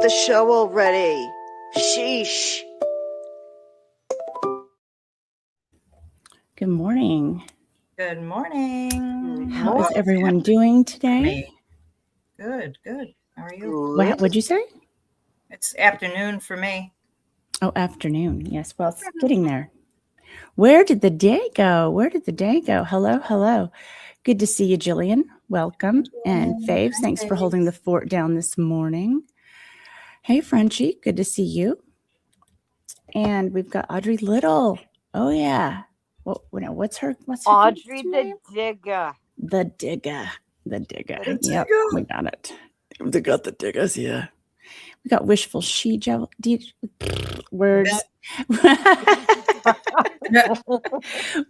the show already. Sheesh. Good morning. Good morning. How is everyone doing today? Good, good. How are you? What'd you say? It's afternoon for me. Oh, afternoon. Yes. Well, it's getting there. Where did the day go? Where did the day go? Hello, hello. Good to see you, Jillian. Welcome. And Faves, thanks for holding the fort down this morning. Hey, Frenchie. Good to see you. And we've got Audrey Little. Oh, yeah. What's her Audrey the Digger. The Digger. The Digger. The Yep, Digger. we got it. They got the Diggers, yeah. We got Wishful She Devil. Words.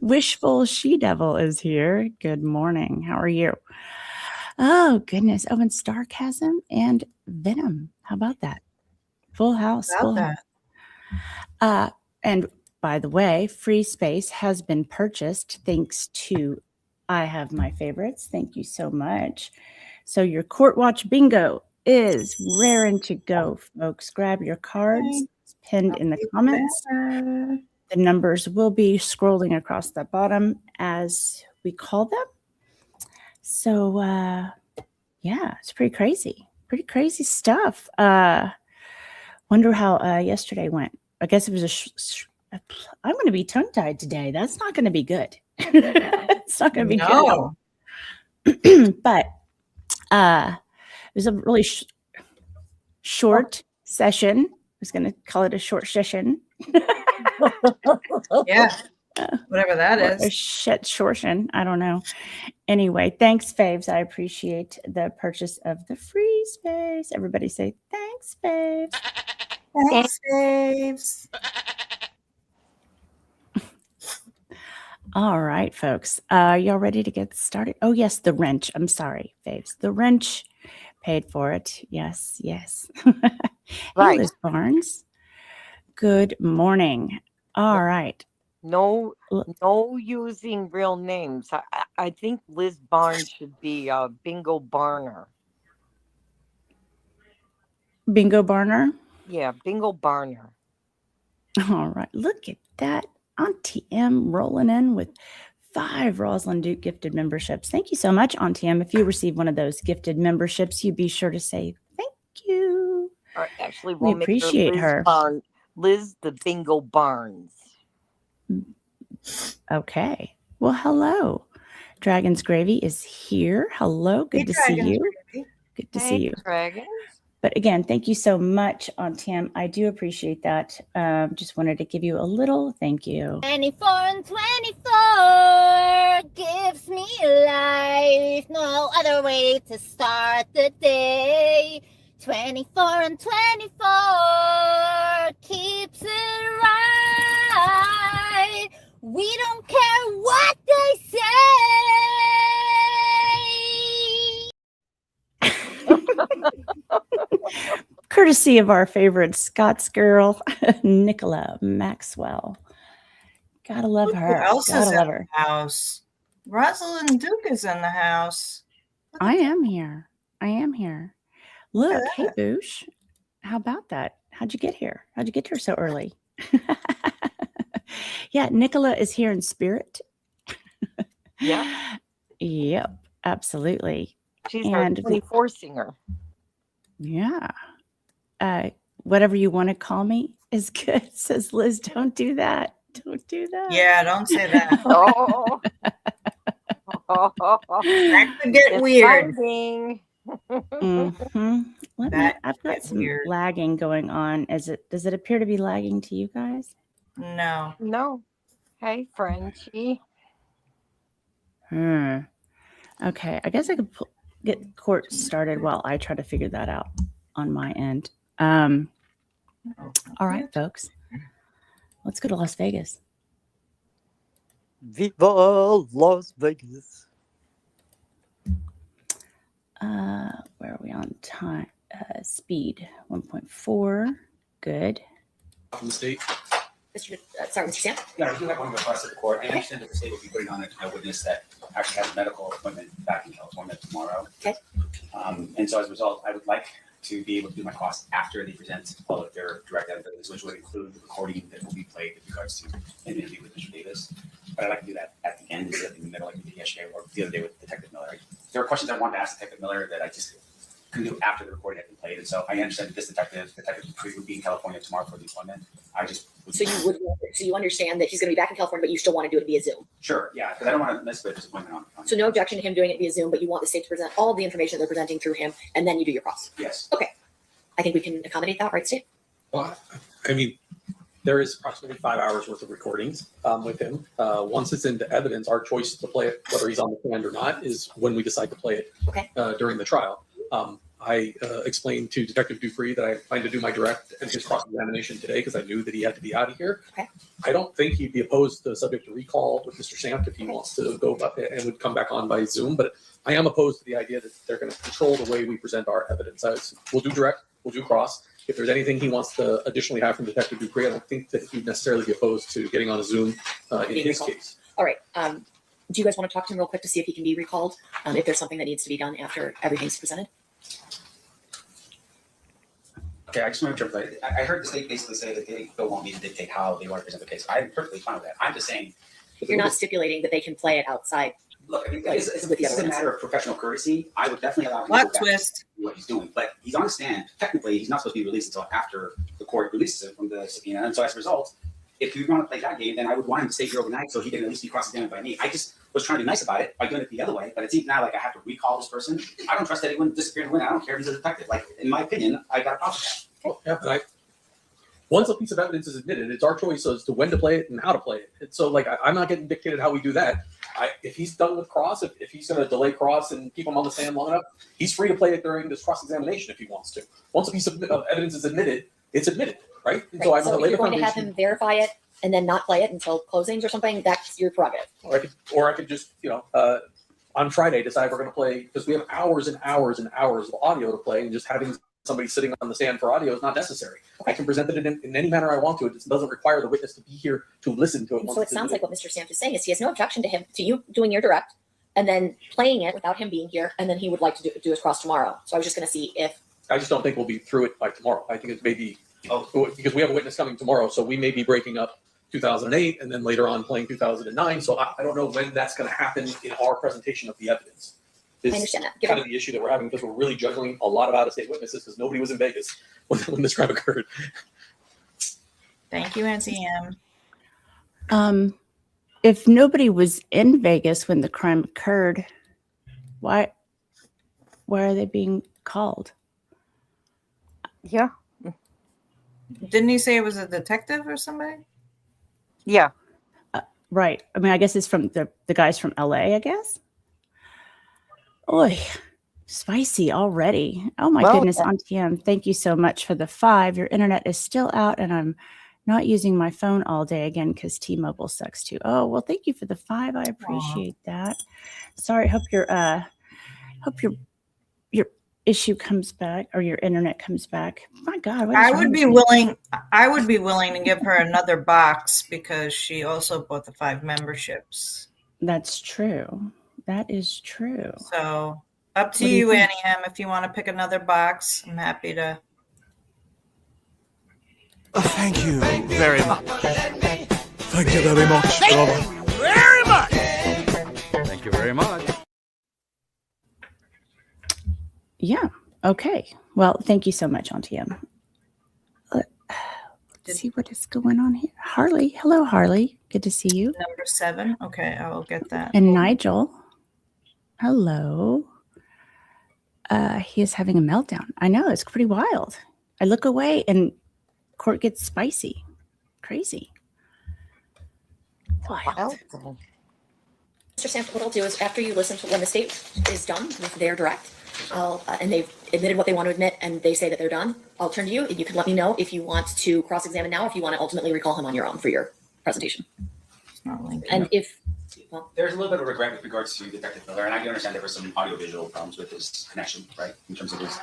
Wishful She Devil is here. Good morning. How are you? Oh, goodness. Oh, and Sarcasm and Venom. How about that? Full house. Full house. And by the way, Free Space has been purchased thanks to I Have My Favorites. Thank you so much. So your Court Watch Bingo is raring to go, folks. Grab your cards. It's pinned in the comments. The numbers will be scrolling across the bottom as we call them. So, yeah, it's pretty crazy. Pretty crazy stuff. Wonder how yesterday went. I guess it was I'm going to be tongue-tied today. That's not going to be good. It's not going to be good. But it was a really short session. I was going to call it a short session. Yeah, whatever that is. A shortion. I don't know. Anyway, thanks, Faves. I appreciate the purchase of the Free Space. Everybody say thanks, Faves. Thanks, Faves. All right, folks. Y'all ready to get started? Oh, yes, the wrench. I'm sorry, Faves. The wrench paid for it. Yes, yes. Right. Hey, Liz Barnes. Good morning. All right. No using real names. I think Liz Barnes should be Bingo Barner. Bingo Barner? Yeah, Bingo Barner. All right. Look at that. Auntie M rolling in with 5 Rosalind Duke gifted memberships. Thank you so much, Auntie M. If you receive one of those gifted memberships, you be sure to say thank you. Or actually, We appreciate her. Liz the Bingo Barnes. Okay. Well, hello. Dragon's Gravy is here. Hello. Good to see you. Good to see you. Dragons. But again, thank you so much, Auntie M. I do appreciate that. Just wanted to give you a little thank you. 24 and 24 gives me life. No other way to start the day. 24 and 24 keeps it right. We don't care what they say. Courtesy of our favorite Scots girl, Nicola Maxwell. Gotta love her. Who else Gotta is love in her. the house? Rosalind Duke is in the house. I am here. I am here. Look, hey, Boosh. How about that? How'd you get here? How'd you get here so early? Yeah, Nicola is here in spirit. Yeah. Yep, absolutely. She's our 24 singer. Yeah. Whatever you want to call me is good, says Liz. Don't do that. Don't do that. Yeah, don't say that. Oh. That could get weird. Mm-hmm. I've got some lagging going on. Does it appear to be lagging to you guys? No. No. Hey, Frenchie. Okay. I guess I could get court started while I try to figure that out on my end. All right, folks. Let's go to Las Vegas. Viva Las Vegas. Where are we on time? Speed 1.4. Good. From the state. Sorry, Mr. Sam? Yeah, I do have one request of the court. I understand that the state will be putting on a witness that actually has a medical appointment back in California tomorrow. Okay. And so as a result, I would like to be able to do my cross after they present all of their direct evidence, which would include the recording that will be played with regards to an interview with Mr. Davis. But I'd like to do that at the end, instead of in the middle, like we did yesterday or the other day with Detective Miller. There were questions I wanted to ask Detective Miller that I just couldn't do after the recording had been played. And so I understand that this Detective Dupree, would be in California tomorrow for the appointment. I just So you understand that he's going to be back in California, but you still want to do it via Zoom. Sure, yeah, because I don't want to miss the disappointment on. So no objection to him doing it via Zoom, but you want the state to present all of the information they're presenting through him, and then you do your cross. Yes. Okay, I think we can accommodate that, right, State? Well, I mean, there is approximately 5 hours worth of recordings with him. Once it's into evidence, our choice to play it, whether he's on the stand or not, is when we decide to play it during the trial. I explained to Detective Dupree that I plan to do my direct and his cross-examination today because I knew that he had to be out of here. Okay. I don't think he'd be opposed to subject to recall with Mr. Samp if he wants to go up and would come back on by Zoom, but I am opposed to the idea that they're going to control the way we present our evidence. We'll do direct, we'll do cross. If there's anything he wants to additionally have from Detective Dupree, I don't think that he'd necessarily be opposed to getting on a Zoom in his case. All right. Do you guys want to talk to him real quick to see if he can be recalled? If there's something that needs to be done after everything's presented? Okay, I just want to interpret. I heard the state basically say that they don't want me to dictate how they want to present the case. I'm perfectly fine with that. I'm just saying. You're not stipulating that they can play it outside. Look, I mean, it's a matter of professional courtesy. I would definitely allow him to Plot go back twist. to what he's doing, but he's on the stand. Technically, he's not supposed to be released until after the court releases him from the subpoena. And so, as a result, if you want to play that game, then I would want him to stay here overnight so he can at least be cross-examined by me. I just was trying to be nice about it by doing it the other way, but it seems now like I have to recall this person. I don't trust anyone disappearing when I don't care if he's a detective. Like, in my opinion, I got a problem with that. Well, yeah, but once a piece of evidence is admitted, it's our choice as to when to play it and how to play it. And so, like, I'm not getting dictated how we do that. If he's done with cross, if he's going to delay cross and keep him on the stand long enough, he's free to play it during this cross-examination if he wants to. Once a piece of evidence is admitted, it's admitted, right? And Right. so, So if you're going to have him verify it and then not play it until closings or something, that's your prerogative. Or I could just, on Friday decide we're going to play, because we have hours and hours and hours of audio to play, and just having somebody sitting on the stand for audio is not necessary. I can present it in any manner I want to. It just doesn't require the witness to be here to listen to it. And so it sounds like what Mr. Samp is saying is he has no objection to you doing your direct and then playing it without him being here, and then he would like to do his cross tomorrow. So I was just going to see if... I just don't think we'll be through it by tomorrow. I think it may be, because we have a witness coming tomorrow, so we may be breaking up 2008 and then later on playing 2009. So I don't know when that's going to happen in our presentation of the evidence. I understand that. Kind of the issue that we're having, because we're really juggling a lot of out-of-state witnesses because nobody was in Vegas when this crime occurred. Thank you, NCM. If nobody was in Vegas when the crime occurred, why are they being called? Yeah. Didn't he say it was a detective or somebody? Yeah. Right. I mean, I guess it's from the guys from LA, I guess. Oy, spicy already. Oh my goodness, Auntie M, thank you so much for the 5. Your internet is still out and I'm not using my phone all day again because T-Mobile sucks too. Oh, well, thank you for the 5. I appreciate that. Sorry, hope your issue comes back or your internet comes back. My God. I would be willing to give her another box because she also bought the 5 memberships. That's true. That is true. So up to you, Annie M. If you want to pick another box, I'm happy to. Thank you very much. Thank you very much. Thank you very much. Thank you very much. Yeah. Okay. Well, thank you so much, Auntie M. Let's see what is going on here. Harley. Hello, Harley. Good to see you. Number 7. Okay, I will get that. And Nigel. Hello. He is having a meltdown. I know, it's pretty wild. I look away and court gets spicy. Crazy. Wild. Mr. Samp, what I'll do is after you listen to when the state is done with their direct, and they've admitted what they want to admit and they say that they're done, I'll turn to you and you can let me know if you want to cross-examine now, if you want to ultimately recall him on your own for your presentation. And if... Well, there's a little bit of regret with regards to Detective Miller, and I can understand there were some audio-visual problems with his connection, right? In terms of his,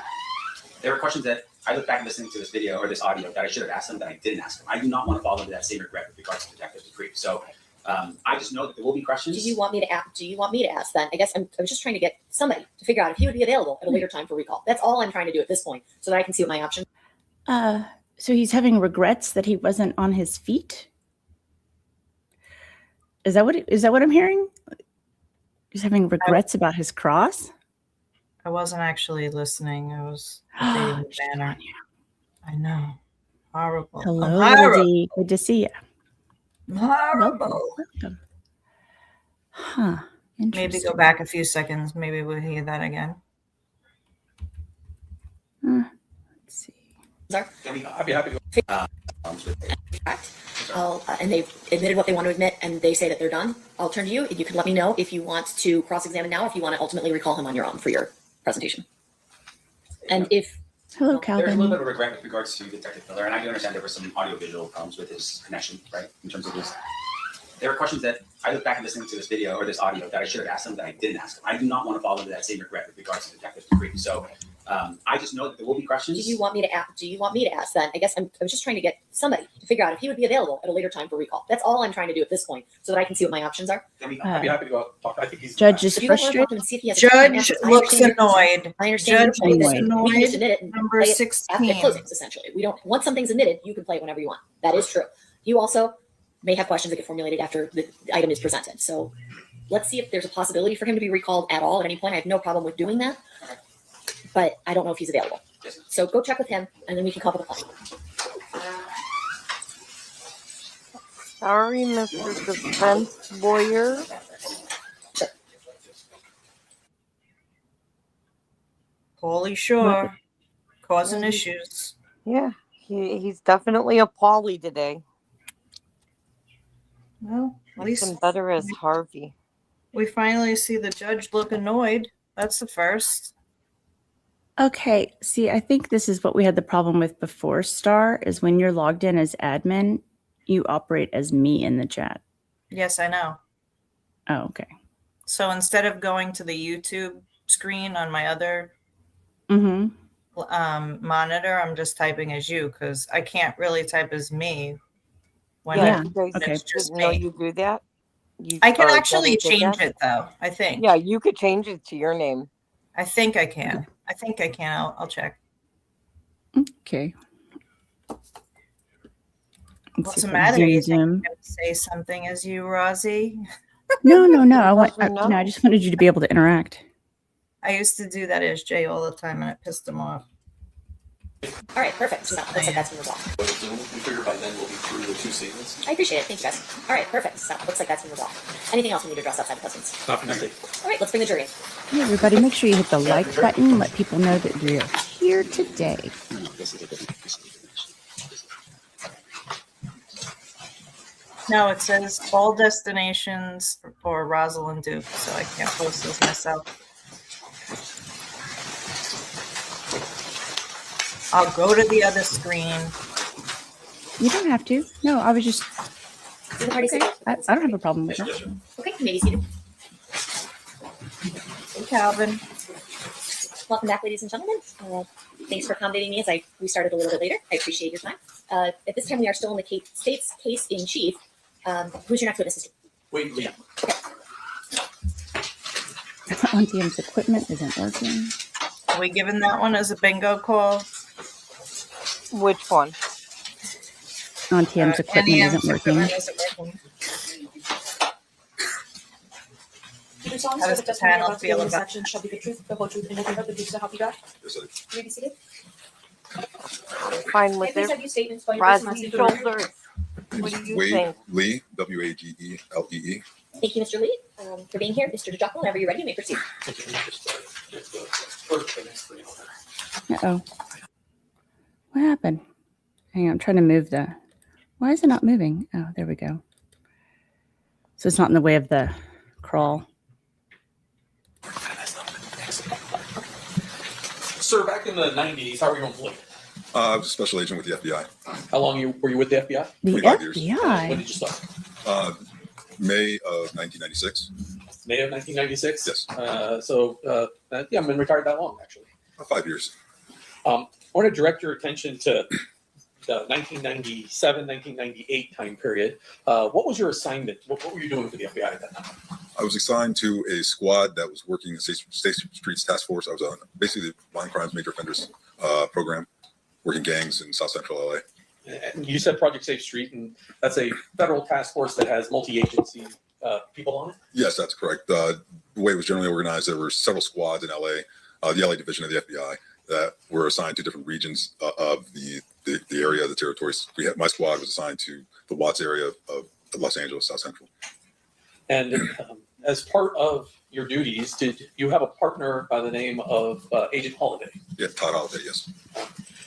there were questions that I look back and listening to this video or this audio that I should have asked him that I didn't ask him. I do not want to fall into that same regret with regards to Detective Dupree. So I just know that there will be questions. Do you want me to ask? Do you want me to ask then? I guess I was just trying to get somebody to figure out if he would be available at a later time for recall. That's all I'm trying to do at this point, so that I can see what my options. So he's having regrets that he wasn't on his feet. Is that what I'm hearing? He's having regrets about his cross. I wasn't actually listening. I was reading the banner. I know. Horrible. Hello, Horrible. Lizzie. Good to see you. Horrible. Welcome. Huh. Maybe go back a few seconds. Maybe we'll hear that again. Let's see. I'd be happy to go. And they've admitted what they want to admit, and they say that they're done. I'll turn to you. You can let me know if you want to cross-examine now, if you want to ultimately recall him on your own for your presentation. And if hello, There's a little Calvin. bit of regret with regards to Detective Miller, and I do understand there were some audio-visual problems with his connection, right? In terms of his, there are questions that I look back and listening to this video or this audio that I should have asked him that I didn't ask him. I do not want to fall into that same regret with regards to Detective Creek. So I just know that there will be questions. do you want me to ask? Do you want me to ask then? I guess I was just trying to get somebody to figure out if he would be available at a later time for recall. That's all I'm trying to do at this point, so that I can see what my options are. I'd be happy to go out and talk. I think he's Judge is If you guys want to frustrated. talk to him and see if he has a question Judge after, I looks understand your concern. annoyed. I understand Judge your looks concern. annoyed. We can just admit it and Number play it 16. at closings, essentially. We don't. Once something's admitted, you can play it whenever you want. That is true. You also may have questions that get formulated after the item is presented. So let's see if there's a possibility for him to be recalled at all at any point. I have no problem with doing that, but I don't know if he's available. So go check with him, and then we can come up with a plan. Sorry, Mr. Defense Lawyer. Holy sure. Causing issues. Yeah, he's definitely a Paulie today. Well, at least Even better as Harvey. we finally see the judge look annoyed. That's the first. Okay, see, I think this is what we had the problem with before, Star, is when you're logged in as admin, you operate as me in the chat. Yes, I know. Oh, okay. So instead of going to the YouTube screen on my other monitor, I'm just typing as you because I can't really type as me when Yeah, it's okay. just No, me. you do that? I can or actually Debbie did change that? it though, I think. Yeah, you could change it to your name. I think I can. I think I can. I'll check. Okay. What's the see if I matter? zoom, You think I'm zoom. going to say something as you, Rosie? No. I No. I just wanted you to be able to interact. I used to do that as Jay all the time and it pissed him off. All right, perfect. So looks like that's been resolved. We figure by then we'll be through the two statements. I appreciate it. Thank you, guys. All right, perfect. So looks like that's been resolved. Anything else we need to address outside the presence? Not for nothing. All right, let's bring the jury in. Hey, everybody, make sure you hit the like button. Let people know that we're here today. No, it says all destinations for Rosalind Duke, so I can't post those myself. I'll go to the other screen. You don't have to. No, I was just. Is the party seated? I don't have a problem with that. Okay, you may be seated. Hey, Calvin. Welcome back, ladies and gentlemen. Thanks for accommodating me as I restarted a little bit later. I appreciate your time. At this time, we are still in the state's case in chief. Who's your next witness? Wait, Leah. Auntie equipment isn't working. Are we giving that one as a bingo call? Which one? Auntie equipment isn't working. How does the panel feel about that? Shall be the truth, the whole truth, and nothing but the truth, so help you God? You may be seated. Fine with Please it. have your statements by your person on Rosie speaker. Shoulders. What do you Wade think? Lee, Wagelee. Thank you, Mr. Lee, for being here. Mr. DeJuckle, whenever you're ready, you may proceed. Uh-oh. What happened? Hang on, I'm trying to move the... Why is it not moving? Oh, there we go. So it's not in the way of the crawl. Sir, back in the 90s, how were you employed? I was a special agent with the FBI. How long were you with the FBI? The 25 years. FBI? When did you start? May of 1996. May of 1996? Yes. Yeah, I've been retired that long, actually. 5 years. I want to direct your attention to the 1997, 1998 time period. What was your assignment? What were you doing for the FBI at that time? I was assigned to a squad that was working in State Streets Task Force. I was on basically the Violent Crimes Major Offenders program, working gangs in South Central LA. And you said Project Safe Street, and that's a federal task force that has multi-agency people on it? Yes, that's correct. The way it was generally organized, there were several squads in LA, the LA division of the FBI, that were assigned to different regions of the area, the territories. My squad was assigned to the Watts area of Los Angeles, South Central. And as part of your duties, did you have a partner by the name of Agent Holiday? Yeah, Todd Holiday, yes.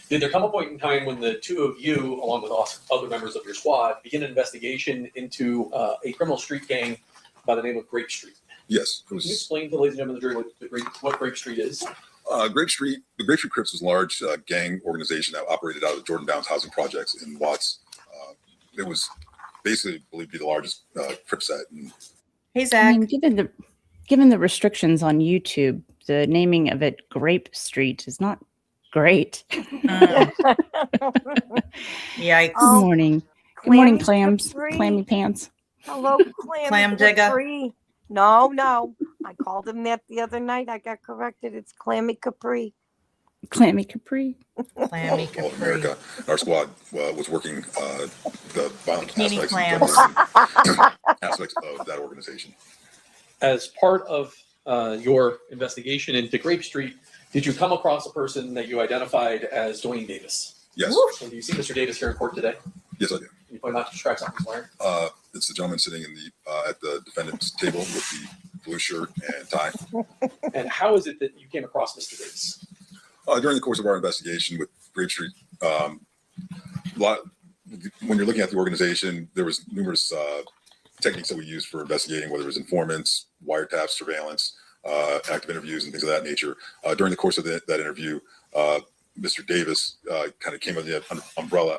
Did there come a point in time when the two of you, along with other members of your squad, begin an investigation into a criminal street gang by the name of Grape Street? Yes. Can you explain to ladies and gentlemen of the jury what Grape Street is? The Grape Street Crips was a large gang organization that operated out of the Jordan Downs housing projects in Watts. It was basically believed to be the largest Crip set. Hey, Zach. I mean, given the restrictions on YouTube, the naming of it Grape Street is not great. Yikes. Good morning. Good morning, clams. Clammy pants. Hello, Clam digger. Capri. No. I called him that the other night. I got corrected. It's Clammy Capri. Clammy Capri. Clammy All of America. Our squad was working the violent Bikini aspects of that organization. As part of your investigation into Grape Street, did you come across a person that you identified as Duane Davis? Yes. And do you see Mr. Davis here in court today? Yes, I do. Can you point out to describe something he's wearing? It's the gentleman sitting in at the defendant's table with the blue shirt and tie. And how is it that you came across Mr. Davis? During the course of our investigation with Grape Street, when you're looking at the organization, there was numerous techniques that we used for investigating, whether it was informants, wiretaps, surveillance, active interviews, and things of that nature. During the course of that interview, Mr. Davis kind of came under the umbrella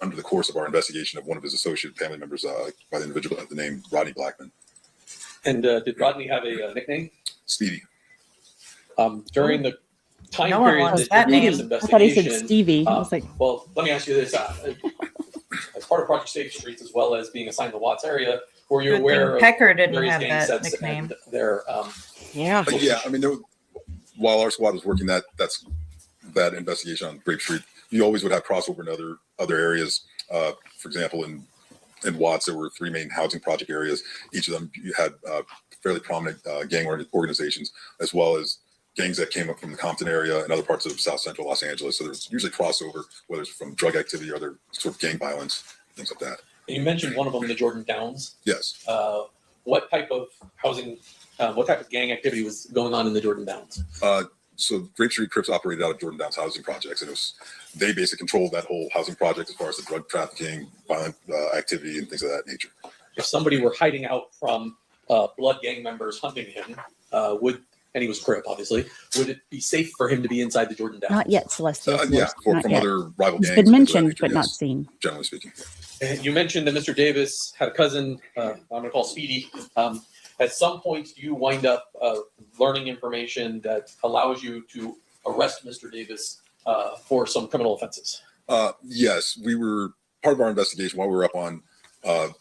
under the course of our investigation of one of his associate family members by the individual by the name Rodney Blackman. And did Rodney have a nickname? Speedy. During the time No one period wants that that you did name. this I thought he said investigation, Stevie. I was like, well, let me ask you this. As part of Project Safe Streets, as well as being assigned to the Watts area, were you Good aware thing of Pecker didn't various have gang that sets nickname. and their Yeah. Yeah, I mean, while our squad was working that investigation on Grape Street, you always would have crossover in other areas. For example, in Watts, there were 3 main housing project areas. Each of them you had fairly prominent gang organizations, as well as gangs that came up from the Compton area and other parts of South Central Los Angeles. So there's usually crossover, whether it's from drug activity or other sort of gang violence, things like that. You mentioned one of them, the Jordan Downs. Yes. What type of housing, what type of gang activity was going on in the Jordan Downs? So Grape Street Crips operated out of Jordan Downs housing projects, and they basically controlled that whole housing project as far as the drug trafficking, violent activity, and things of that nature. If somebody were hiding out from blood gang members hunting him, and he was Crip, obviously, would it be safe for him to be inside the Jordan Downs? not yet, Celestial. Yeah, Not from yet. other rival It's gangs. been and things of that mentioned, nature, but not yes, seen. generally speaking. And you mentioned that Mr. Davis had a cousin, I'm going to call Speedy. At some point, do you wind up learning information that allows you to arrest Mr. Davis for some criminal offenses? Yes, we were part of our investigation while we were up on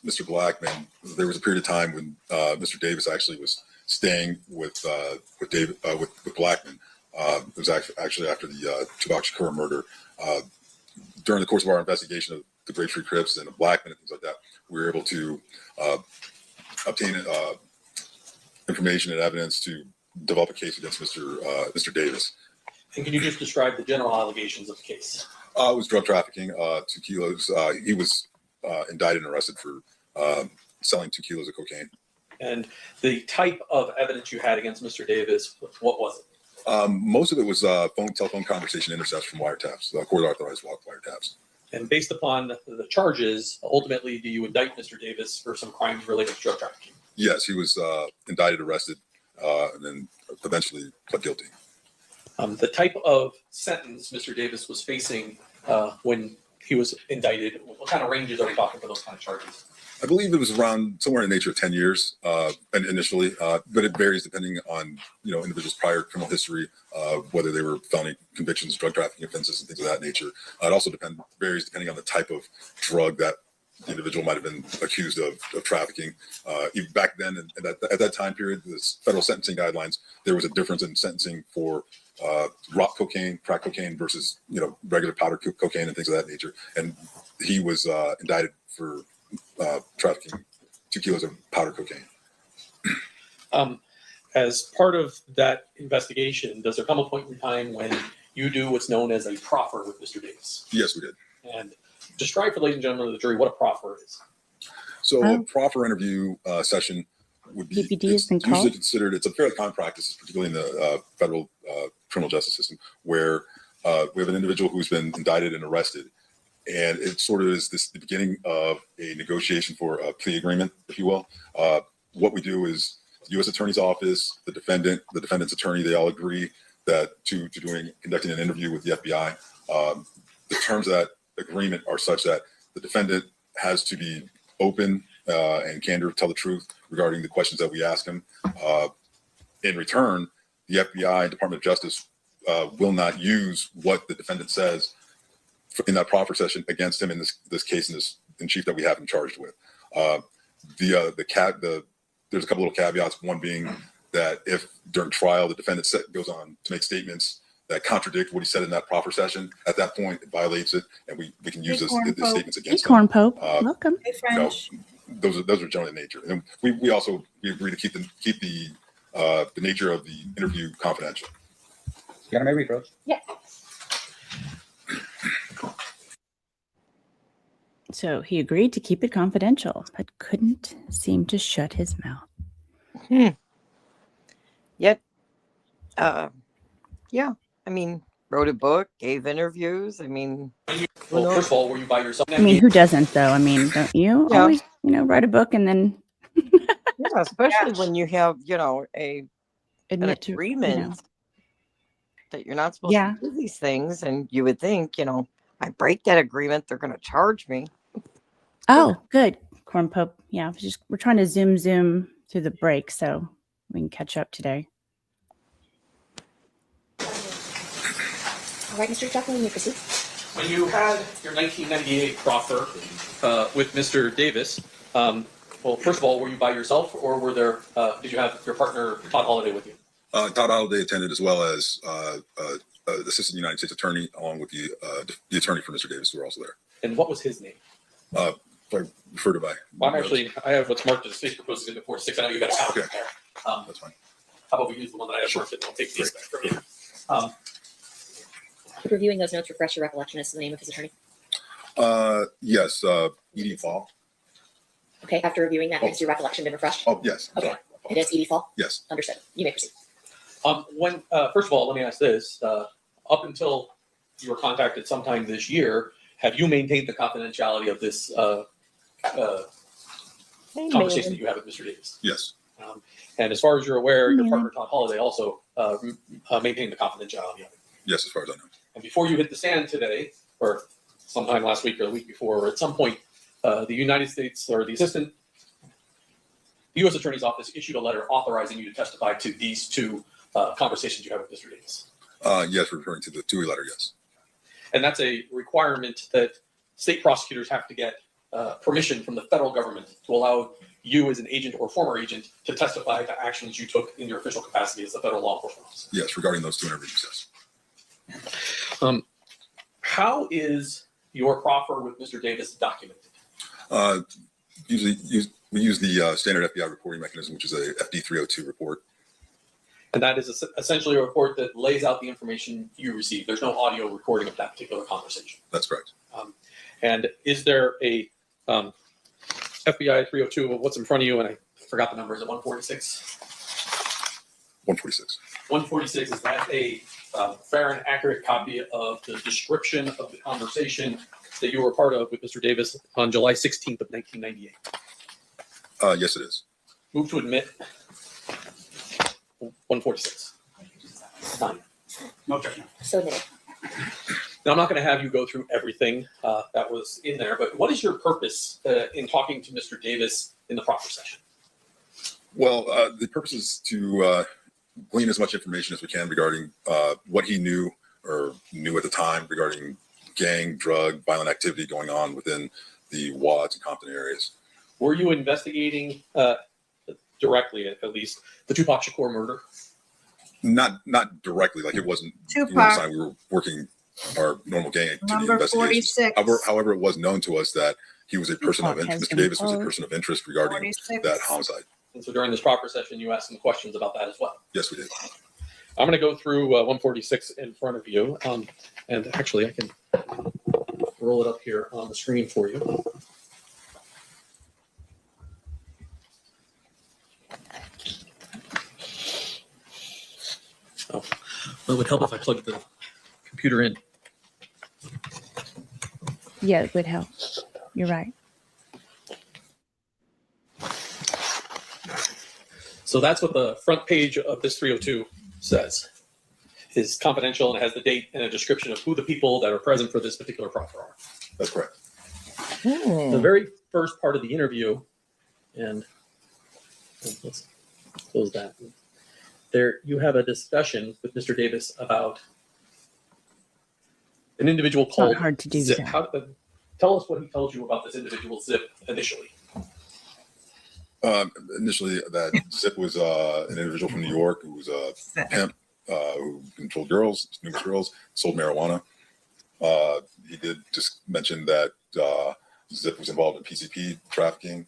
Mr. Blackman. There was a period of time when Mr. Davis actually was staying with Blackman. It was actually after the Tupac Shakur murder. During the course of our investigation of the Grape Street Crips and Blackman and things like that, we were able to obtain information and evidence to develop a case against Mr. Davis. And can you just describe the general allegations of the case? It was drug trafficking, 2 kilos. He was indicted and arrested for selling 2 kilos of cocaine. And the type of evidence you had against Mr. Davis, what was it? Most of it was telephone conversation intercepts from wiretaps, court authorized wiretaps. And based upon the charges, ultimately, do you indict Mr. Davis for some crimes related to drug trafficking? Yes, he was indicted, arrested, and then eventually pled guilty. The type of sentence Mr. Davis was facing when he was indicted? What kind of ranges are we talking for those kind of charges? I believe it was around somewhere in the nature of 10 years initially, but it varies depending on, individuals' prior criminal history, whether they were felony convictions, drug trafficking offenses, and things of that nature. It also varies depending on the type of drug that the individual might have been accused of trafficking. Even back then, and at that time period, the federal sentencing guidelines, there was a difference in sentencing for rock cocaine, crack cocaine versus, regular powder cocaine and things of that nature. And he was indicted for trafficking 2 kilos of powder cocaine. As part of that investigation, does there come a point in time when you do what's known as a proffer with Mr. Davis? Yes, we did. And describe for ladies and gentlemen of the jury what a proffer is. So a proffer interview session would be usually considered, it's a fairly common practice, particularly in the federal criminal justice system, where we have an individual who's been indicted and arrested. And it sort of is the beginning of a negotiation for a plea agreement, if you will. What we do is the U.S. Attorney's Office, the defendant's attorney, they all agree that to conducting an interview with the FBI. The terms of that agreement are such that the defendant has to be open and candor, tell the truth regarding the questions that we ask him. In return, the FBI, Department of Justice, will not use what the defendant says in that proffer session against him in this case in chief that we have him charged with. There's a couple little caveats. One being that if during trial the defendant goes on to make statements that contradict what he said in that proffer session, at that point it violates it, and we can use those statements against him. Corn Pope, welcome. Those are generally the nature, and we agree to keep the nature of the interview confidential. You got a reproach? Yeah. So he agreed to keep it confidential, but couldn't seem to shut his mouth. Yet, yeah. I mean, wrote a book, gave interviews. I mean, well, first of all, were you by yourself? I mean, who doesn't though? I mean, don't you always, write a book and then? Yeah, especially when you have, an agreement that you're not supposed to do these things, and you would think, I break that agreement, they're going to charge me. Oh, good, Corn Pope. Yeah, we're trying to zoom through the break so we can catch up today. All right, Mr. Jacqueline, you proceed. When you had your 1998 proffer with Mr. Davis, well, first of all, were you by yourself, or did you have your partner Todd Holliday with you? Todd Holliday attended, as well as Assistant United States Attorney, along with the attorney for Mr. Davis, who were also there. And what was his name? I refer to by. Well, I have what's marked as state proposed in 4-6. I know you got a copy there. That's fine. How about we use the one that I have marked, and I'll take these back from you. Reviewing those notes, refresh your recollection as to the name of his attorney. Yes, Edie Fall. Okay, after reviewing that, has your recollection been refreshed? Oh, yes. Okay. Sorry. It is Edie Fall? Yes. Understood. You may proceed. When first of all, let me ask this: up until you were contacted sometime this year, have you maintained the confidentiality of this conversation that you had with Mr. Davis? Yes. And as far as you're aware, your partner Todd Holliday also maintained the confidentiality of it. Yes, as far as I know. And before you hit the stand today, or sometime last week or the week before, or at some point, the United States or the U.S. Attorney's Office issued a letter authorizing you to testify to these two conversations you had with Mr. Davis. Yes, referring to the TUI letter, yes. And that's a requirement that state prosecutors have to get permission from the federal government to allow you as an agent or former agent to testify to actions you took in your official capacity as a federal law enforcement officer. Yes, regarding those two interviews, yes. How is your proffer with Mr. Davis documented? Usually we use the standard FBI reporting mechanism, which is a FD 302 report. And that is essentially a report that lays out the information you receive. There's no audio recording of that particular conversation. That's correct. And is there a FBI 302 of what's in front of you? And I forgot the number. Is it 146? 146. 146, is that a fair and accurate copy of the description of the conversation that you were part of with Mr. Davis on July 16th of 1998? Yes, it is. Move to admit 146. 9. No objection. So admitted. Now, I'm not going to have you go through everything that was in there, but what is your purpose in talking to Mr. Davis in the proper session? Well, the purpose is to glean as much information as we can regarding what he knew or knew at the time regarding gang, drug, violent activity going on within the Watts and Compton areas. Were you investigating directly, at least, the Tupac Shakur murder? Not directly, like it wasn't. Tupac. We were working our normal gang activity Number investigations. 46. However, it was known to us that he was a person of Tupac interest. has Mr. Davis was a been person of interest regarding 46. that homicide. And so during this proper session, you asked some questions about that as well. Yes, we did. I'm going to go through 146 in front of you. And actually, I can roll it up here on the screen for you. Oh, well, it would help if I plugged the computer in. Yeah, it would help. You're right. So that's what the front page of this 302 says. Is confidential and it has the date and a description of who the people that are present for this particular proffer are. That's correct. The very first part of the interview, and let's close that. There, you have a discussion with Mr. Davis about an individual It's called not hard to do Zip. that. Tell us what he tells you about this individual Zip initially. Initially, that Zip was an individual from New York who was a pimp who controlled girls, numerous girls, sold marijuana. He did just mention that Zip was involved in PCP trafficking,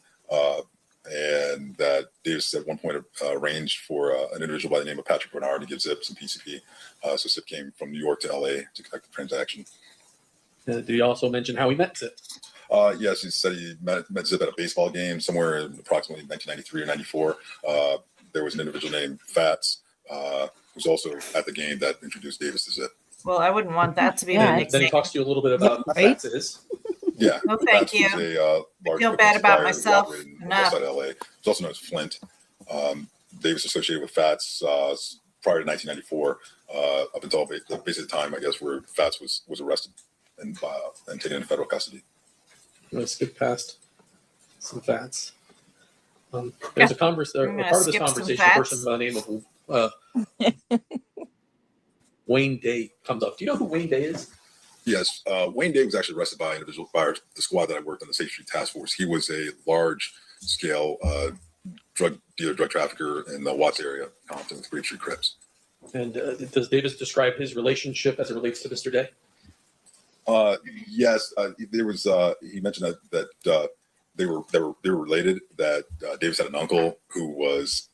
and that Davis at one point arranged for an individual by the name of Patrick Bernard to give Zip some PCP. So Zip came from New York to LA to conduct the transaction. Did he also mention how he met Zip? Yes, he said he met Zip at a baseball game somewhere in approximately 1993 or 94. There was an individual named Fats who was also at the game that introduced Davis to Zip. Well, I wouldn't want that to be the Then nickname. he talks to you a little bit about who Fats is. Yeah. No, thank Fats you. was a I feel bad about myself. Enough. West side LA. It's also known as Flint. Davis associated with Fats prior to 1994, up until basically the time, I guess, where Fats was arrested and taken into federal custody. I'm going to skip past some Fats. There's a part of this conversation, a person by the name of Wayne Day comes up. Do you know who Wayne Day is? Yes, Wayne Day was actually arrested by the squad that I worked on, the Safe Street Task Force. He was a large-scale drug dealer, drug trafficker in the Watts area, Compton, with Green Street Crips. And does Davis describe his relationship as it relates to Mr. Day? Yes, there was. He mentioned that they were related. That Davis had an uncle who was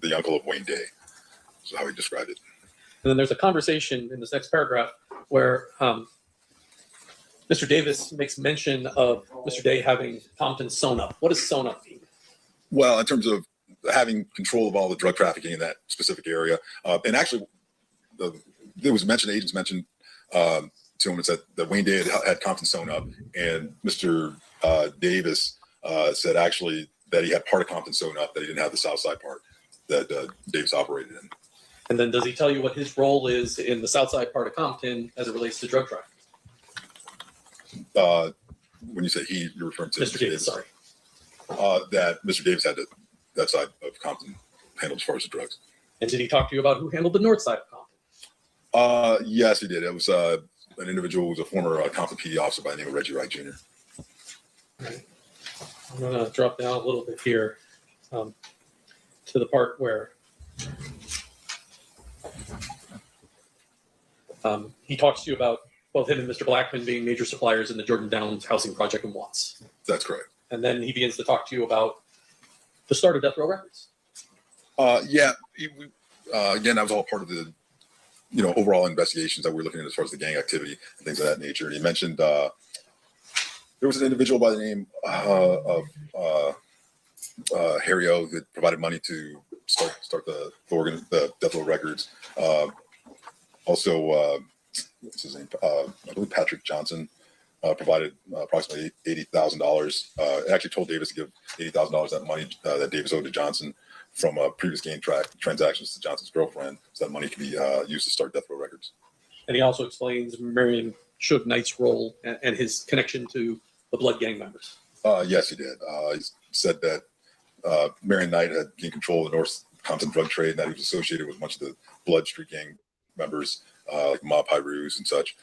the uncle of Wayne Day. That's how he described it. And then there's a conversation in this next paragraph where Mr. Davis makes mention of Mr. Day having Compton sewn up. What does sewn up mean? Well, in terms of having control of all the drug trafficking in that specific area, and actually, there was agents mentioned to him, that Wayne Day had Compton sewn up, and Mr. Davis said actually that he had part of Compton sewn up, that he didn't have the south side part that Davis operated in. And then does he tell you what his role is in the south side part of Compton as it relates to drug trafficking? When you say he, you're referring to Mr. Davis, sorry. That Mr. Davis had that side of Compton handled as far as the drugs. And did he talk to you about who handled the north side of Compton? Yes, he did. It was an individual who was a former Compton PD officer by the name of Reggie Wright Jr. Right. I'm going to drop down a little bit here to the part where he talks to you about both him and Mr. Blackman being major suppliers in the Jordan Downs housing project in Watts. That's correct. And then he begins to talk to you about the start of Death Row Records. Yeah. Again, that was all part of the overall investigations that we were looking at as far as the gang activity and things of that nature. And he mentioned there was an individual by the name of Harry O that provided money to start the Death Row Records. Also, what's his name? I believe Patrick Johnson provided approximately $80,000. Actually told Davis to give $80,000 that money that Davis owed to Johnson from previous gang transactions to Johnson's girlfriend, so that money can be used to start Death Row Records. And he also explains Marion Suge Knight's role and his connection to the Blood gang members. Yes, he did. He said that Marion Knight had gained control of the North Compton drug trade, and that he was associated with a bunch of the Blood Street gang members, like Mob Pyrus and such.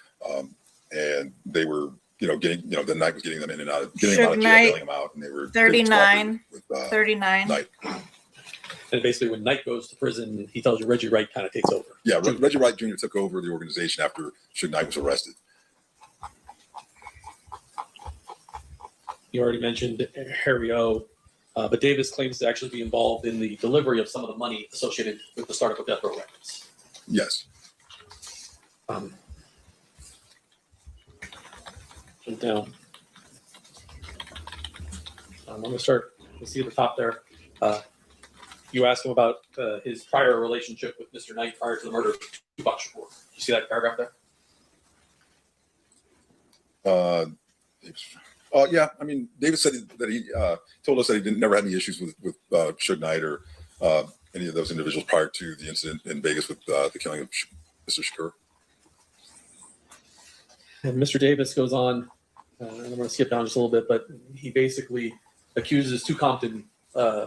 And they were, getting, the Knight was getting them in and out, getting them out of jail, bailing them out, and they were 39. With, 39. Knight. And basically, when Knight goes to prison, he tells you Reggie Wright kind of takes over. Yeah, Reggie Wright Jr. took over the organization after Suge Knight was arrested. You already mentioned Harry O. But Davis claims to actually be involved in the delivery of some of the money associated with the startup of Death Row Records. Yes. Down. I'm going to start. You see at the top there. You asked him about his prior relationship with Mr. Knight prior to the murder of Tupac Shakur. You see that paragraph there? Yeah. I mean, Davis said that he told us that he never had any issues with Suge Knight or any of those individuals prior to the incident in Vegas with the killing of Mr. Shakur. And Mr. Davis goes on, I'm going to skip down just a little bit, but he basically accuses two Compton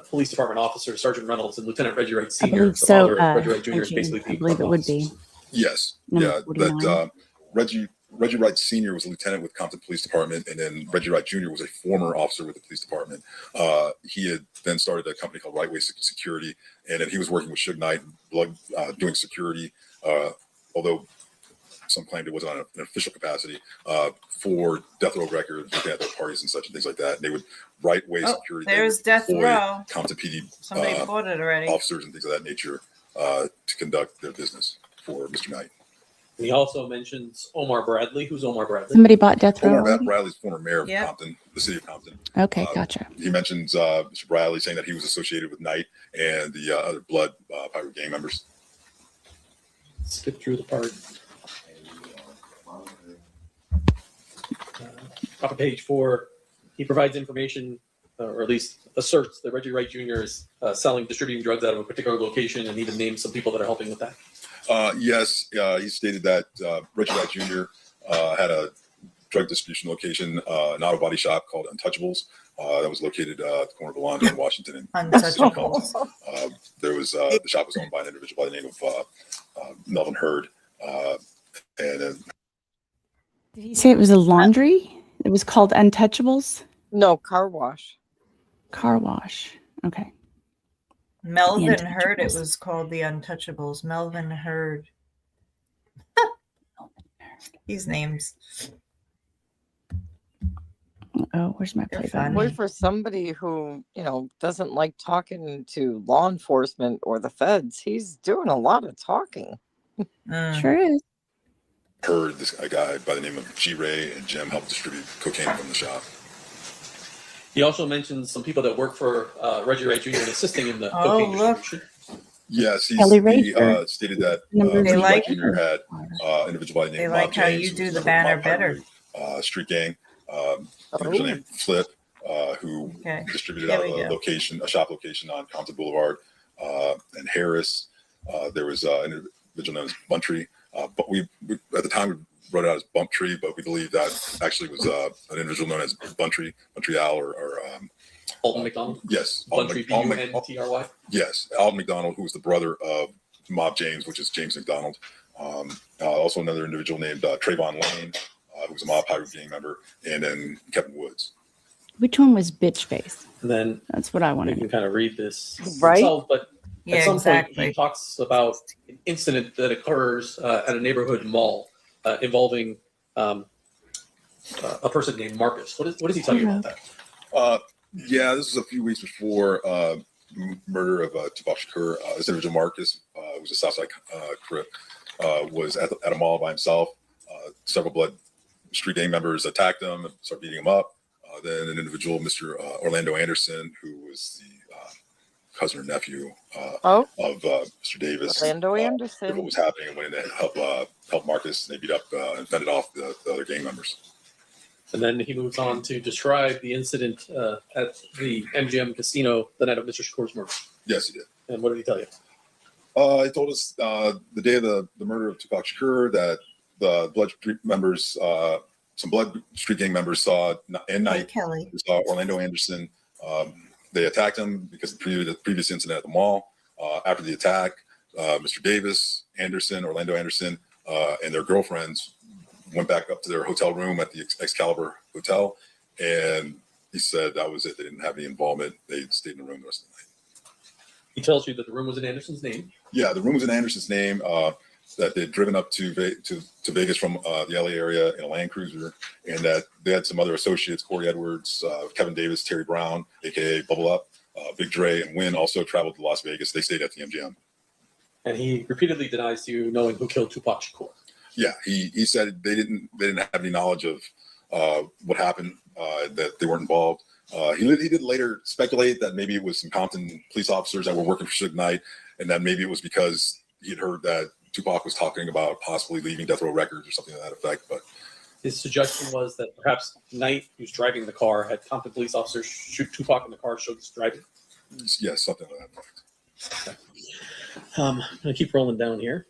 Police Department officers, Sergeant Reynolds and Lieutenant Reggie Wright Sr., the father of Reggie Wright Jr. is basically I believe it would be. Yes. Yeah. That Reggie Wright Sr. was a lieutenant with Compton Police Department, and then Reggie Wright Jr. was a former officer with the police department. He had then started a company called Right Way Security, and then he was working with Suge Knight, doing security, although some claimed it wasn't on an official capacity, for Death Row Records, looking at their parties and such and things like that. And they would Right Way Security. There's Death Row. Compton PD Somebody bought it already. Officers and things of that nature to conduct their business for Mr. Knight. He also mentions Omar Bradley. Who's Omar Bradley? Somebody bought Death Row. Omar Bradley's former mayor of Compton, the city of Compton. Okay, gotcha. He mentions Mr. Bradley saying that he was associated with Knight and the other Blood Pirate gang members. Skip through the part. Top of page 4, he provides information, or at least asserts that Reggie Wright Jr. is distributing drugs out of a particular location, and even names some people that are helping with that. Yes, he stated that Reggie Wright Jr. Had a drug distribution location, an auto body shop called Untouchables that was located at the corner of Alonzo and Washington. Untouchables. There was the shop was owned by an individual by the name of Melvin Hurd, and then. Did he say it was a laundry? It was called Untouchables? No, car wash. Car wash. Okay. Melvin Hurd. It was called the Untouchables. Melvin Hurd. These names. Oh, where's my play button? Boy, for somebody who, doesn't like talking to law enforcement or the feds, he's doing a lot of talking. Sure is. Heard this a guy by the name of G. Ray and Jim helped distribute cocaine from the shop. He also mentions some people that work for Reggie Wright Jr. and assisting in the cocaine distribution. Yes, he stated that Reggie Wright Jr. had an individual by the name of Mob James. They like how you do the banner better. Street gang, an individual named Flip, who distributed out a shop location on Compton Boulevard, and Harris. There was an individual known as Buntry. But we at the time we wrote it out as Bump Tree, but we believe that actually was an individual known as Buntry Al or Alton McDonald. Yes, Buntry, B-U-N-T-R-Y. Yes, Alton McDonald, who was the brother of Mob James, which is James McDonald. Also another individual named Trayvon Lane, who was a Mob Pirate gang member, and then Kevin Woods. Which one was Bitch Face? And then that's what I wanted. You can kind of read this right, but. At some point, he talks about an incident that occurs at a neighborhood mall involving a person named Marcus. What does he tell you about that? Yeah, this was a few weeks before murder of Tupac Shakur. This individual Marcus, who was a Southside Crip, was at a mall by himself. Several Blood Street gang members attacked him and started beating him up. Then an individual, Mr. Orlando Anderson, who was the cousin or nephew of Mr. Davis. Orlando Anderson. What was happening and went in to help Marcus, and they beat up and fended off the other gang members. And then he moves on to describe the incident at the MGM casino the night of Mr. Shakur's murder. Yes, he did. And what did he tell you? He told us the day of the murder of Tupac Shakur that the Blood Street members, some Blood Street Gang members saw Knight, saw Orlando Anderson. They attacked him because of the previous incident at the mall. After the attack, Mr. Davis, Anderson, Orlando Anderson, and their girlfriends went back up to their hotel room at the Excalibur Hotel, and he said that was it. They didn't have any involvement. They stayed in the room the rest of the night. He tells you that the room was in Anderson's name. Yeah, the room was in Anderson's name. That they'd driven up to Vegas from the LA area in a Land Cruiser, and that they had some other associates, Corey Edwards, Kevin Davis, Terry Brown, aka Bubble Up, Big Dre, and Wynn also traveled to Las Vegas. They stayed at the MGM. And he repeatedly denies to you knowing who killed Tupac Shakur. Yeah, he said they didn't have any knowledge of what happened, that they weren't involved. He did later speculate that maybe it was some Compton police officers that were working for Suge Knight, and that maybe it was because he had heard that Tupac was talking about possibly leaving Death Row Records or something to that effect. But his suggestion was that perhaps Knight, who's driving the car, had Compton police officers shoot Tupac in the car, Suge's driving. Yes, something like that. Okay. I'm going to keep rolling down here.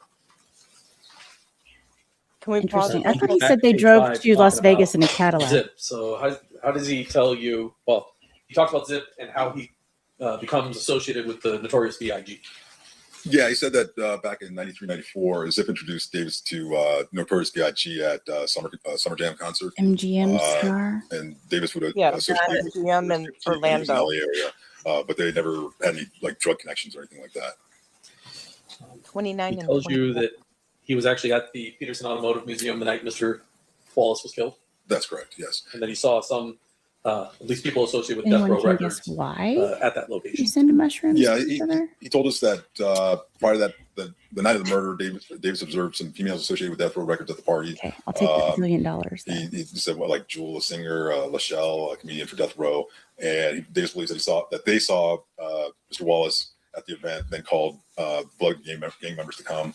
Can we pause? I thought he said they drove to Las Vegas in a Cadillac. Zip. So how does he tell you? Well, he talks about Zip and how he becomes associated with the Notorious B.I.G. Yeah, he said that back in 93, 94, Zip introduced Davis to Notorious B.I.G. at Summer Jam concert. MGM star. And Davis would have associated with MGM in Orlando. LA area, but they never had any like drug connections or anything like that. 29 he and tells 29. you that he was actually at the Peterson Automotive Museum the night Mr. Wallace was killed. That's correct, yes. And then he saw some, at least people associated with Anyone Death Row can Records guess why? at that location. You send mushrooms Yeah, together? he told us that prior to that, the night of the murder, Davis observed some females associated with Death Row Records at the party. Okay, I'll take $1 million. He said, well, like Jewel, a singer, LaShelle, a comedian for Death Row, and Davis believes that they saw Mr. Wallace at the event, then called Blood gang members to come.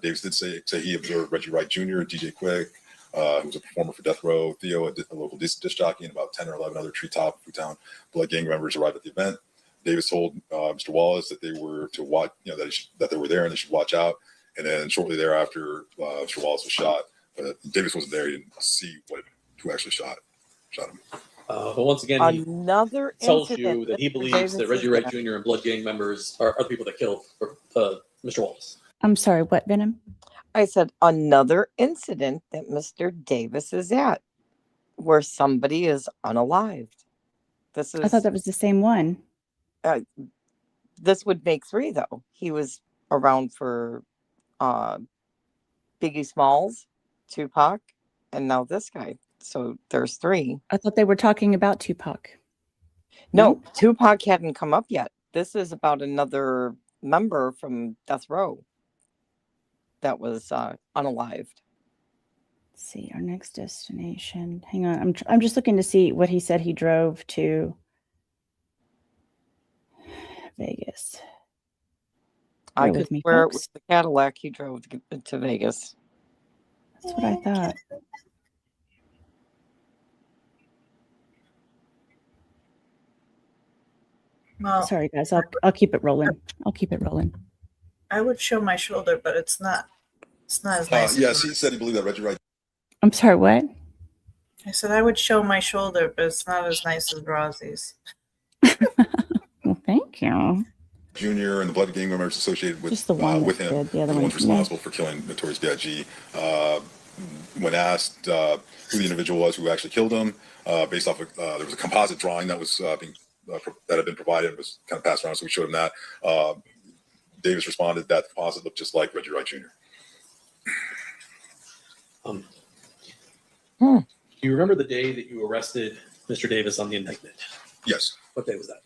Davis did say he observed Reggie Wright Jr., DJ Quick, who was a performer for Death Row, Theo, a local disc jockey, and about 10 or 11 other Treetop, Foodtown Blood gang members arrived at the event. Davis told Mr. Wallace that they were to watch, that they were there and they should watch out. And then shortly thereafter, Mr. Wallace was shot. But Davis wasn't there; he didn't see who actually shot him. But once again, another he tells you that he believes that Reggie Wright Jr. and Blood gang members are the people that killed Mr. Wallace. I'm sorry, what, Venom? I said another incident that Mr. Davis is at where somebody is unalived. I thought that was the same one. This would make 3, though. He was around for Biggie Smalls, Tupac, and now this guy. So there's 3. I thought they were talking about Tupac. No, Tupac hadn't come up yet. This is about another member from Death Row that was unalived. Let's see, our next destination. Hang on, I'm just looking to see what he said he drove to Vegas. I could swear it was the Cadillac he drove to Vegas. That's what I thought. Well, sorry guys, I'll keep it rolling. I'll keep it rolling. I would show my shoulder, but it's not as nice. Yes, he said he believed that Reggie Wright. I'm sorry, what? I said I would show my shoulder, but it's not as nice as Rosie's. Well, thank you. Junior and the Blood gang members associated with Just the one with him, the other the one, ones responsible for killing Notorious B.I.G. When asked who the individual was who actually killed him, based off of there was a composite drawing that was that had been provided and was kind of passed around, so we showed him that. Davis responded that the composite looked just like Reggie Wright Jr. Do you remember the day that you arrested Mr. Davis on the indictment? Yes. What day was that?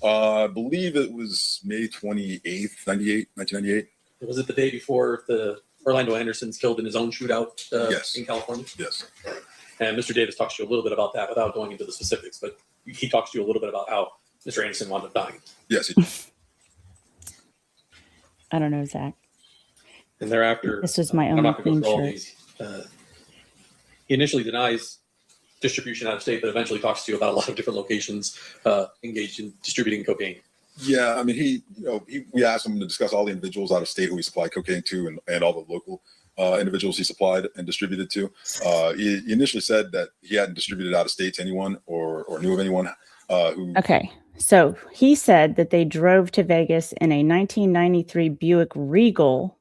I believe it was May 28th, 1998. Was it the day before the Orlando Anderson's killed in his own shootout yes. in California? Yes. And Mr. Davis talks to you a little bit about that without going into the specifics, but he talks to you a little bit about how Mr. Anderson wound up dying. Yes. I don't know, Zach. And thereafter, this was my I'm own not going to theme go through all shirt. these. He initially denies distribution out of state, but eventually talks to you about a lot of different locations engaged in distributing cocaine. Yeah, I mean, we asked him to discuss all the individuals out of state who he supplied cocaine to and all the local individuals he supplied and distributed to. He initially said that he hadn't distributed out of state to anyone or knew of anyone who. Okay. So he said that they drove to Vegas in a 1993 Buick Regal,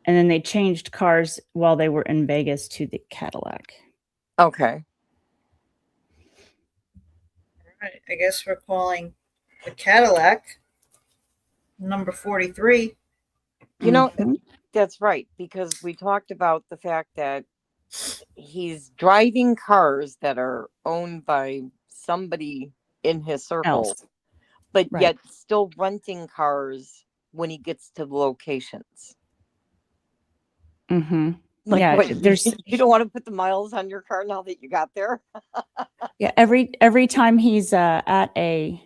and then they changed cars while they were in Vegas to the Cadillac. Okay. All right. I guess we're calling the Cadillac number 43. You know, that's right, because we talked about the fact that he's driving cars that are owned by somebody in his circle, but yet still renting cars when he gets to the locations. Like, yeah, what, you don't want to put the miles on your car now that you got there. Yeah, every time he's at an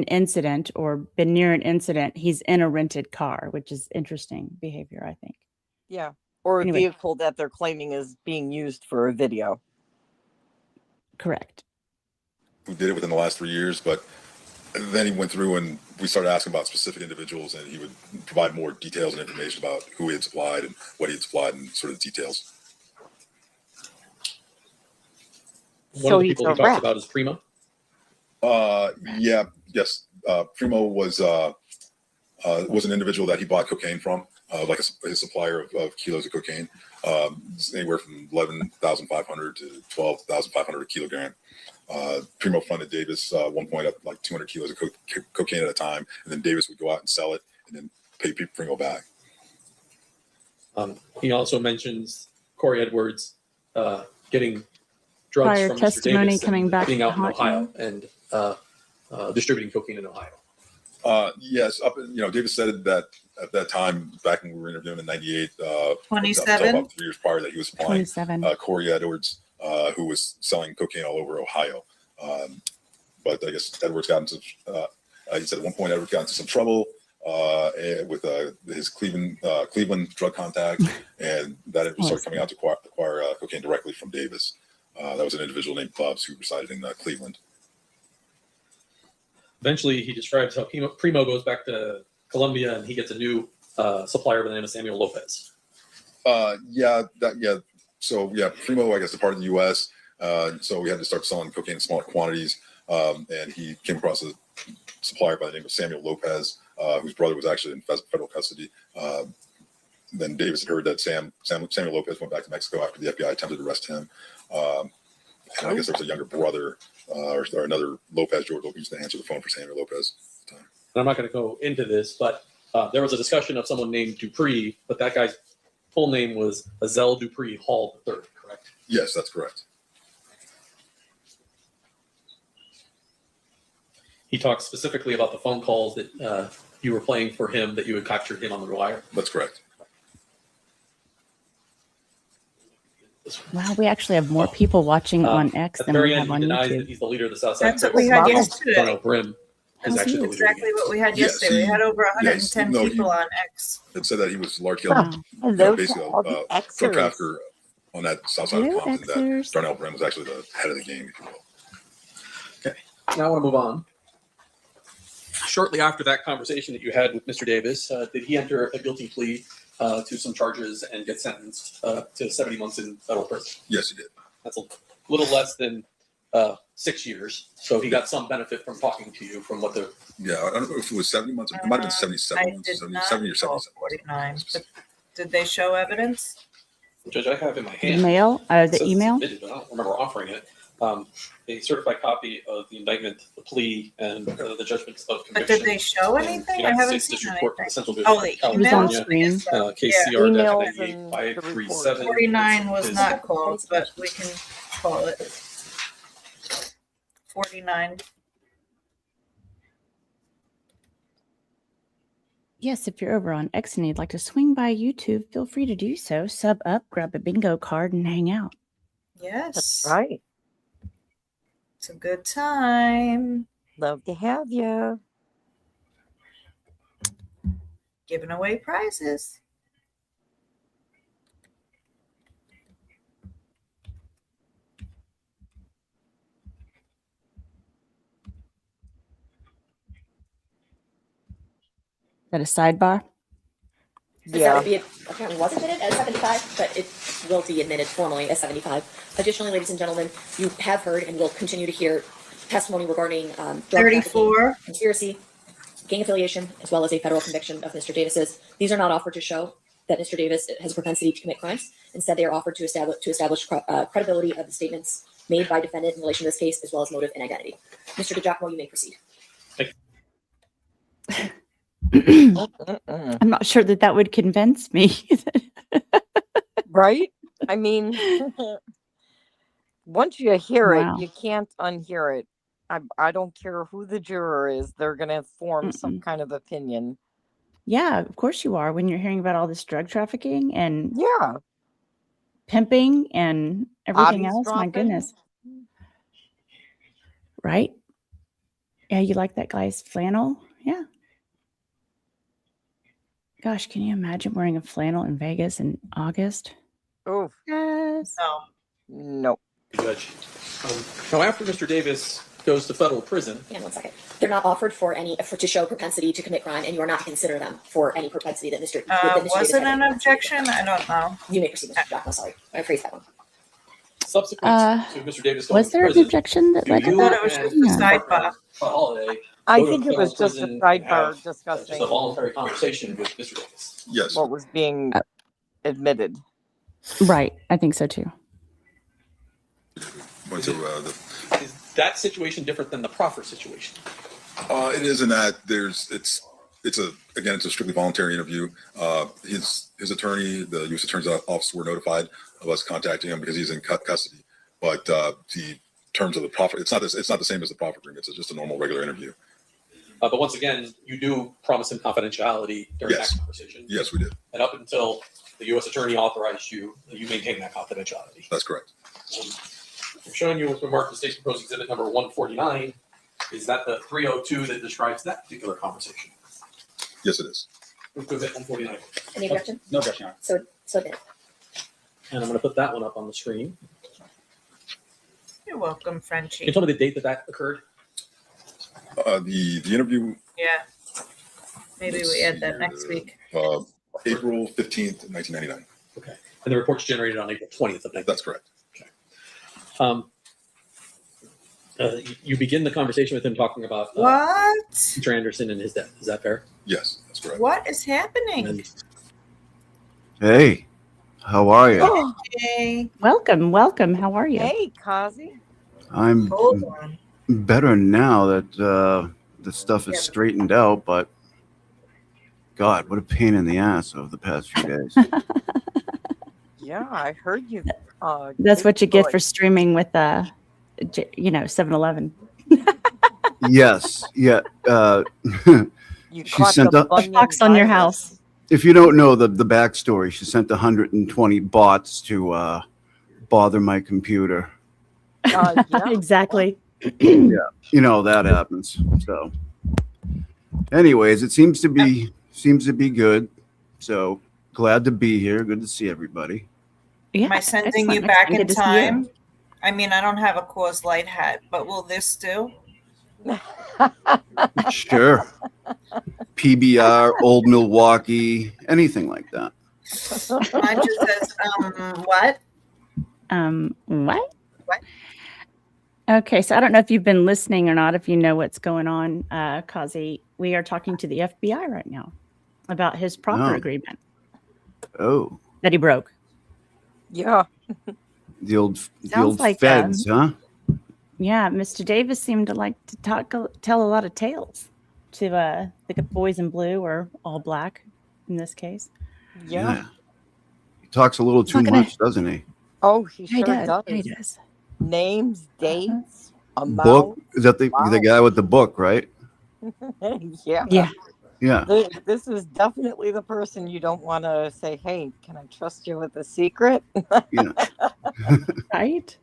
incident or been near an incident, he's in a rented car, which is interesting behavior, I think. Yeah, or Anyway. a vehicle that they're claiming is being used for a video. Correct. Who did it within the last 3 years, but then he went through and we started asking about specific individuals, and he would provide more details and information about who he had supplied and what he had supplied and sort of the details. One of the people he talks about is Primo. Yes. Primo was an individual that he bought cocaine from, like his supplier of kilos of cocaine, anywhere from 11,500 to 12,500 a kilogram. Primo funded Davis one point up like 200 kilos of cocaine at a time, and then Davis would go out and sell it and then pay Primo back. He also mentions Corey Edwards getting drugs Prior from testimony Mr. Davis coming back being to out in haunt Ohio you. and distributing cocaine in Ohio. Yes, Davis said that at that time, back when we were interviewing in '98, 27, about 3 years prior, that he was supplying Corey Edwards, who was selling cocaine all over Ohio. But I guess Edwards got into. He said at one point Edwards got into some trouble with his Cleveland drug contact, and that Edwards started coming out to acquire cocaine directly from Davis. That was an individual named Bubs who resided in Cleveland. Eventually, he describes how Primo goes back to Colombia and he gets a new supplier by the name of Samuel Lopez. So Primo, I guess, departed the U.S. So we had to start selling cocaine in smaller quantities, and he came across a supplier by the name of Samuel Lopez, whose brother was actually in federal custody. Then Davis had heard that Samuel Lopez went back to Mexico after the FBI attempted to arrest him. And I guess there was a younger brother or another Lopez, George Lopez, used to answer the phone for Samuel Lopez at the time. And I'm not going to go into this, but there was a discussion of someone named Dupree, but that guy's full name was Azel Dupree Hall III, correct? Yes, that's correct. He talks specifically about the phone calls that you were playing for him, that you had captured him on the wire. That's correct. Wow, we actually have more people watching on X than we have on denies YouTube. that he's the leader of the Southside. That's what we had yesterday. Darnell Brim is That's actually the leader. exactly what we had yesterday. We had over 110 people on X. It said that he was largely basically a drug trafficker on that south side of Compton. That Darnell Brim was actually the head of the gang, if you will. Okay, now I want to move on. Shortly after that conversation that you had with Mr. Davis, did he enter a guilty plea to some charges and get sentenced to 70 months in federal prison? Yes, he did. That's a little less than 6 years. So he got some benefit from talking to you from what the... Yeah, I don't know if it was 70 months. It might have been 77 months, 70 or 77. 49. But did they show evidence? Judge, I have in my hand. The email? Submitted, but I don't remember offering it. A certified copy of the indictment, the plea, and the judgments of conviction. But did they show anything? I haven't seen anything. It was on screen. KCR 537. 49 was not called, but we can call it. 49. Yes, if you're over on X and you'd like to swing by YouTube, feel free to do so. Sub up, grab a bingo card, and hang out. Yes. That's right. It's a good time. Love to have you. Giving away prizes. Is that a sidebar? That would be apparently was admitted as 75, but it will be admitted formally as 75. Additionally, ladies and gentlemen, you have heard and will continue to hear testimony regarding drug 34, conspiracy, gang affiliation, as well as a federal conviction of Mr. Davis's. These are not offered to show that Mr. Davis has a propensity to commit crimes. Instead, they are offered to establish credibility of the statements made by defendant in relation to this case, as well as motive and identity. Mr. DiGiacomo, you may proceed. I'm not sure that would convince me. Right? I mean, once you hear Wow. it, you can't unhear it. I don't care who the juror is, they're going to form some kind of opinion. Yeah, of course you are. When you're hearing about all this drug trafficking and Yeah, pimping and everything bodies else, my dropping. goodness. Right? Yeah, you like that guy's flannel? Yeah. Gosh, can you imagine wearing a flannel in Vegas in August? Oh, Yes. no. Judge. Now, after Mr. Davis goes to federal prison, Hang on 1 second. They're not offered to show propensity to commit crime, and you are not to consider them for any propensity that Mr. Davis was it had. an objection? I don't know. You may proceed, Mr. DiGiacomo. Sorry, I phrased that one. subsequent to Mr. Davis going Was to there an prison, objection that do led to you thought that? it was just and a Mr. sidebar. Parker Holiday I go to think it federal was just a prison and sidebar have, discussing just a voluntary conversation with Mr. Davis. Yes. what was being admitted. Right. I think so too. Went to, Is that situation different than the proffer situation? it is in that it's a strictly voluntary interview. His attorney, the U.S. Attorney's Office, were notified of us contacting him because he's in custody. But the terms of the proffer, it's not the same as the proffer agreement. It's just a normal regular interview. But once again, you do promise him confidentiality during Yes. that conversation. Yes, we did. And up until the U.S. Attorney authorized you, you maintain that confidentiality. That's correct. I'm showing you what's been marked as State's Proposed Exhibit number 149. Is that the 302 that describes that particular conversation? Yes, it is. Let's go to 149. Any objection? No objection, Your Honor. So admitted. And I'm going to put that one up on the screen. You're welcome, Can Frenchie. you tell me the date that occurred? The interview. Yeah. Maybe we add that next week. April 15th, 1999. Okay. And the report's generated on April 20th of 19. That's correct. You begin the conversation with him talking about What? Mr. Anderson and his death. Is that fair? Yes, that's correct. What is happening? And Hey, how are you? Oh. Okay. Welcome. How are you? Hey, Kazi. I'm Hold on. better now that the stuff is straightened out, but God, what a pain in the ass over the past few days. Yeah, I heard you. That's what you get for streaming with 7-Eleven. Yes, yeah. You She caught sent the a bunion box on your virus. house. If you don't know the backstory, she sent 120 bots to bother my computer. Yeah. Exactly. You know that happens. So, anyways, it seems to be good. So glad to be here. Good to see everybody. Yeah. Am I sending excellent. you back in Good to see you. time? I mean, I don't have a Coors Light hat, but will this do? Sure. PBR, Old Milwaukee, anything like that. Mine just says, what? What? What? Okay, so I don't know if you've been listening or not, if you know what's going on, Kazi. We are talking to the FBI right now about his proffer Oh. agreement Oh, that he broke. Yeah. the old Sounds like, feds, huh? Yeah, Mr. Davis seemed to like to tell a lot of tales to the boys in blue or all black in this case. Yeah. He talks a little too not gonna- much, doesn't he? Oh, he He sure does. does. He does. Names, dates, amount. Book? Is that the Wow. guy with the book, right? Yeah. Yeah. Yeah. This is definitely the person you don't want to say, hey, can I trust you with a secret? Yeah. Right?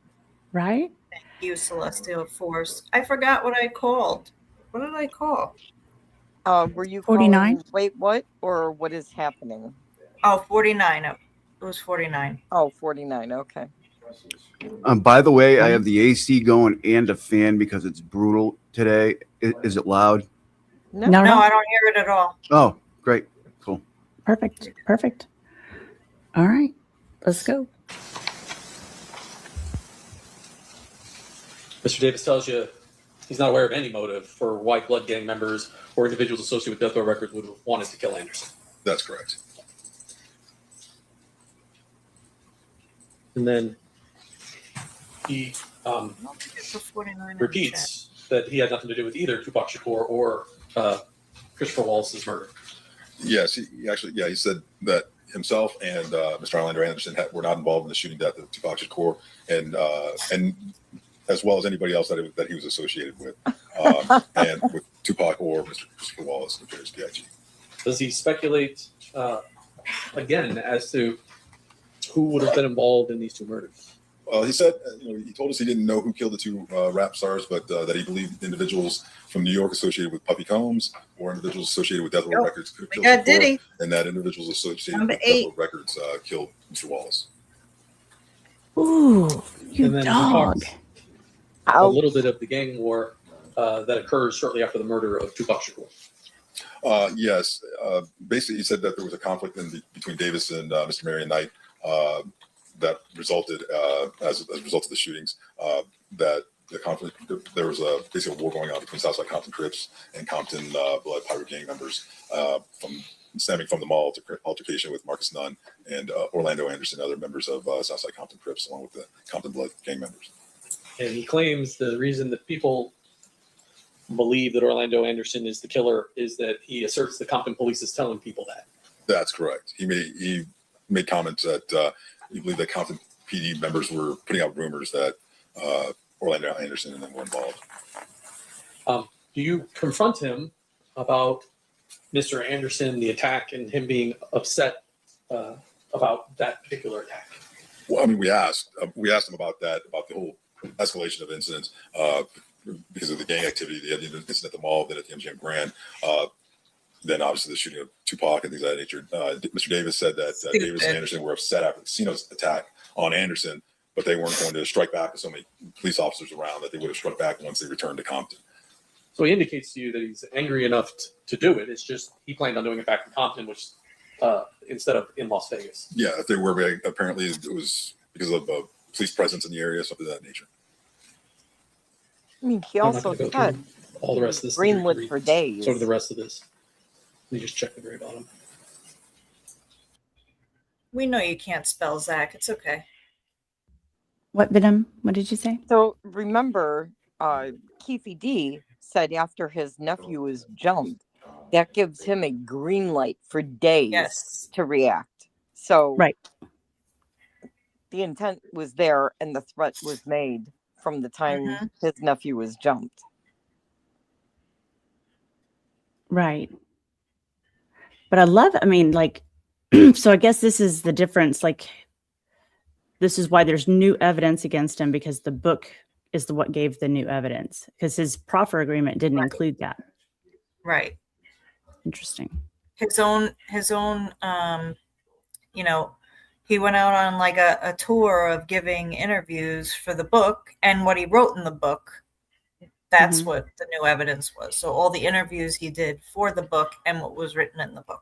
Right? Thank you, Celestial Force. I forgot what I called. What did I call? Were you 49? calling, wait, what? Or what is happening? Oh, 49. It was 49. Oh, 49. Okay. By the way, I have the AC going and a fan because it's brutal today. Is it loud? No. No, No, I don't hear it at all. Oh, great. Cool. Perfect. All right, let's go. Mr. Davis tells you he's not aware of any motive for why Blood Gang members or individuals associated with death row records would have wanted to kill Anderson. That's correct. And then he repeats that he had nothing to do with either Tupac Shakur or Christopher Wallace's murder. Yes, he actually, he said that himself and Mr. Orlando Anderson were not involved in the shooting death of Tupac Shakur, and as well as anybody else that he was associated with, and with Tupac or Mr. Christopher Wallace, Notorious B.I.G. Does he speculate again as to who would have been involved in these two murders? He said, he told us he didn't know who killed the two rap stars, but that he believed individuals from New York associated with Puffy Combs or individuals associated with Death Row Records could have killed Shakur, and that individuals associated with Death Row Records killed Mr. Wallace. Ooh, you and then dog. A little bit of the gang war that occurs shortly after the murder of Tupac Shakur. Yes. Basically, he said that there was a conflict between Davis and Mr. Marion Knight that resulted as a result of the shootings. That the conflict, there was basically a war going on between Southside Compton Crips and Compton Blood Pirate gang members, stemming from the mall altercation with Marcus Nunn and Orlando Anderson, other members of Southside Compton Crips, along with the Compton Blood gang members. And he claims the reason that people believe that Orlando Anderson is the killer is that he asserts the Compton police is telling people that. That's correct. He made comments that he believed that Compton PD members were putting out rumors that Orlando Anderson and them were involved. Do you confront him about Mr. Anderson, the attack, and him being upset about that particular attack? Well, I mean, we asked him about that, about the whole escalation of incidents because of the gang activity. They had the incident at the mall, then at the MGM Grand. Then obviously the shooting of Tupac and things of that nature. Mr. Davis said that Davis and Anderson were upset after the casino's attack on Anderson, but they weren't going to strike back with so many police officers around that they would have struck back once they returned to Compton. So he indicates to you that he's angry enough to do it. It's just he planned on doing it back in Compton, which instead of in Las Vegas. Yeah, if they were, apparently it was because of police presence in the area, something of that nature. I mean, he also said all the rest of this greenlit for days. So did the rest of this. Let me just check the very bottom. We know you can't spell Zach. It's okay. What, Venom? What did you say? So remember, Keefe D said after his nephew was jumped, that gives him a green light for days to react. So the intent was there and the threat was made from the time his nephew was jumped. Right. But I mean, like, so I guess this is the difference. Like, this is why there's new evidence against him, because the book is what gave the new evidence, because his proffer agreement didn't include that. Right. Interesting. His own, he went out on like a tour of giving interviews for the book, and what he wrote in the book, that's what the new evidence was. So all the interviews he did for the book and what was written in the book.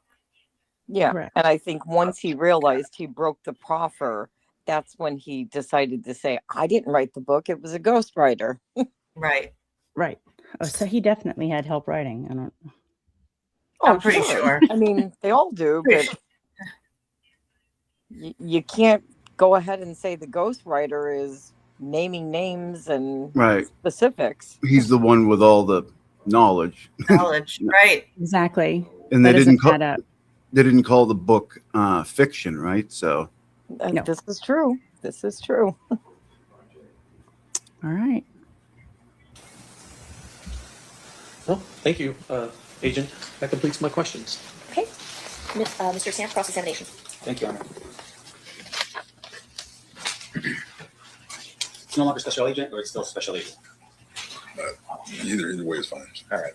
Yeah. Correct. And I think once he realized he broke the proffer, that's when he decided to say, I didn't write the book. It was a ghostwriter. Right. Right. Oh, so he definitely had help writing. I'm pretty sure. I mean, they all do, but you can't go ahead and say the ghostwriter is naming names and specifics. He's the one with all the knowledge. Right. Exactly. And they didn't call the book fiction, right? So no. This is true. This is true. All right. Well, thank you, Agent. That completes my questions. Okay. Mr. Stamp, cross-examination. Thank you, Honor. It's no longer special agent, or it's still special agent? Either way is fine. All right.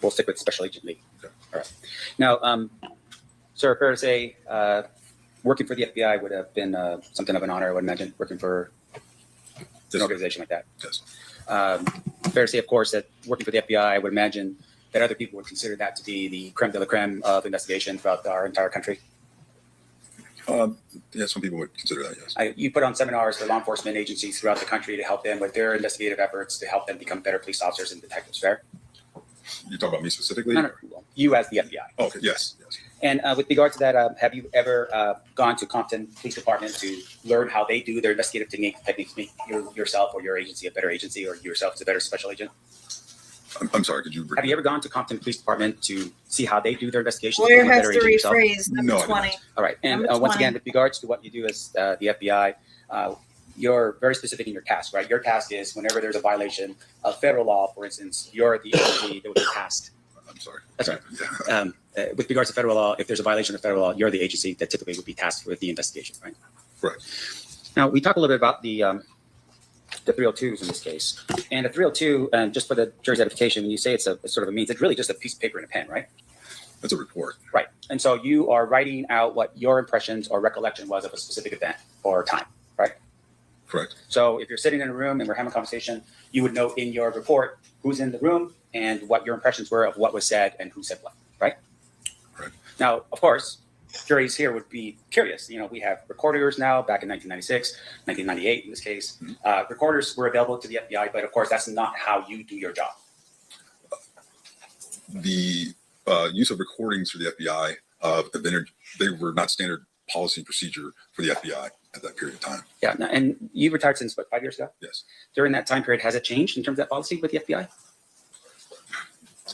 We'll stick with special agent Lee. Okay. All right. Now, sir, fair to say, working for the FBI would have been something of an honor, I would imagine, working for an organization like that. Yes. Fair to say, of course, that working for the FBI, I would imagine that other people would consider that to be the creme de la creme of investigation throughout our entire country? Yeah, some people would consider that, yes. You put on seminars for law enforcement agencies throughout the country to help them with their investigative efforts to help them become better police officers and detectives, fair? You talk about me specifically? No, you as the FBI. Oh, okay, yes. And with regard to that, have you ever gone to Compton Police Department to learn how they do their investigative techniques, make yourself or your agency a better agency, or yourself as a better special agent? I'm sorry, could you repeat? Have you ever gone to Compton Police Department to see how they do their investigations? Lawyer has to rephrase number No, 20. All right. And once again, with regards to what you do as the FBI, you're very specific in your task, right? Your task is whenever there's a violation of federal law, for instance, you're the agency that would be tasked. I'm sorry. That's right. Yeah. With regards to federal law, if there's a violation of federal law, you're the agency that typically would be tasked with the investigation, right? Right. Now, we talk a little bit about the 302s in this case. And the 302, and just for the jury's edification, when you say it's sort of a means, it's really just a piece of paper and a pen, right? It's a report. Right. And so you are writing out what your impressions or recollection was of a specific event or time, right? Correct. So if you're sitting in a room and we're having a conversation, you would note in your report who's in the room and what your impressions were of what was said and who said what, right? Right. Now, of course, juries here would be curious. You know, we have recorders now back in 1996, 1998 in this case. Recorders were available to the FBI, but of course, that's not how you do your job. The use of recordings for the FBI, they were not standard policy and procedure for the FBI at that period of time. Yeah, and you retired since, what, 5 years ago? Yes. During that time period, has it changed in terms of that policy with the FBI?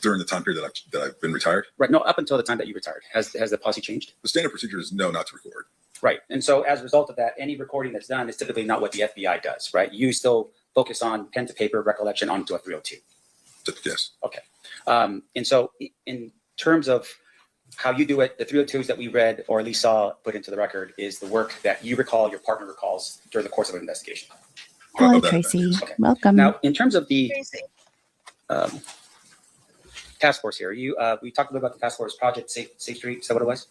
During the time period that I've been retired? Right, no, up until the time that you retired. Has the policy changed? The standard procedure is no, not to record. Right, and so as a result of that, any recording that's done is typically not what the FBI does, right? You still focus on pen to paper recollection onto a 302. Yes. Okay, and so in terms of how you do it, the 302s that we read, or at least saw put into the record, is the work that you recall, your partner recalls during the course of an investigation. Hello, Tracy. Okay. Welcome. Now, in terms of the task force here, we talked a little about the task force project, Safe Street. Is that what it was?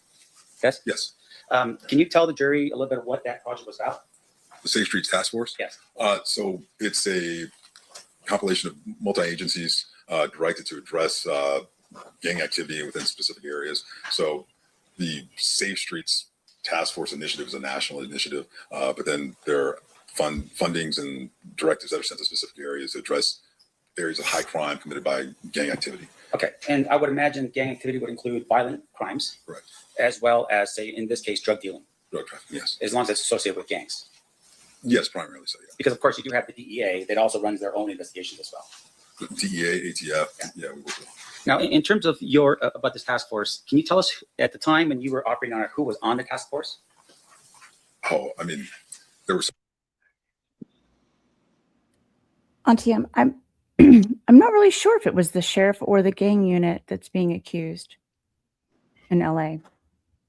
Yes? Yes. Can you tell the jury a little bit of what that project was about? The Safe Streets Task Force? Yes. So it's a compilation of multi-agencies directed to address gang activity within specific areas. So the Safe Streets Task Force initiative is a national initiative, but then there are fundings and directives that are sent to specific areas to address areas of high crime committed by gang activity. Okay, and I would imagine gang activity would include violent crimes, right, as well as, say, in this case, drug dealing. Drug trafficking, yes. As long as it's associated with gangs. Yes, primarily so, yeah. Because, of course, you do have the DEA that also runs their own investigations as well. The DEA, ATF, yeah, we work with them. Now, in terms of your about this task force, can you tell us at the time when you were operating on it, who was on the task force? Oh, I mean, there was. Auntie, I'm not really sure if it was the sheriff or the gang unit that's being accused in LA.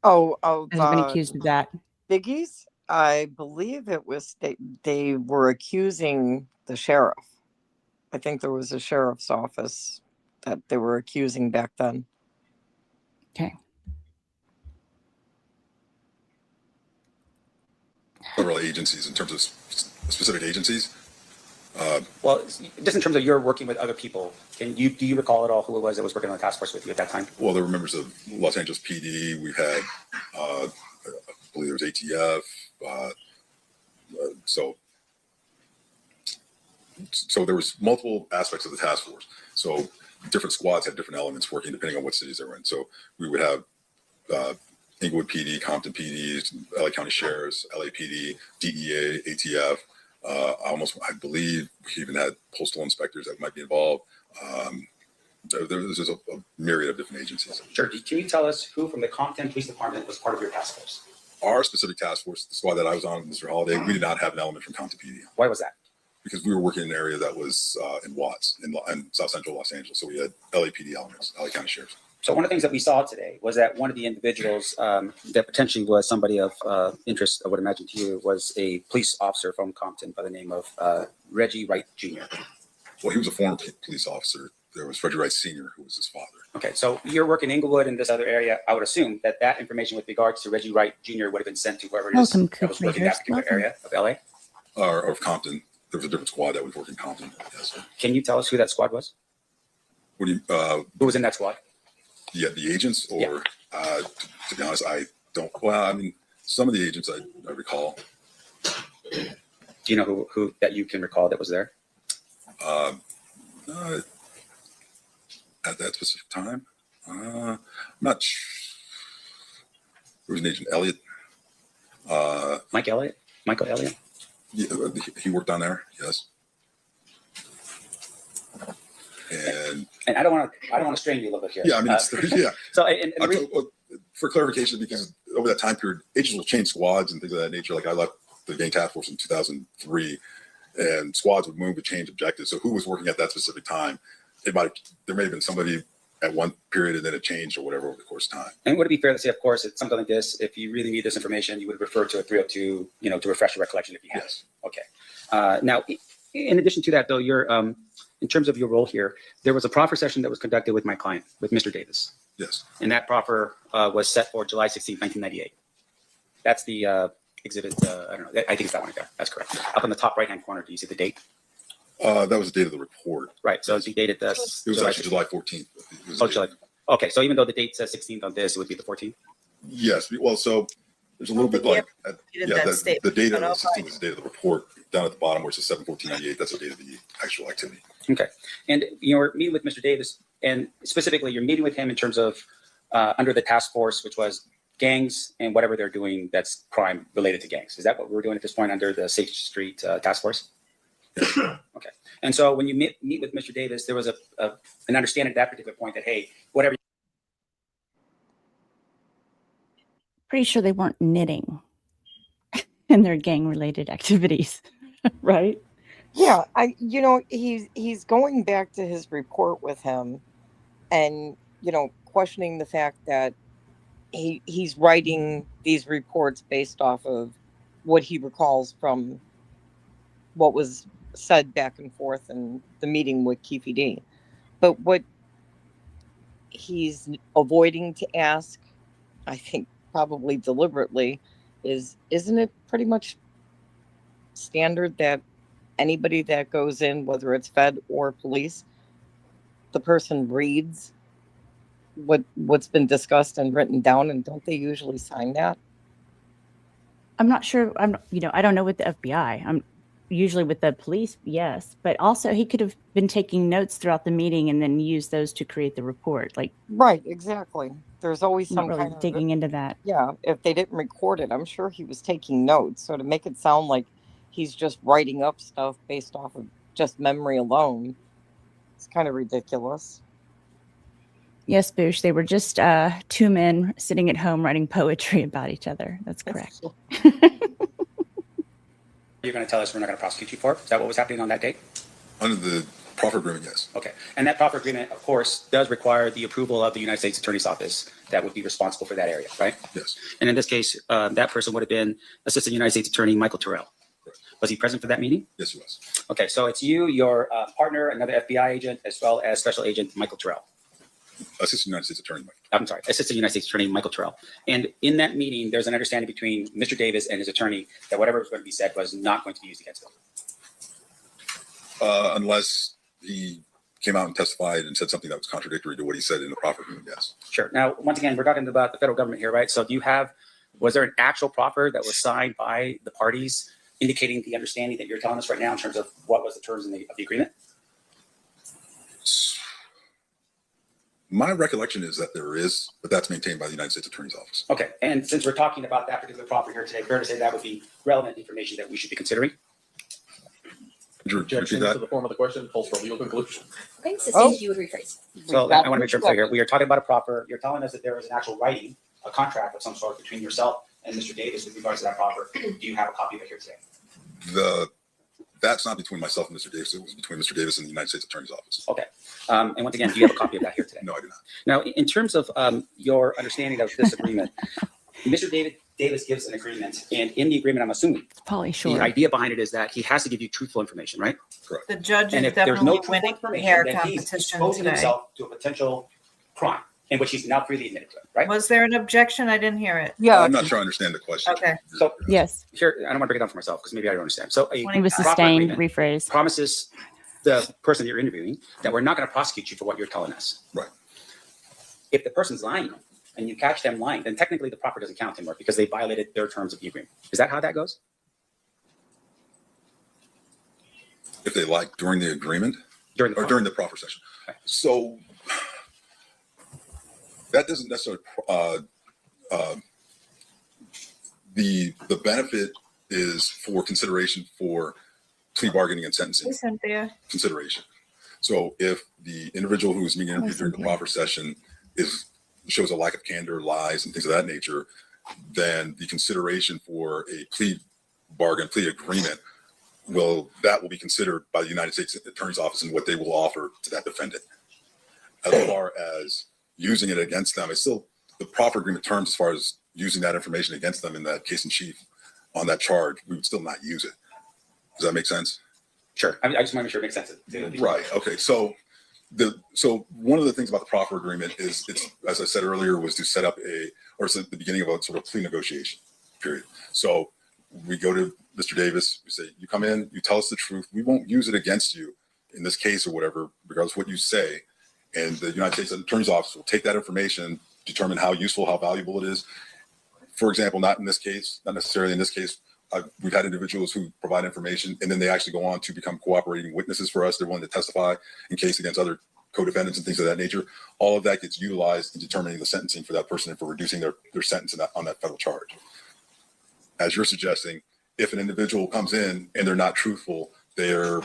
Oh, has been accused of that. Biggies? I believe it was they were accusing the sheriff. I think there was a sheriff's office that they were accusing back then. Okay. Several agencies in terms of specific agencies. Well, just in terms of your working with other people, do you recall at all who it was that was working on the task force with you at that time? Well, there were members of Los Angeles PD. We've had, I believe there was ATF. So there was multiple aspects of the task force. So different squads had different elements working depending on what cities they were in. So we would have Inglewood PD, Compton PD, LA County Sheriffs, LAPD, DEA, ATF. I believe we even had postal inspectors that might be involved. There's a myriad of different agencies. Sure. Can you tell us who from the Compton Police Department was part of your task force? Our specific task force, the squad that I was on, Mr. Holiday, we did not have an element from Compton PD. Why was that? Because we were working in an area that was in Watts, in South Central Los Angeles. So we had LAPD elements, LA County Sheriffs. So one of the things that we saw today was that one of the individuals that potentially was somebody of interest, I would imagine to you, was a police officer from Compton by the name of Reggie Wright Jr. Well, he was a former police officer. There was Reggie Wright Sr., who was his father. Okay, so you're working in Inglewood and this other area. I would assume that information with regards to Reggie Wright Jr. would have been sent to whoever it is that was working in that particular area of LA? Or of Compton. There was a different squad that was working in Compton. Yes. Can you tell us who that squad was? What do you? Who was in that squad? Yeah, the agents, or Yeah. to be honest, I don't. Well, I mean, some of the agents I recall. Do you know who that you can recall that was there? At that specific time, I'm not sure. There was an agent, Elliot. Michael Elliott. Yeah, he worked on there. Yes. And I don't want to strain you a little bit here. Yeah, I mean, yeah. So, for clarification, because over that time period, agents will change squads and things of that nature. Like I left the gang task force in 2003, and squads would move to change objectives. So who was working at that specific time? There may have been somebody at one period and then it changed or whatever over the course of time. and would it be fair to say, of course, it's something like this? If you really need this information, you would refer to a 302, to refresh your recollection if you have. Yes. Okay. Now, in addition to that, though, in terms of your role here, there was a proffer session that was conducted with my client, with Mr. Davis. Yes. And that proffer was set for July 16, 1998. That's the exhibit. I don't know. I think it's that one right there. That's correct. Up in the top right-hand corner, do you see the date? That was the date of the report. Right. So it's dated this. It was actually July 14th. Oh, July. Okay. So even though the date says 16th on this, it would be the 14th? Yes. Well, so there's a little bit like, the date of the 16th is the date of the report. Down at the bottom where it says 7/14/98, that's the date of the actual activity. Okay. And you're meeting with Mr. Davis, and specifically you're meeting with him in terms of under the task force, which was gangs and whatever they're doing that's crime related to gangs. Is that what we're doing at this point under the Safe Street task force? Okay. And so when you meet with Mr. Davis, there was an understanding at that particular point that, hey, whatever. Pretty sure they weren't knitting in their gang related activities. Right? Yeah, he's going back to his report with him and, questioning the fact that he's writing these reports based off of what he recalls from what was said back and forth in the meeting with Keefe D. But what he's avoiding to ask, I think probably deliberately, isn't it pretty much standard that anybody that goes in, whether it's Fed or police, the person reads what's been discussed and written down, and don't they usually sign that? I'm not sure. I don't know with the FBI. I'm usually with the police, yes, but also he could have been taking notes throughout the meeting and then use those to create the report. Like, right, exactly. There's always some really kind of digging into that. Yeah, if they didn't record it, I'm sure he was taking notes. So to make it sound like he's just writing up stuff based off of just memory alone, it's kind of ridiculous. Yes, Boosh, they were just two men sitting at home writing poetry about each other. That's correct. You're going to tell us we're not going to prosecute you for? Is that what was happening on that date? Under the proffer agreement, yes. Okay. And that proffer agreement, of course, does require the approval of the United States Attorney's Office that would be responsible for that area, right? Yes. And in this case, that person would have been Assistant United States Attorney Michael Terrell. Correct. Was he present for that meeting? Yes, he was. Okay. So it's you, your partner, another FBI agent, as well as Special Agent Michael Terrell. Assistant United States Attorney. I'm sorry, Assistant United States Attorney Michael Terrell. And in that meeting, there's an understanding between Mr. Davis and his attorney that whatever was going to be said was not going to be used against him. Unless he came out and testified and said something that was contradictory to what he said in the proffer agreement, yes. Sure. Now, once again, we're talking about the federal government here, right? So was there an actual proffer that was signed by the parties indicating the understanding that you're telling us right now in terms of what was the terms of the agreement? My recollection is that there is, but that's maintained by the United States Attorney's Office. Okay. And since we're talking about that particular proffer here today, fair to say that would be relevant information that we should be considering? Objection to the form of the question calls for legal conclusion. I'm insisting you would rephrase. So I want to make sure I'm clear here. We are talking about a proffer. You're telling us that there was an actual writing, a contract of some sort between yourself and Mr. Davis with regards to that proffer. Do you have a copy of it here today? That's not between myself and Mr. Davis. It was between Mr. Davis and the United States Attorney's Office. Okay. And once again, do you have a copy of that here today? No, I do not. Now, in terms of your understanding of this agreement, Mr. Davis gives an agreement, and in the agreement, I'm assuming the idea behind it is that he has to give you truthful information, right? Correct. The judge And is if there's no definitely winning the information, hair then he's competition exposing today. himself to a potential crime in which he's now freely admitted to it, right? Was there an objection? I didn't hear it. Yeah. I'm not sure I understand the question. Okay. Yes. Here, I don't want to break it down for myself because maybe I don't understand. So It was sustained, rephrase. promises the person you're interviewing that we're not going to prosecute you for what you're telling us. Right. If the person's lying and you catch them lying, then technically the proffer doesn't count anymore because they violated their terms of the agreement. Is that how that goes? If they like during the agreement during the proffer session. Okay. So that doesn't necessarily the benefit is for consideration for plea bargaining and sentencing. Hey, Cynthia. Consideration. So if the individual who is being interviewed during the proffer session shows a lack of candor, lies, and things of that nature, then the consideration for a plea agreement will be considered by the United States Attorney's Office and what they will offer to that defendant. As far as using it against them, it's still the proffer agreement terms as far as using that information against them in that case in chief on that charge, we would still not use it. Does that make sense? Sure. I just want to make sure it makes sense. Right. Okay. So one of the things about the proffer agreement is it's, as I said earlier, was to set up it's at the beginning of a sort of plea negotiation period. So we go to Mr. Davis, we say, you come in, you tell us the truth. We won't use it against you in this case or whatever, regardless of what you say. And the United States Attorney's Office will take that information, determine how useful, how valuable it is. For example, not necessarily in this case, we've had individuals who provide information and then they actually go on to become cooperating witnesses for us. They're willing to testify in case against other co-defendants and things of that nature. All of that gets utilized in determining the sentencing for that person and for reducing their sentence on that federal charge. As you're suggesting, if an individual comes in and they're not truthful, they're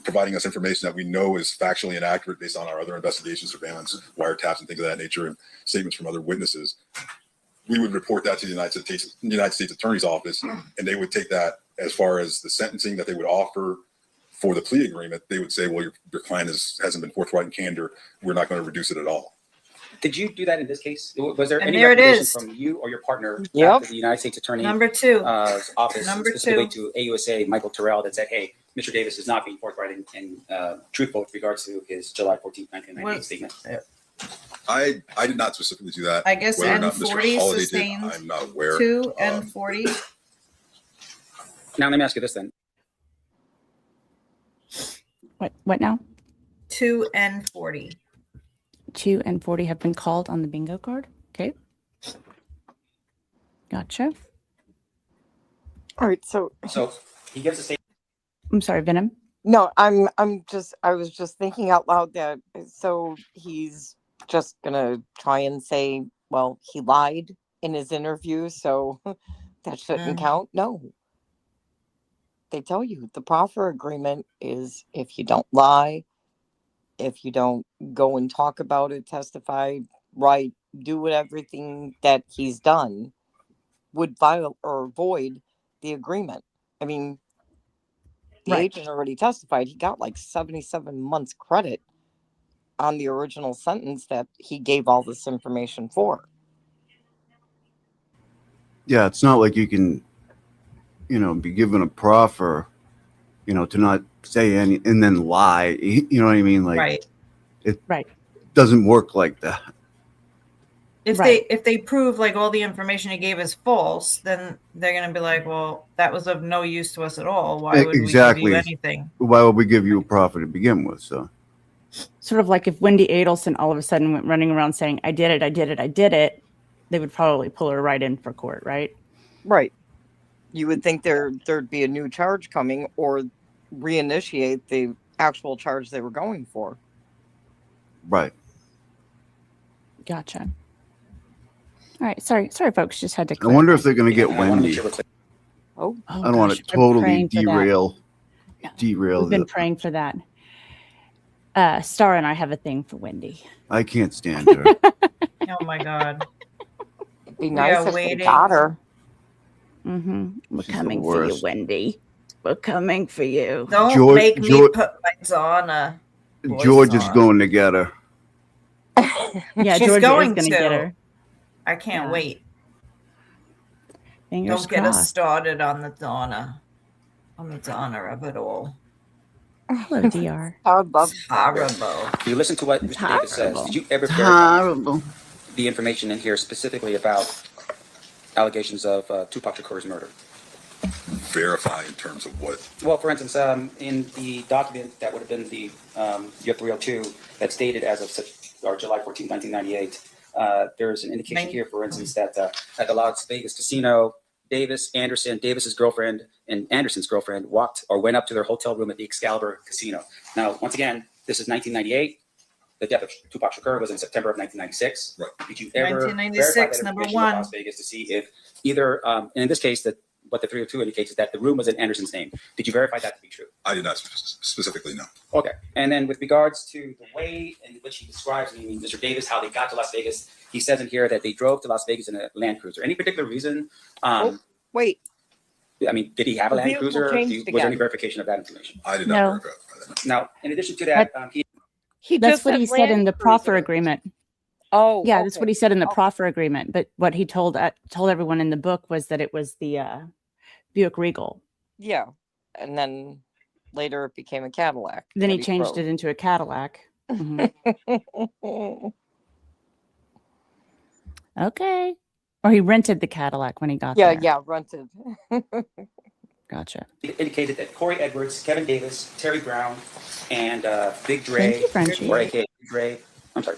providing us information that we know is factually inaccurate based on our other investigations, surveillance, wiretaps, and things of that nature, and statements from other witnesses, we would report that to the United States Attorney's Office, and they would take that as far as the sentencing that they would offer for the plea agreement. They would say, well, your client hasn't been forthright and candor. We're not going to reduce it at all. Did you do that in this case? Was there any there recommendation from you or your partner to the United States Attorney Number two. Office, Number specifically two. to AUSA Michael Terrell, that said, hey, Mr. Davis is not being forthright and truthful with regards to his July 14th, 1998 statement? I did not specifically do that. I guess N40 sustained I'm not aware. 2 N40. Now let me ask you this then. What now? 2 N40. 2 and 40 have been called on the bingo card. Okay. Gotcha. All right. So he gives a statement. I'm sorry, Venom. No, I was just thinking out loud that so he's just gonna try and say, well, he lied in his interview, so that shouldn't count. No. They tell you the proffer agreement is if you don't lie, if you don't go and talk about it, testify, right, do everything that he's done, would violate or void the agreement. I mean, the agent already testified. He got like 77 months credit on the original sentence that he gave all this information for. Yeah, it's not like you can, be given a proffer, to not say any and then lie. You know what I mean? Like, it doesn't work like that. If they prove like all the information he gave is false, then they're going to be like, well, that was of no use to us at all. Why would we give you anything? Why would we give you a proffer to begin with? So, sort of like if Wendy Adelson all of a sudden went running around saying, I did it, they would probably pull her right in for court, right? Right. You would think there'd be a new charge coming or reinitiate the actual charge they were going for. Right. Gotcha. All right. Sorry, folks. Just had to. I wonder if they're going to get Wendy. I don't want to totally derail. We've been praying for that. Star and I have a thing for Wendy. I can't stand her. Oh my God. It'd be nice if they got her. We're coming for you, Wendy. We're coming for you. Don't make me put my Donna. George is going to get her. Yeah, she's George going is going to get her. I can't wait. Fingers Don't get us crossed. started on the Donna of it all. Hello, DR. I would love horrible. You listen to what Mr. Davis says. Did you ever verify the information in here specifically about allegations of Tupac Shakur's murder? verify in terms of what? Well, for instance, in the document that would have been the year 302 that's dated as of July 14, 1998, there's an indication here, for instance, that at the Las Vegas casino, Davis's girlfriend, and Anderson's girlfriend went up to their hotel room at the Excalibur Casino. Now, once again, this is 1998. The death of Tupac Shakur was in September of 1996. Right. Did you ever 1996, number one, Las Vegas to see if either, and in this case, what the 302 indicates is that the room was in Anderson's name. Did you verify that to be true? I did not specifically know. Okay. And then with regards to the way in which he describes, Mr. Davis, how they got to Las Vegas, he says in here that they drove to Las Vegas in a Land Cruiser. Any particular reason? Wait. I mean, did he have a Land Cruiser? Was there any verification of that information? I did not verify that. Now, in addition to that, that's what he said in the proffer agreement. Oh, yeah, that's what he said in the proffer agreement. But what he told everyone in the book was that it was the Buick Regal. Yeah, and then later it became a Cadillac. Then he changed it into a Cadillac. Mm-hmm. Okay. Or he rented the Cadillac when he got there. Yeah, rented. Gotcha. It indicated that Corey Edwards, Kevin Davis, Terry Brown, and Big Dre,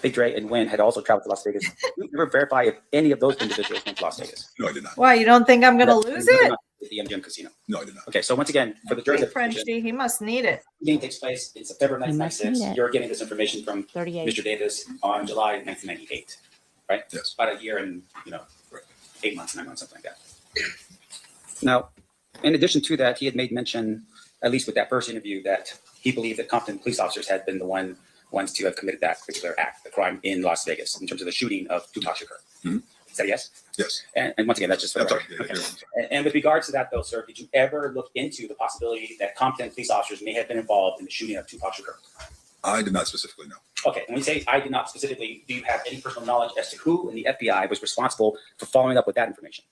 Big Dre and Wynn had also traveled to Las Vegas. You never verify if any of those individuals went to Las Vegas. No, I did not. Why, you don't think I'm going to lose it? The MGM Casino. No, I did not. Okay, so once again, for the jury, French D, he must need it. The meeting takes place in September 1996. You're getting this information from 38. Mr. Davis on July 1998, right? Yes. About a year and 8 months, 9 months, something like that. Now, in addition to that, he had made mention, at least with that first interview, that he believed that Compton police officers had been the ones to have committed that particular act, the crime in Las Vegas, in terms of the shooting of Tupac Shakur. Mm-hmm. Is that a yes? Yes. And once again, that's just for the record. Okay. And with regards to that, though, sir, did you ever look into the possibility that Compton police officers may have been involved in the shooting of Tupac Shakur? I did not specifically know. Okay, when we say I did not specifically, do you have any personal knowledge as to who in the FBI was responsible for following up with that information?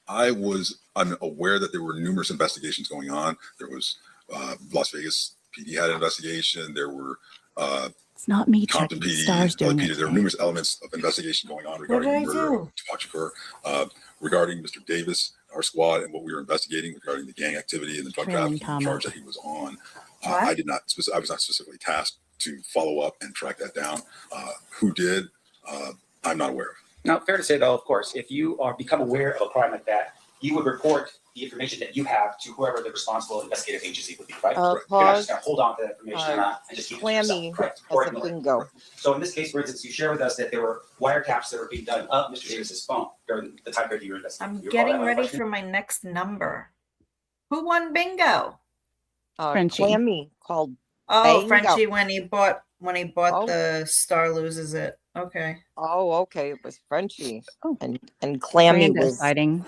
I'm aware that there were numerous investigations going on. There was Las Vegas PD had an investigation. There were it's not me, Compton Chucky. PD, Stars doing it. there were numerous elements of investigation going on regarding the murder of Tupac Shakur, regarding Mr. Davis, our squad, and what we were investigating regarding the gang activity and the drug trafficking charge that he was on. I was not specifically tasked to follow up and track that down. Who did? I'm not aware of. Now, fair to say, though, of course, if you become aware of a crime like that, you would report the information that you have to whoever the responsible investigative agency would be, right? You're not just going to hold on to that information and just keep it to yourself. Correct. Bingo. So in this case, for instance, you share with us that there were wiretaps that were being done of Mr. Davis's phone during the time period you were investigating. I'm getting ready for my next number. Who won bingo? Frenchie. Clammy called. Oh, Frenchie when he bought the Star Loses It. Okay. Oh, okay. It was Frenchie. Oh. And Clammy was sighting.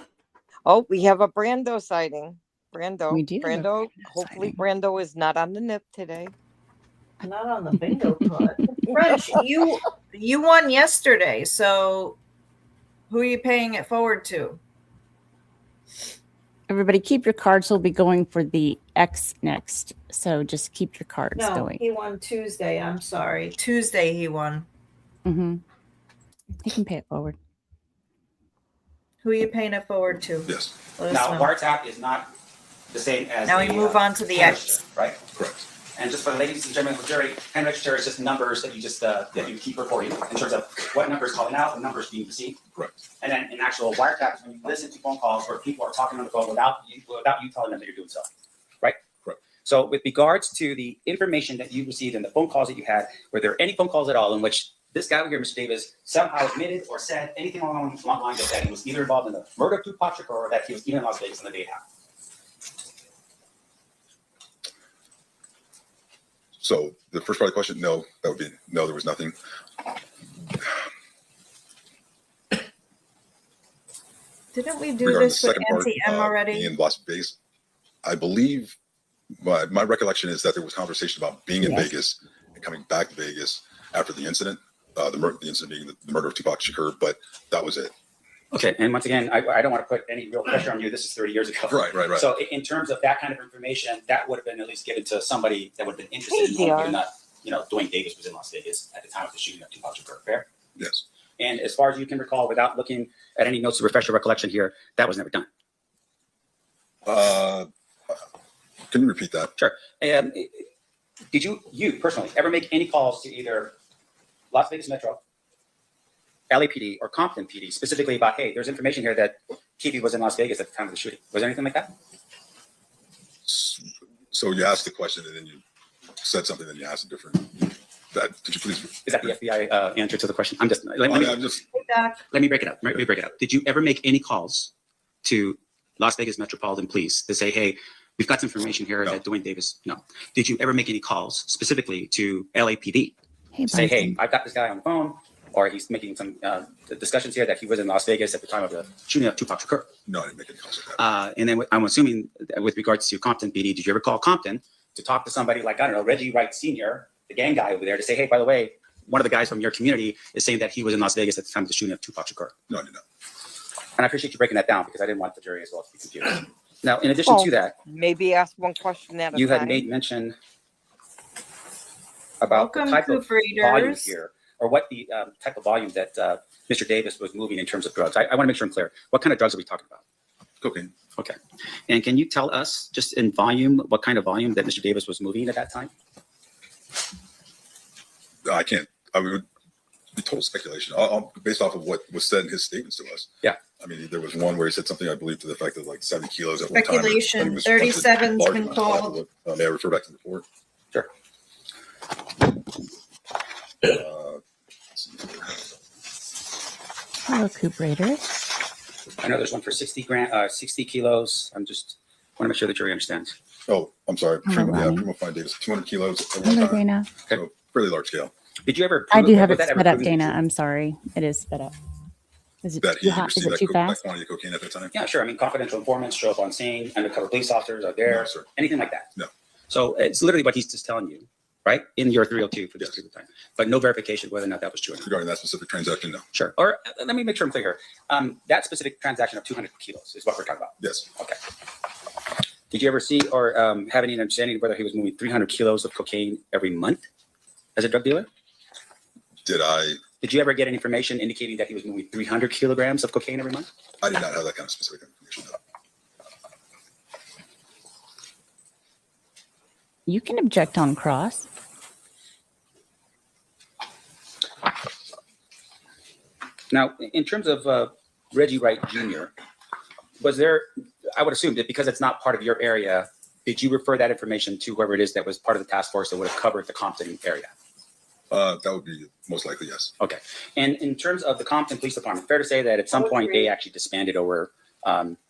Oh, we have a Brando sighting. Brando. We do. Brando. Hopefully Brando is not on the nip today. Not on the bingo card. French, you won yesterday, so who are you paying it forward to? Everybody keep your cards. We'll be going for the X next. So just keep your cards going. He won Tuesday. I'm sorry. Tuesday he won. Mm-hmm. You can pay it forward. Who are you paying it forward to? Yes. Now, wiretap is not the same as now we move on to the X. Right? Correct. And just for the ladies and gentlemen of the jury, hand register is just numbers that you just that you keep recording in terms of what number is calling out and numbers being received. Correct. And then in actual wiretap is when you listen to phone calls where people are talking on the phone without you telling them that you're doing so. Right? Correct. So with regards to the information that you received and the phone calls that you had, were there any phone calls at all in which this guy over here, Mr. Davis, somehow admitted or said anything along the lines of that he was either involved in the murder of Tupac Shakur or that he was even in Las Vegas on the day it happened? So the first part of the question, no, that would be no, there was nothing. Didn't we do this with Auntie M already? In Las Vegas, I believe my recollection is that there was conversation about being in Vegas and coming back to Vegas after the incident. The incident being the murder of Tupac Shakur, but that was it. Okay, and once again, I don't want to put any real pressure on you. This is 30 years ago. Right. So in terms of that kind of information, that would have been at least given to somebody that would have been interested in knowing whether or not, Duane Davis was in Las Vegas at the time of the shooting of Tupac Shakur. Fair? Yes. And as far as you can recall, without looking at any notes to refresh your recollection here, that was never done. Can you repeat that? Sure. Did you personally ever make any calls to either Las Vegas Metro, LAPD, or Compton PD specifically about, hey, there's information here that Keefe was in Las Vegas at the time of the shooting? Was there anything like that? So you asked the question and then you said something, then you asked a different. Could you please? Is that the FBI answer to the question? Let me break it up. Let me break it up. Did you ever make any calls to Las Vegas Metropolitan Police to say, hey, we've got some information here that Duane Davis? No. Did you ever make any calls specifically to LAPD? Say, hey, I've got this guy on the phone, or he's making some discussions here that he was in Las Vegas at the time of the shooting of Tupac Shakur. No, I didn't make any calls like that. And then I'm assuming that with regards to Compton PD, did you ever call Compton to talk to somebody like, I don't know, Reggie Wright Sr., the gang guy over there, to say, hey, by the way, one of the guys from your community is saying that he was in Las Vegas at the time of the shooting of Tupac Shakur? No, I did not. And I appreciate you breaking that down because I didn't want the jury as well to be confused. Now, in addition to that, maybe ask one question at a time. You had made mention about the type of volume here, or what the type of volume that Mr. Davis was moving in terms of drugs. I want to make sure I'm clear. What kind of drugs are we talking about? Cocaine. Okay. And can you tell us, just in volume, what kind of volume that Mr. Davis was moving at that time? I can't. I would be total speculation based off of what was said in his statements to us. Yeah. I mean, there was one where he said something, I believe, to the effect of like 70 kilos at one time. Speculation. 37's been called. May I refer back to the report? Sure. Hello, Coop Raiders. I know there's one for 60 kilos. I'm just want to make sure the jury understands. Oh, I'm sorry. Primo Fine Davis, 200 kilos at one time. Dana. So fairly large scale. Did you ever? I do have it sped up, Dana. I'm sorry. It is sped up. Is it too fast? Quantity of cocaine at that time? Yeah, sure. I mean, confidential informants show up on scene, undercover police officers are there, No, sir. Anything like that. No. So it's literally what he's just telling you, right? In your 302 for this period of time, but no verification whether or not that was true or not. Regarding that specific transaction, no. Sure. Or let me make sure I'm clear here. That specific transaction of 200 kilos is what we're talking about. Yes. Okay. Did you ever see or have any understanding of whether he was moving 300 kilos of cocaine every month as a drug dealer? Did you ever get any information indicating that he was moving 300 kilograms of cocaine every month? I did not have that kind of specific information. No. You can object on cross. Now, in terms of Reggie Wright Jr., was there, I would assume that because it's not part of your area, did you refer that information to whoever it is that was part of the task force that would have covered the Compton area? That would be most likely, yes. Okay. And in terms of the Compton Police Department, fair to say that at some point they actually disbanded or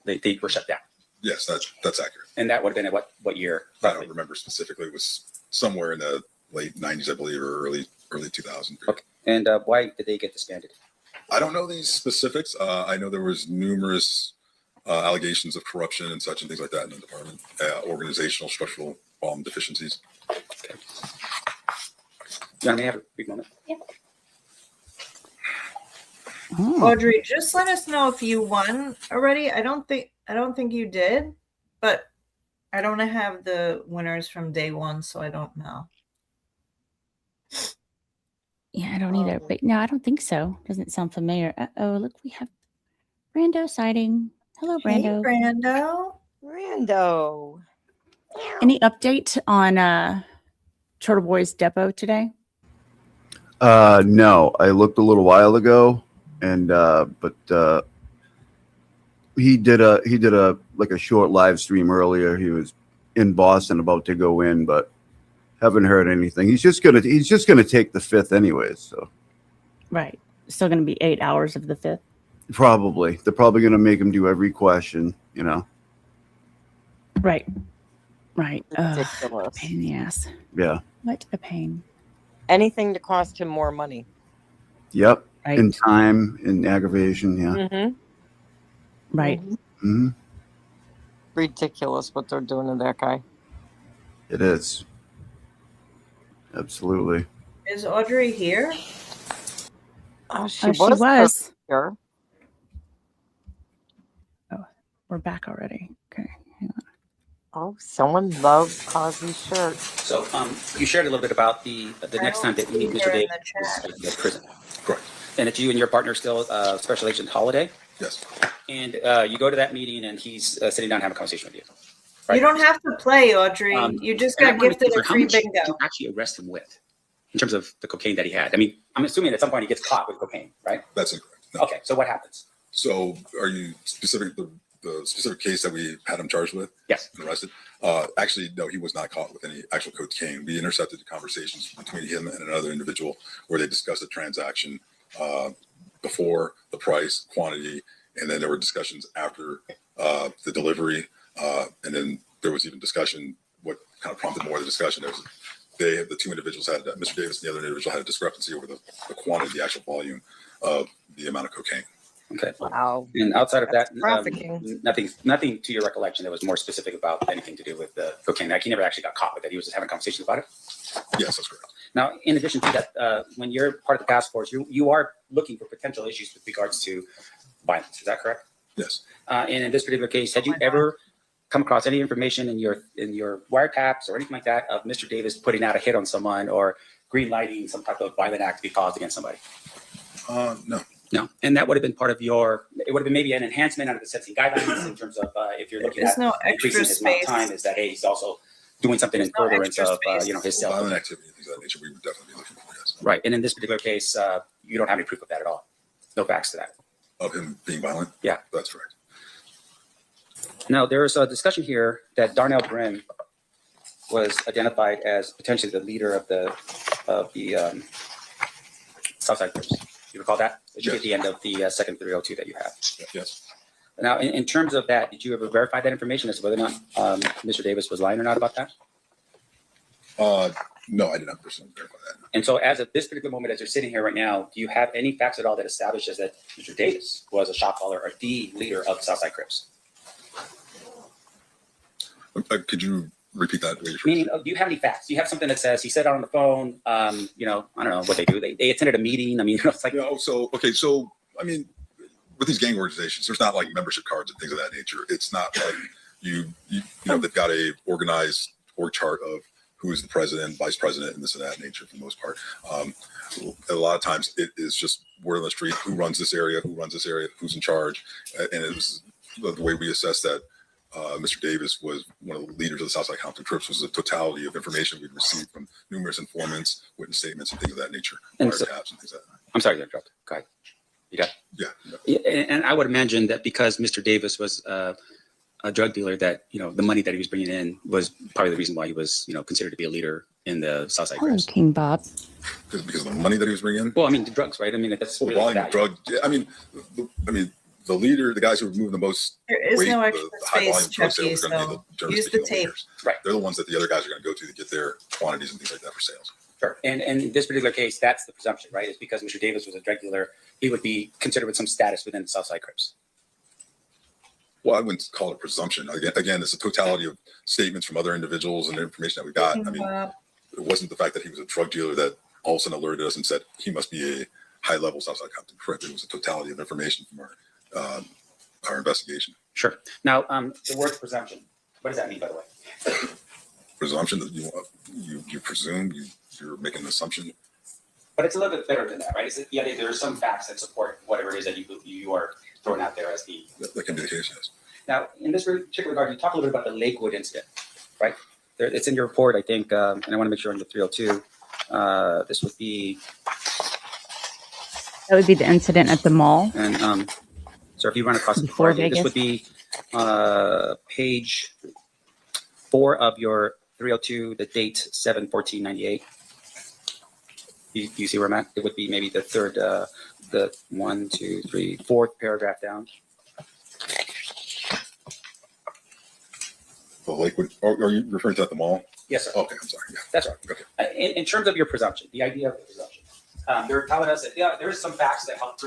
they were shut down? Yes, that's accurate. And that would have been at what year? I don't remember specifically. It was somewhere in the late 90s, I believe, or early 2000s. Okay. And why did they get disbanded? I don't know these specifics. I know there was numerous allegations of corruption and such and things like that in the department, organizational, structural deficiencies. Okay. May I have a brief moment? Yeah. Audrey, just let us know if you won already. I don't think you did, but I don't have the winners from day one, so I don't know. Yeah, I don't either. But no, I don't think so. Doesn't sound familiar. Uh-oh, look, we have Brando sighting. Hello, Brando. Hey, Brando. Any update on Turtle Boy's depot today? No, I looked a little while ago, and but he did a like a short live stream earlier. He was in Boston about to go in, but haven't heard anything. He's just gonna take the 5th anyways. So right, still gonna be 8 hours of the 5th. Probably they're probably gonna make him do every question. You know. Right. Ridiculous. Pain in the ass. Yeah. What a pain. Anything to cost him more money. Yep. Right. In time, in aggravation. Yeah. Mm-hmm. Right. Mm-hmm. Ridiculous what they're doing to that guy. It is. Absolutely. Is Audrey here? Oh, she was. Oh, we're back already. Okay. Hang on. Oh, someone loves Ozzy's shirt. So you shared a little bit about the next time that you meet Mr. Davis in prison. Correct. And it's you and your partner still, Special Agent Holiday? Yes. And you go to that meeting and he's sitting down having a conversation with you. You don't have to play, Audrey. You just got gifted a free bingo. Did you actually arrest him with, in terms of the cocaine that he had? I mean, I'm assuming at some point he gets caught with cocaine, right? That's incorrect. No. Okay, so what happens? So are you specific the specific case that we had him charged with? Yes. And arrested? Actually, no, he was not caught with any actual cocaine. We intercepted the conversations between him and another individual where they discussed the transaction before, the price, quantity, and then there were discussions after the delivery. And then there was even discussion, what kind of prompted more of the discussion. The two individuals had, Mr. Davis and the other individual had a discrepancy over the quantity, the actual volume of the amount of cocaine. Okay. Wow. And outside of that, trafficking. Nothing to your recollection that was more specific about anything to do with the cocaine. Like he never actually got caught with it. He was just having conversations about it. Yes, that's correct. Now, in addition to that, when you're part of the task force, you are looking for potential issues with regards to violence. Is that correct? Yes. And in this particular case, had you ever come across any information in your wiretaps or anything like that of Mr. Davis putting out a hit on someone or green lighting some type of violent act to be caused against somebody? No. No, and that would have been part of it would have been maybe an enhancement under the sentencing guidelines in terms of if you're looking at increasing his amount of time, is that, hey, he's also doing something in furtherance of his self. Violent activity, things of that nature, we would definitely be looking for, yes. Right, and in this particular case, you don't have any proof of that at all. No facts to that. Of him being violent? Yeah. That's correct. Now, there's a discussion here that Darnell Brin was identified as potentially the leader of the Southside Crips. You recall that? It should be at the end of the second 302 that you have. Yes. Now, in terms of that, did you ever verify that information as to whether or not Mr. Davis was lying or not about that? No, I did not personally verify that. And so as of this particular moment, as you're sitting here right now, do you have any facts at all that establishes that Mr. Davis was a shot caller or the leader of Southside Crips? Could you repeat that? Meaning, do you have any facts? Do you have something that says he said on the phone, I don't know what they do. They attended a meeting. I mean, it's like. So I mean, with these gang organizations, there's not like membership cards and things of that nature. It's not like you know, they've got a organized org chart of who is the president, vice president, and this and that nature for the most part. A lot of times it is just word on the street, who runs this area, who's in charge. And it was the way we assessed that Mr. Davis was one of the leaders of the Southside Compton Crips was the totality of information we'd received from numerous informants, witness statements, and things of that nature. And wiretaps and things like that. I'm sorry to interrupt. Go ahead. You got it? Yeah. And I would imagine that because Mr. Davis was a drug dealer, that the money that he was bringing in was probably the reason why he was considered to be a leader in the Southside Crips. King Bob. Because of the money that he was bringing in. Well, I mean the drugs, right? I mean that's really volume of drug. I mean, the leader, the guys who are moving the most. There is weight, no extra the high volume space, drug sales Chucky, are going to be so the use the tape. Right. They're the ones that the other guys are going to go to get their quantities and things like that for sales. Sure. And in this particular case, that's the presumption, right? It's because Mr. Davis was a drug dealer, he would be considered with some status within the Southside Crips. Well, I wouldn't call it presumption. Again, it's a totality of statements from other individuals and information that we got. I mean, it wasn't the fact that he was a drug dealer that all of a sudden alerted us and said he must be a high-level Southside Compton Crip. It was a totality of information from our investigation. Sure. Now, the word presumption, what does that mean, by the way? Presumption that you presume, you're making an assumption. But it's a little bit better than that, right? There are some facts that support whatever it is that you are throwing out there as the. That can be the case, yes. Now, in this particular regard, you talk a little bit about the Lakewood incident, right? It's in your report, I think, and I want to make sure in the 302, this would be. That would be the incident at the mall. And so if you run across before this would be page 4 of your 302, the date 7/14/98. You see where I'm at? It would be maybe the third, the 1, 2, 3, 4th paragraph down. The Lakewood, are you referring to at the mall? Yes, sir. Okay, I'm sorry. Yeah. That's right. Okay. In terms of your presumption, the idea of the presumption, they're telling us that there's some facts that help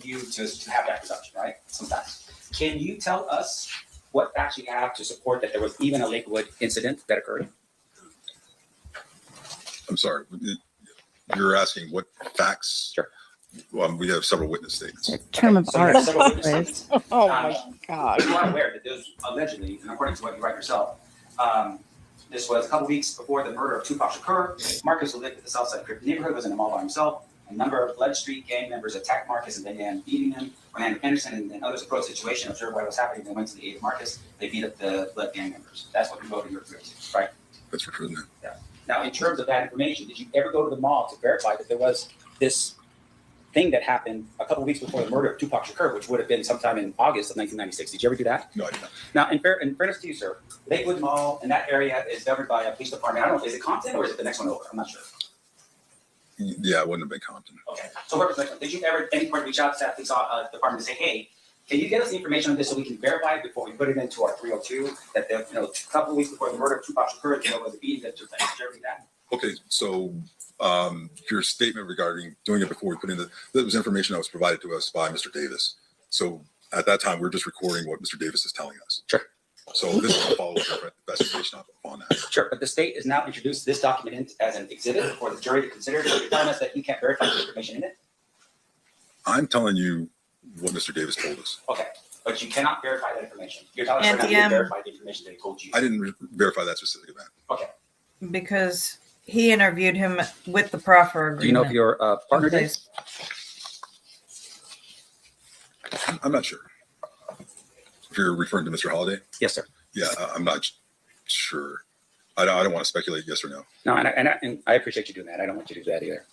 you to have that presumption, right? Some facts. Can you tell us what facts you have to support that there was even a Lakewood incident that occurred? I'm sorry. You're asking what facts? Sure. We have several witness statements. A term of art. Oh my God. You are aware that those allegedly, and according to what you write yourself, this was a couple weeks before the murder of Tupac Shakur. Marcus, who lived at the Southside Crip neighborhood, was in a mall by himself. a number of Blood Street gang members attacked Marcus and began beating him. When Andrew Henderson and others approached the situation, observed what was happening, they went to the aid of Marcus. They beat up the Blood gang members. That's what you wrote in your careers, right? That's for true. Yeah. Now, in terms of that information, did you ever go to the mall to verify that there was this thing that happened a couple of weeks before the murder of Tupac Shakur, which would have been sometime in August of 1996? Did you ever do that? No, I did not. Now, in fairness to you, sir, Lakewood Mall and that area is governed by a police department. I don't know, is it Compton or is it the next one over? I'm not sure. Yeah, it wouldn't have been Compton. Okay. So, did you ever at any point reach out to that police department and say, hey, can you get us the information on this so we can verify it before we put it into our 302 that a couple of weeks before the murder of Tupac Shakur, there was a beating that took place? Did you ever do that? Okay, so your statement regarding doing it before we put in that was information that was provided to us by Mr. Davis. So at that time, we're just recording what Mr. Davis is telling us. Sure. So this is a follow-up investigation on that. Sure, but the state has now introduced this document as an exhibit for the jury to consider. So you're telling us that you can't verify the information in it? I'm telling you what Mr. Davis told us. Okay, but you cannot verify that information. You're telling us right now you verify the information that he told you. I didn't verify that specific event. Okay. Because he interviewed him with the proffer agreement. Do you know if your partner did? I'm not sure. If you're referring to Mr. Holliday? Yes, sir. Yeah, I'm not sure. I don't want to speculate yes or no. No, and I appreciate you doing that. I don't want you to do that either.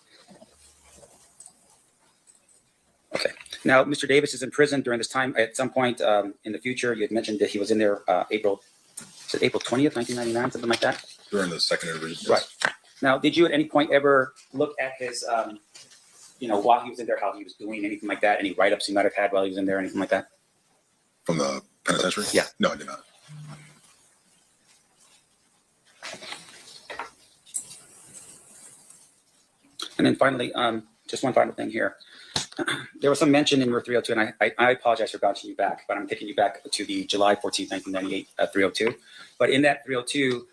Okay. Now, Mr. Davis is in prison during this time. At some point in the future, you had mentioned that he was in there April 20th, 1999, something like that? During the second interview. Yes. Right. Now, did you at any point ever look at his, while he was in there, how he was doing, anything like that? Any write-ups he might have had while he was in there, anything like that? From the penitentiary? Yeah. No, I did not. And then finally, just one final thing here. There was some mention in your 302, and I apologize for bouncing you back, but I'm taking you back to the July 14th, 1998 302. But in that 302,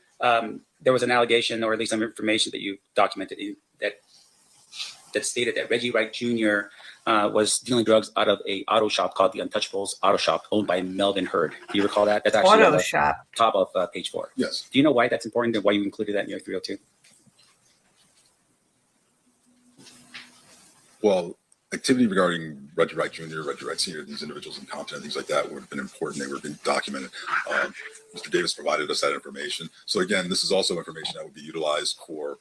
there was an allegation, or at least some information that you documented that stated that Reggie Wright Jr. Was dealing drugs out of a auto shop called the Untouchables Auto Shop, owned by Melvin Hurd. Do you recall that? That's actually auto shop. Top of page 4. Yes. Do you know why that's important and why you included that in your 302? Well, activity regarding Reggie Wright Jr., Reggie Wright Sr., these individuals in Compton, things like that would have been important. They would have been documented. Mr. Davis provided us that information. So again, this is also information that would be utilized for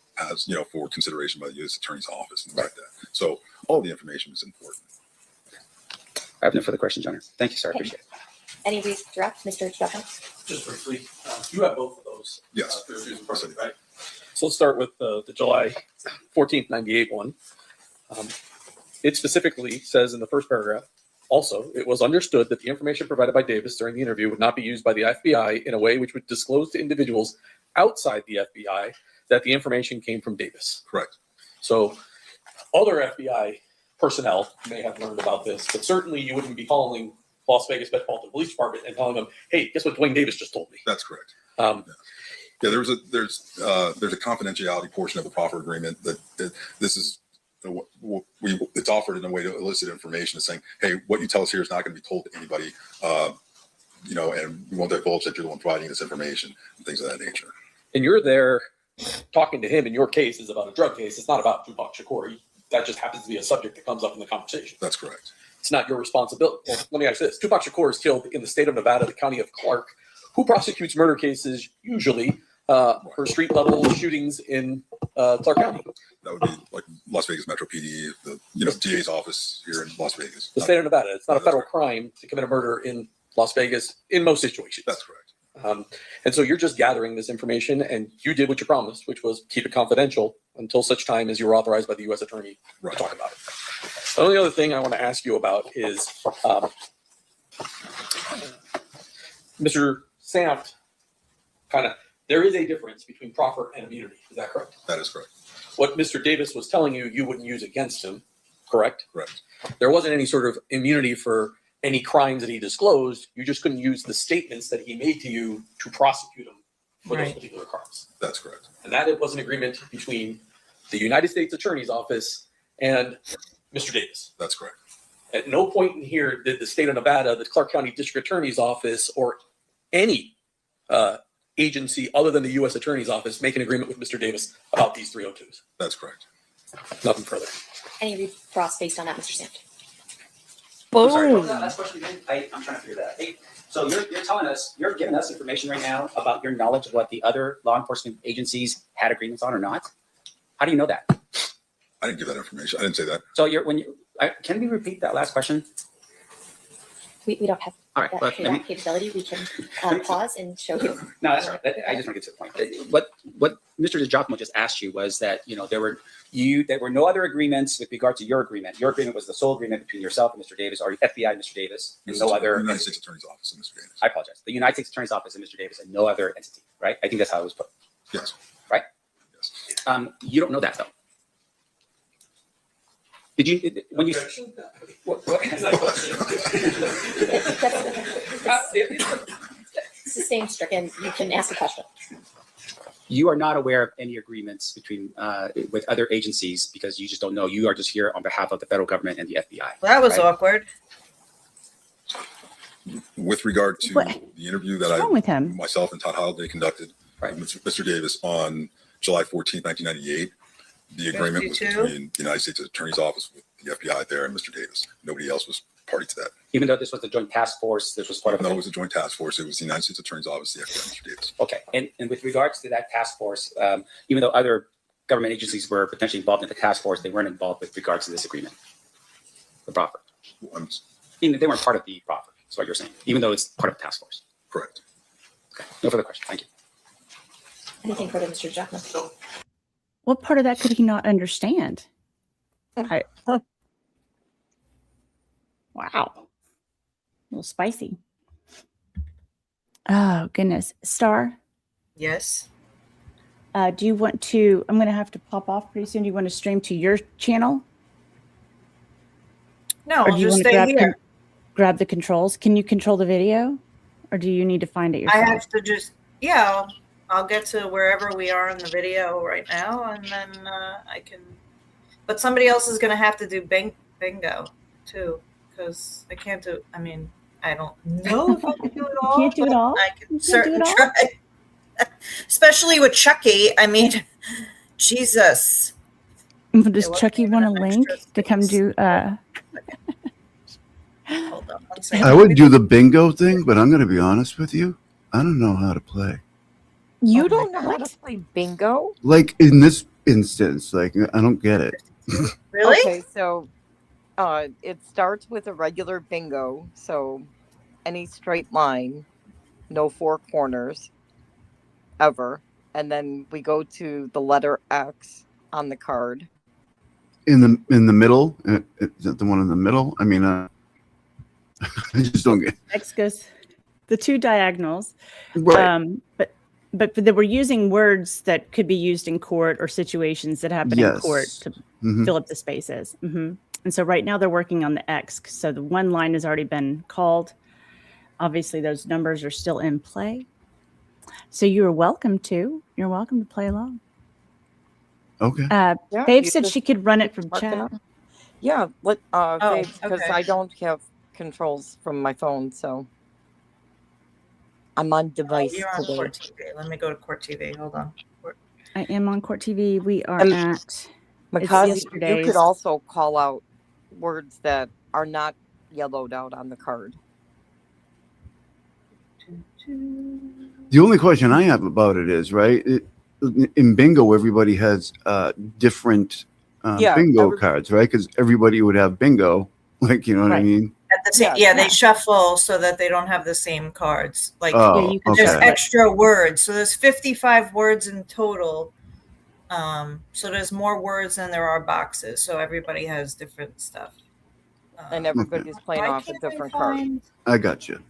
consideration by the U.S. Attorney's Office and things like that. So all the information is important. I have no further questions, Your Honor. Thank you, sir. I appreciate it. Any redirect, Mr. Tupac? Just briefly, you have both of those. Yes. Right. So let's start with the July 14th, 98 one. It specifically says in the first paragraph, also, it was understood that the information provided by Davis during the interview would not be used by the FBI in a way which would disclose to individuals outside the FBI that the information came from Davis. Correct. So other FBI personnel may have learned about this, but certainly you wouldn't be calling Las Vegas Metropolitan Police Department and telling them, hey, guess what Duane Davis just told me? That's correct. Yeah, there's a confidentiality portion of the proffer agreement that this is it's offered in a way to elicit information, saying, hey, what you tell us here is not going to be told to anybody, and we won't divulge that you're the one providing this information and things of that nature. And you're there talking to him, and your case is about a drug case. It's not about Tupac Shakur. That just happens to be a subject that comes up in the conversation. That's correct. It's not your responsibility. Well, let me ask this. Tupac Shakur is killed in the state of Nevada, the county of Clark. Who prosecutes murder cases usually for street level shootings in Clark County? That would be like Las Vegas Metro PD, the DA's office here in Las Vegas. The state of Nevada. It's not a federal crime to commit a murder in Las Vegas in most situations. That's correct. And so you're just gathering this information, and you did what you promised, which was keep it confidential until such time as you were authorized by the U.S. Attorney to talk about it. The only other thing I want to ask you about is Mr. Samft there is a difference between proffer and immunity. Is that correct? That is correct. What Mr. Davis was telling you, you wouldn't use against him, correct? Correct. There wasn't any sort of immunity for any crimes that he disclosed. You just couldn't use the statements that he made to you to prosecute him for those particular crimes. That's correct. And that was an agreement between the United States Attorney's Office and Mr. Davis. That's correct. At no point in here did the state of Nevada, the Clark County District Attorney's Office, or any agency other than the U.S. Attorney's Office make an agreement with Mr. Davis about these 302s. That's correct. Nothing further. Any recross based on that, Mr. Stamp? I'm sorry, what was that last question again? I'm trying to figure that out. Hey, so you're telling us, you're giving us information right now about your knowledge of what the other law enforcement agencies had agreements on or not? How do you know that? I didn't give that information. I didn't say that. So can we repeat that last question? We don't have All right, that capability. We can pause and show you. No, that's all right. I just want to get to the point. What Mr. DiGiacomo just asked you was that, there were no other agreements with regard to your agreement. Your agreement was the sole agreement between yourself and Mr. Davis, or FBI and Mr. Davis, and no other. United States Attorney's Office and Mr. Davis. I apologize. The United States Attorney's Office and Mr. Davis, and no other entity, right? I think that's how it was put. Yes. Right? Yes. You don't know that, though. Did you, when you... It's the same, Stricken. You can ask a question. You are not aware of any agreements between with other agencies because you just don't know. You are just here on behalf of the federal government and the FBI. Well, that was awkward. With regard to the interview that myself and Todd Holliday conducted with Mr. Davis on July 14th, 1998, the agreement was between the United States Attorney's Office with the FBI there and Mr. Davis. Nobody else was party to that. Even though this was the joint task force, this was part of No, it was a joint task force. It was the United States Attorney's Office, the FBI, and Mr. Davis. Okay. And with regards to that task force, even though other government agencies were potentially involved in the task force, they weren't involved with regards to this agreement, the proffer. They weren't part of the proffer, is what you're saying, even though it's part of the task force. Correct. Okay. No further questions. Thank you. Anything further, Mr. Jackman? What part of that could he not understand? Wow. A little spicy. Oh, goodness. Star? Yes. Do you want to, I'm going to have to pop off pretty soon. Do you want to stream to your channel? No, or I'll just stay here. Grab the controls. Can you control the video? Or do you need to find it yourself? I have to just, I'll get to wherever we are in the video right now, and then I can, but somebody else is going to have to do bingo too, because I can't do, I don't know if I can do it all. You can't do it all? I can certainly try. Especially with Chucky. Jesus. Does Chucky want a link to come do? Hold on one second. I would do the bingo thing, but I'm going to be honest with you. I don't know how to play. You don't know how to play bingo? Like in this instance, like I don't get it. Really? Okay, so it starts with a regular bingo. So any straight line, no four corners ever. And then we go to the letter X on the card. In the middle? Is that the one in the middle? I just don't get it. X goes the two diagonals. Right. But they were using words that could be used in court or situations that happen in court to fill up the spaces. And so right now they're working on the X. So the one line has already been called. Obviously, those numbers are still in play. So you're welcome to play along. Okay. Babe said she could run it from chat. Yeah, Babe, because I don't have controls from my phone, so I'm on device You're on today. Court TV. Let me go to Court TV. Hold on. I am on Court TV. We are at because you could also call out words that are not yellowed out on the card. The only question I have about it is, in bingo, everybody has different bingo cards, right? Because everybody would have bingo, what I mean? At the same, they shuffle so that they don't have the same cards. There's extra words. So there's 55 words in total. So there's more words than there are boxes. So everybody has different stuff. And everybody's playing off a different card. I got you.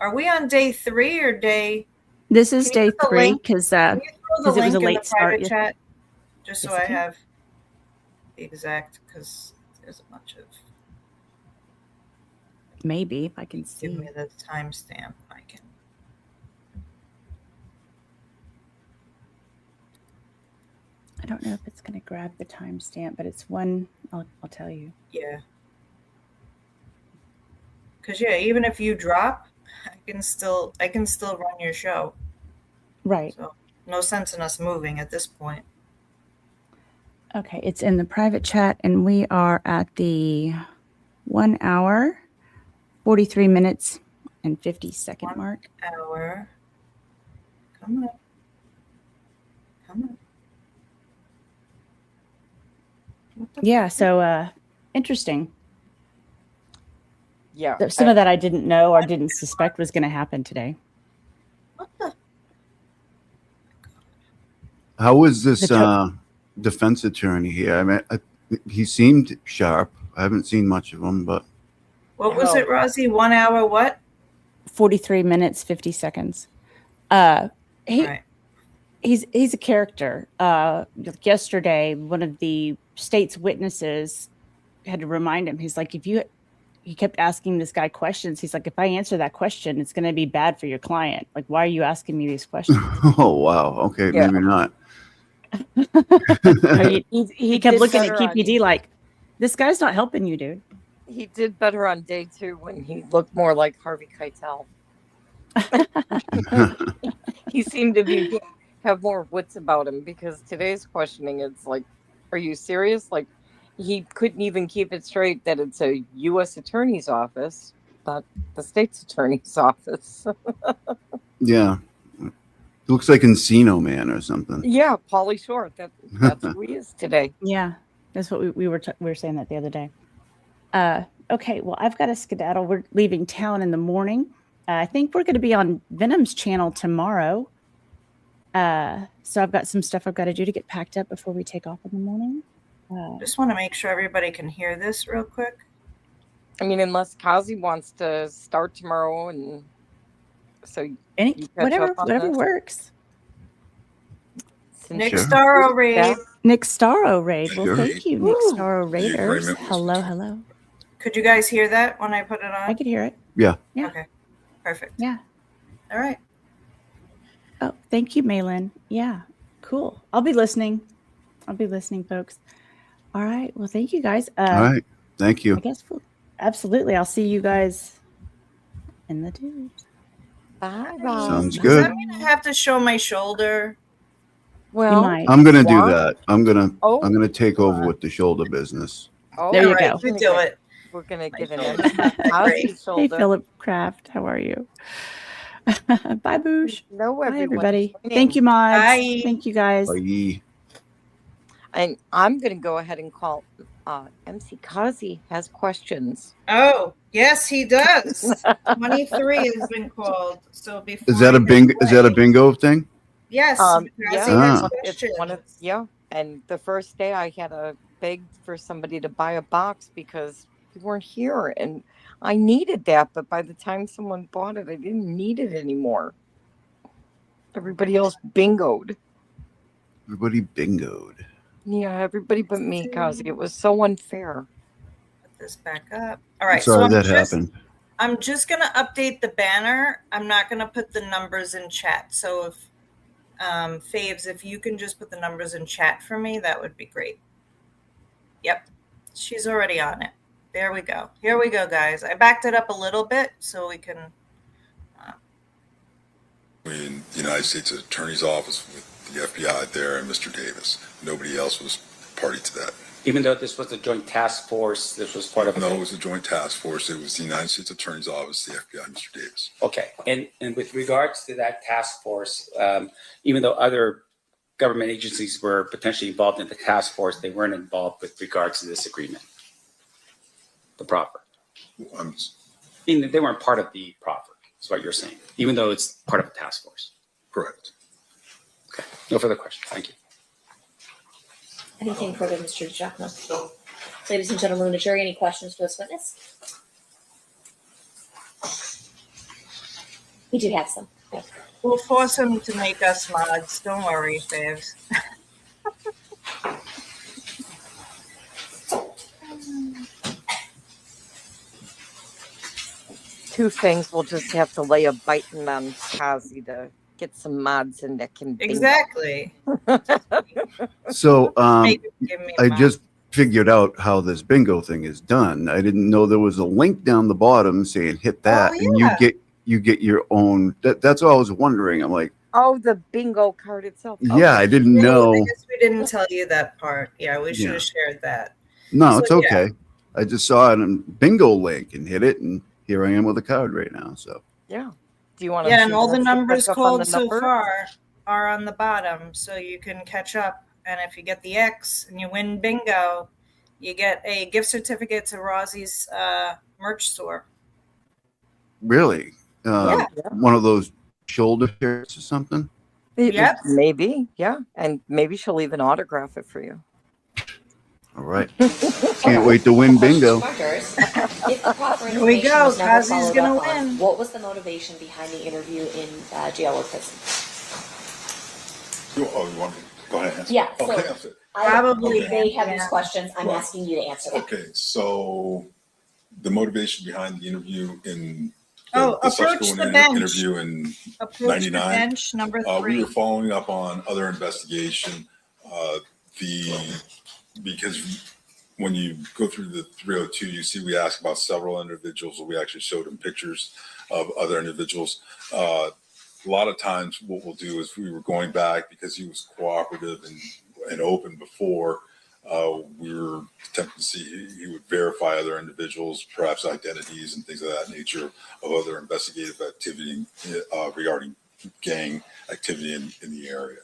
Are we on day 3 or day? This is day 3 because it was a late start. Chat, just so I have the exact, because there's a bunch of. Maybe if I can see. Give me the timestamp. I can. I don't know if it's going to grab the timestamp, but it's one. I'll tell you. Yeah. Because even if you drop, I can still run your show. Right. So no sense in us moving at this point. Okay, it's in the private chat, and we are at the 1 hour, 43 minutes, and 50-second mark. 1 hour. Come on. Yeah, so interesting. Yeah. Some of that I didn't know or didn't suspect was going to happen today. What the? How was this defense attorney here? I mean, he seemed sharp. I haven't seen much of him, but What was it, Rosie? 1 hour what? 43 minutes, 50 seconds. He's a character. Yesterday, one of the state's witnesses had to remind him. He's like, he kept asking this guy questions. He's like, if I answer that question, it's going to be bad for your client. Like, why are you asking me these questions? oh wow, okay, Yeah. maybe not. he kept looking at Keefe D like, this guy's not helping you, dude. He did better on day 2 when he looked more like Harvey Keitel. He seemed to have more wits about him, because today's questioning, it's like, are you serious? Like, he couldn't even keep it straight that it's a U.S. attorney's office, not the state's attorney's office. Yeah. It looks like Encino Man or something. Yeah, Pauly Shore. That's who he is today. Yeah, that's what we were saying that the other day. Okay, well, I've got a skedaddle. We're leaving town in the morning. I think we're going to be on Venom's channel tomorrow. So I've got some stuff I've got to do to get packed up before we take off in the morning. Just want to make sure everybody can hear this real quick. I mean, unless Kazi wants to start tomorrow, and so whatever works. Nick Starro raid. Nick Starro raid. Well, Sure. thank you, Nick Starro raiders. Hello. Could you guys hear that when I put it on? I could hear it. Yeah. Okay. Perfect. Yeah. All right. Oh, thank you, Malin. Yeah, cool. I'll be listening, folks. All right. Well, thank you, guys. All right. Thank you. I guess absolutely. I'll see you guys in the tubes. Bye. Sounds Does good. that mean I have to show my shoulder? Well, I'm gonna do that. I'm gonna take over with the shoulder business. Oh, there you All right, go. you do it. We're gonna give an Hey, shoulder. Philip Kraft. How are you? Bye, Boosh. No, bye, everybody. Thank you, mods. Bye. Thank you, guys. Bye. And I'm going to go ahead and call MC Kazi has questions. Oh, yes, he does. 23 has been called. So before Is that a bingo? Is that a bingo thing? Yes. It's one of, and the first day I had to beg for somebody to buy a box because we weren't here, and I needed that, but by the time someone bought it, I didn't need it anymore. Everybody else bingoed. Everybody bingoed. Yeah, everybody but me, Kazi. It was so unfair. Put this back up. All right. Sorry that happened. I'm just going to update the banner. I'm not going to put the numbers in chat. So if Faves, if you can just put the numbers in chat for me, that would be great. Yep. She's already on it. There we go. Here we go, guys. I backed it up a little bit so we can. In the United States Attorney's Office with the FBI there and Mr. Davis. Nobody else was party to that. Even though this was a joint task force, this was part of. No, it was a joint task force. It was the United States Attorney's Office, the FBI, Mr. Davis. Okay, and with regards to that task force, even though other government agencies were potentially involved in the task force, they weren't involved with regards to this agreement. The proffer. I mean, they weren't part of the proffer, is what you're saying, even though it's part of the task force. Correct. Okay, no further questions. Thank you. Anything further, Mr. Jackman? No. Ladies and gentlemen of the jury, any questions for this witness? We do have some. Yeah. We'll force him to make us mods. Don't worry, Faves. Two things, we'll just have to lay a biting on Kazi to get some mods in that can bingo. Exactly. So I mod. just figured out how this bingo thing is done. I didn't know there was a link down the bottom saying hit that, and you get your own. That's what I was wondering. I'm like, Oh, the bingo card itself. Yeah, I didn't know. I guess we didn't tell you that part. Yeah, we should have shared that. No, So, it's okay. I just saw it on bingo link and hit it, and here I am with a card right now. So yeah. Do you want to? Yeah, and all the numbers called so number? far are on the bottom, so you can catch up. And if you get the X and you win bingo, you get a gift certificate to Rosie's merch store. really, one of those shoulder shirts or something. Yep. Maybe, yeah, and maybe she'll even autograph it for you. All right. Can't wait to win bingo. Here we go. Kazi's gonna win. What was the motivation behind the interview in jail or prison? Oh, you want me to go ahead and answer? Yeah. Okay, So probably they have these questions. I'm asking you to answer them. Okay, so the motivation behind the interview in approach the bench. Interview in Approach the 99. bench, number 3. We were following up on other investigation. Because when you go through the 302, you see we asked about several individuals. We actually showed them pictures of other individuals. A lot of times what we'll do is we were going back because he was cooperative and open before. We were attempting to see he would verify other individuals, perhaps identities and things of that nature of other investigative activity regarding gang activity in the area.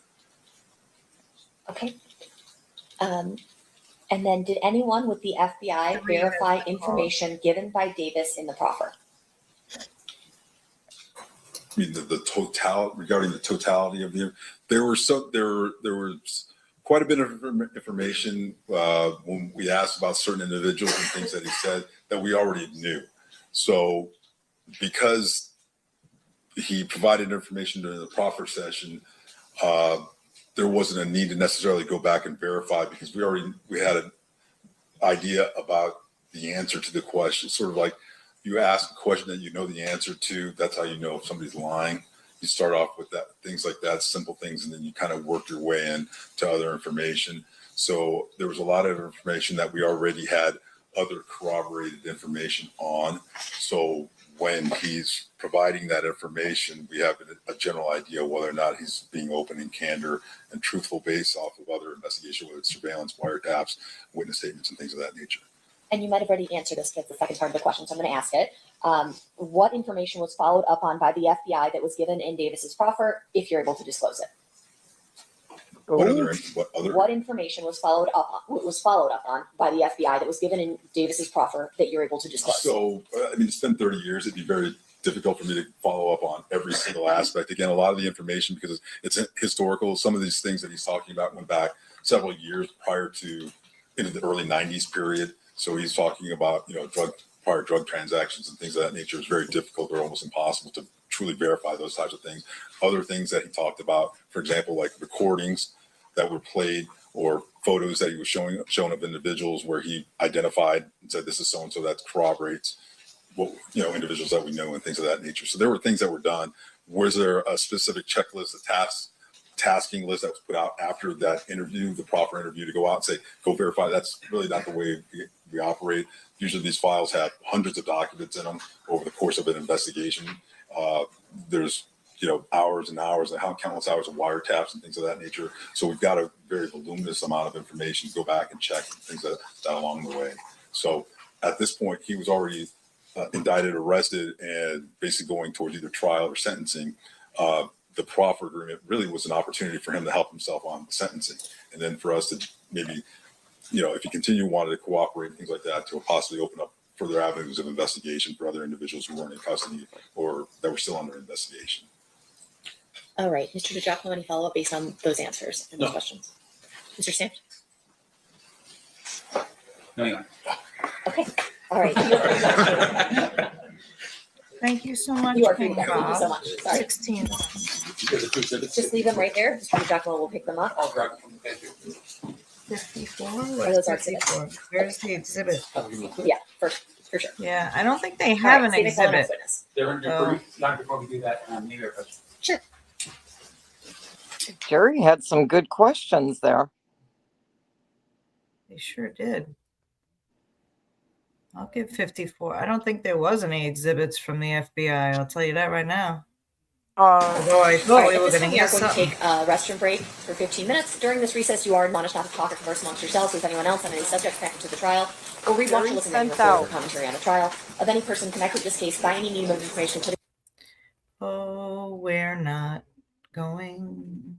Okay. And then did anyone with the FBI verify information given by Davis in the proffer? I mean, the totality regarding the totality of there was quite a bit of information when we asked about certain individuals and things that he said that we already knew. So because he provided information during the proffer session, there wasn't a need to necessarily go back and verify because we had an idea about the answer to the question. Sort of like you ask a question that you know the answer to, that's how you know if somebody's lying. You start off with that, things like that, simple things, and then you kind of work your way in to other information. So there was a lot of information that we already had other corroborated information on. So when he's providing that information, we have a general idea whether or not he's being open and candor and truthful based off of other investigation, whether it's surveillance, wiretaps, witness statements, and things of that nature. And you might have already answered this, but it's the second part of the question, so I'm going to ask it. What information was followed up on by the FBI that was given in Davis's proffer, if you're able to disclose it? What information was followed up on by the FBI that was given in Davis's proffer that you're able to disclose? So, I mean, it's been 30 years. It'd be very difficult for me to follow up on every single aspect. Again, a lot of the information, because it's historical, some of these things that he's talking about went back several years prior to into the early 90s period. So he's talking about, prior drug transactions and things of that nature. Is very difficult or almost impossible to truly verify those types of things. Other things that he talked about, for example, like recordings that were played or photos that he was showing of individuals where he identified and said, this is so-and-so, that corroborates what, individuals that we know and things of that nature. So there were things that were done. Was there a specific checklist, a tasking list that was put out after that interview, the proper interview, to go out and say, go verify? That's really not the way we operate. Usually these files have hundreds of documents in them over the course of an investigation. There's hours and hours and countless hours of wiretaps and things of that nature. So we've got a very voluminous amount of information to go back and check and things that along the way. So at this point, he was already indicted, arrested, and basically going towards either trial or sentencing. The proffer agreement really was an opportunity for him to help himself on sentencing. And then for us to maybe, if he wanted to cooperate and things like that, to possibly open up further avenues of investigation for other individuals who weren't in custody or that were still under investigation. All right. Mr. DiGiacomo, any follow-up based on those answers and those questions? Mr. Stamp? No, you aren't. Okay. All right. Thank you so much. You are free to go. Thank you so much. Sorry. 16. Just leave them right there. Mr. DiGiacomo will pick them up. I'll grab them. Thank you. 54? Or those are exhibits. Where's the exhibit? Yeah, for sure. Yeah, I don't think they have an exhibit. They're under proof. Not before we do that. Maybe a question. Sure. Jerry had some good questions there. They sure did. I'll give 54. I don't think there was any exhibits from the FBI. I'll tell you that right now. I thought we were At this going time, to we hear are going to something. take a restroom break for 15 minutes. During this recess, you are admonished not to talk or converse amongst yourselves with anyone else on any subject connected to the trial, or read, watch, or listen to any report or commentary on the trial of any person connected to this case by any medium of information. Oh, we're not going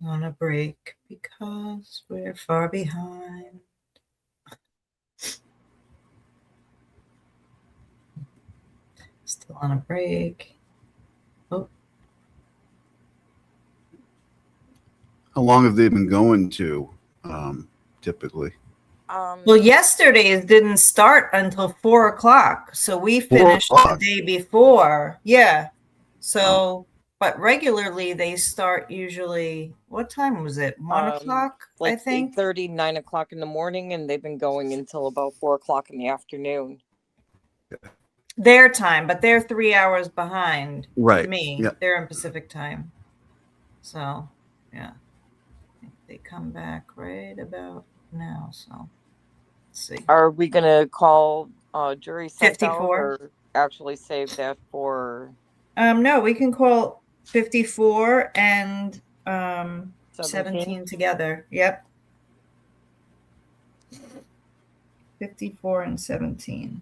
on a break because we're far behind. Still on a break. Oh. How long have they been going to, typically? Well, yesterday's didn't start until 4 o'clock, so we finished the day before. Yeah. So, but regularly they start usually. What time was it? 1 o'clock, like I think. 8:30, 9 o'clock in the morning, and they've been going until about 4 o'clock in the afternoon. Their time, but they're 3 hours behind me. Yeah. They're in Pacific time. So, yeah. I think they come back right about now. So, let's see. Are we going to call jury sent out 54 or actually save that for? No, we can call 54 and 17 together. Yep. 54 and 17.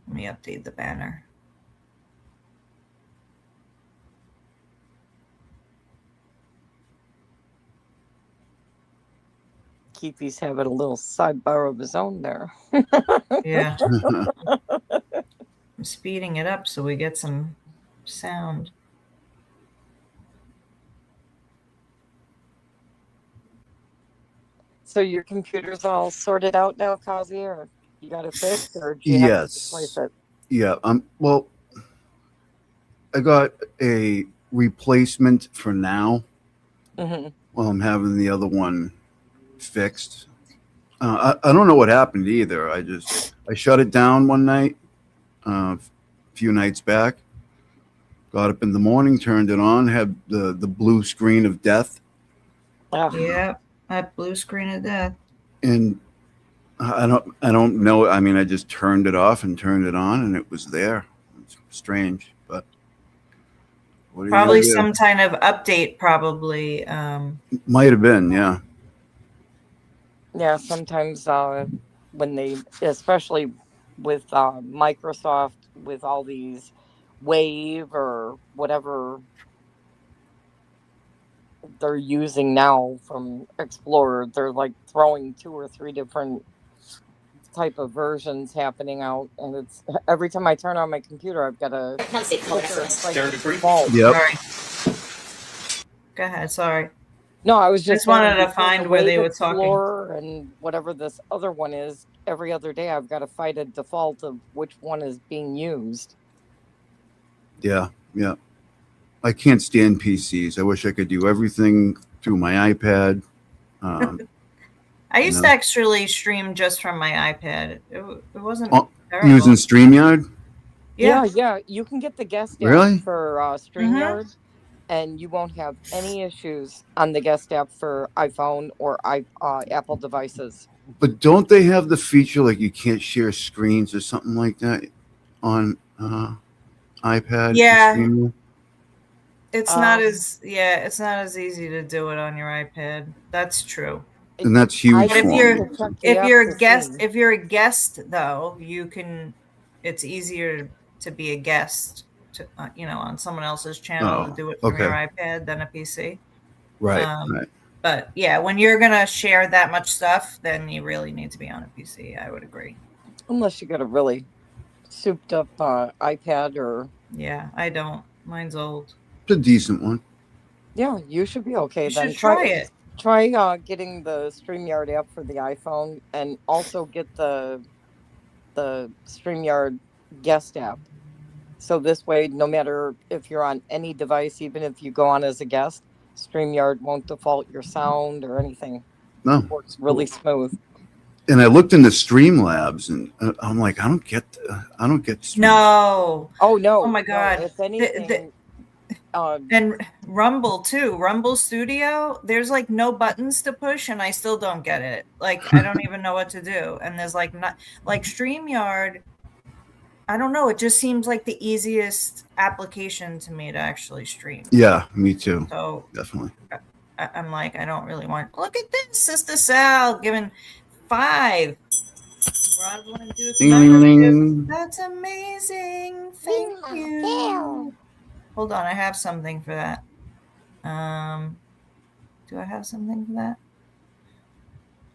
Let me update the banner. Keefe's having a little sidebar of his own there. Yeah. I'm speeding it up so we get some sound. So your computer's all sorted out now, Kazi, or you got it fixed, or do you have to replace it? Yeah. Well, I got a replacement for now. Mm-hmm. Well, I'm having the other one fixed. I don't know what happened either. I shut it down one night, a few nights back. Got up in the morning, turned it on, had the blue screen of death. Yeah, that blue screen of death. And I don't know. I mean, I just turned it off and turned it on, and it was there. It's strange, but probably some kind of update. Probably might have been, yeah. Yeah, sometimes when they, especially with Microsoft, with all these Wave or whatever they're using now from Explorer, they're like throwing 2 or 3 different type of versions happening out, and it's every time I turn on my computer, I've got a default. Yep. Sorry. Go ahead. Sorry. No, I was just wanted to find where they were talking. And whatever this other one is, every other day I've got to fight a default of which one is being used. Yeah. I can't stand PCs. I wish I could do everything through my iPad. I used to actually stream just from my iPad. It wasn't terrible. Using StreamYard? Yeah. You can get the guest app for StreamYard. Mm-hmm. And you won't have any issues on the guest app for iPhone or Apple devices. But don't they have the feature like you can't share screens or something like that on iPad? Yeah. It's not as easy to do it on your iPad. That's true. And that's huge. But if you're a guest though, it's easier to be a guest on someone else's channel to do it from your iPad than a PC. Right. But yeah, when you're going to share that much stuff, then you really need to be on a PC. I would agree. Unless you got a really souped up iPad or... Yeah, I don't. Mine's old. It's a decent one. Yeah, you should be okay. You then should try it. Try getting the StreamYard app for the iPhone, and also get the StreamYard guest app. So this way, no matter if you're on any device, even if you go on as a guest, StreamYard won't default your sound or anything. No. It works really smooth. And I looked into Streamlabs, and I'm like, I don't get No. Oh no. Oh my God. No, if anything, and Rumble too. Rumble Studio. There's like no buttons to push, and I still don't get it. Like I don't even know what to do. And there's like StreamYard. I don't know. It just seems like the easiest application to me to actually stream. Yeah, me too. So definitely. I'm like, I don't really want. Look at this, Sister Sal giving 5. That's amazing. Thank you. Hold on, I have something for that. Do I have something for that?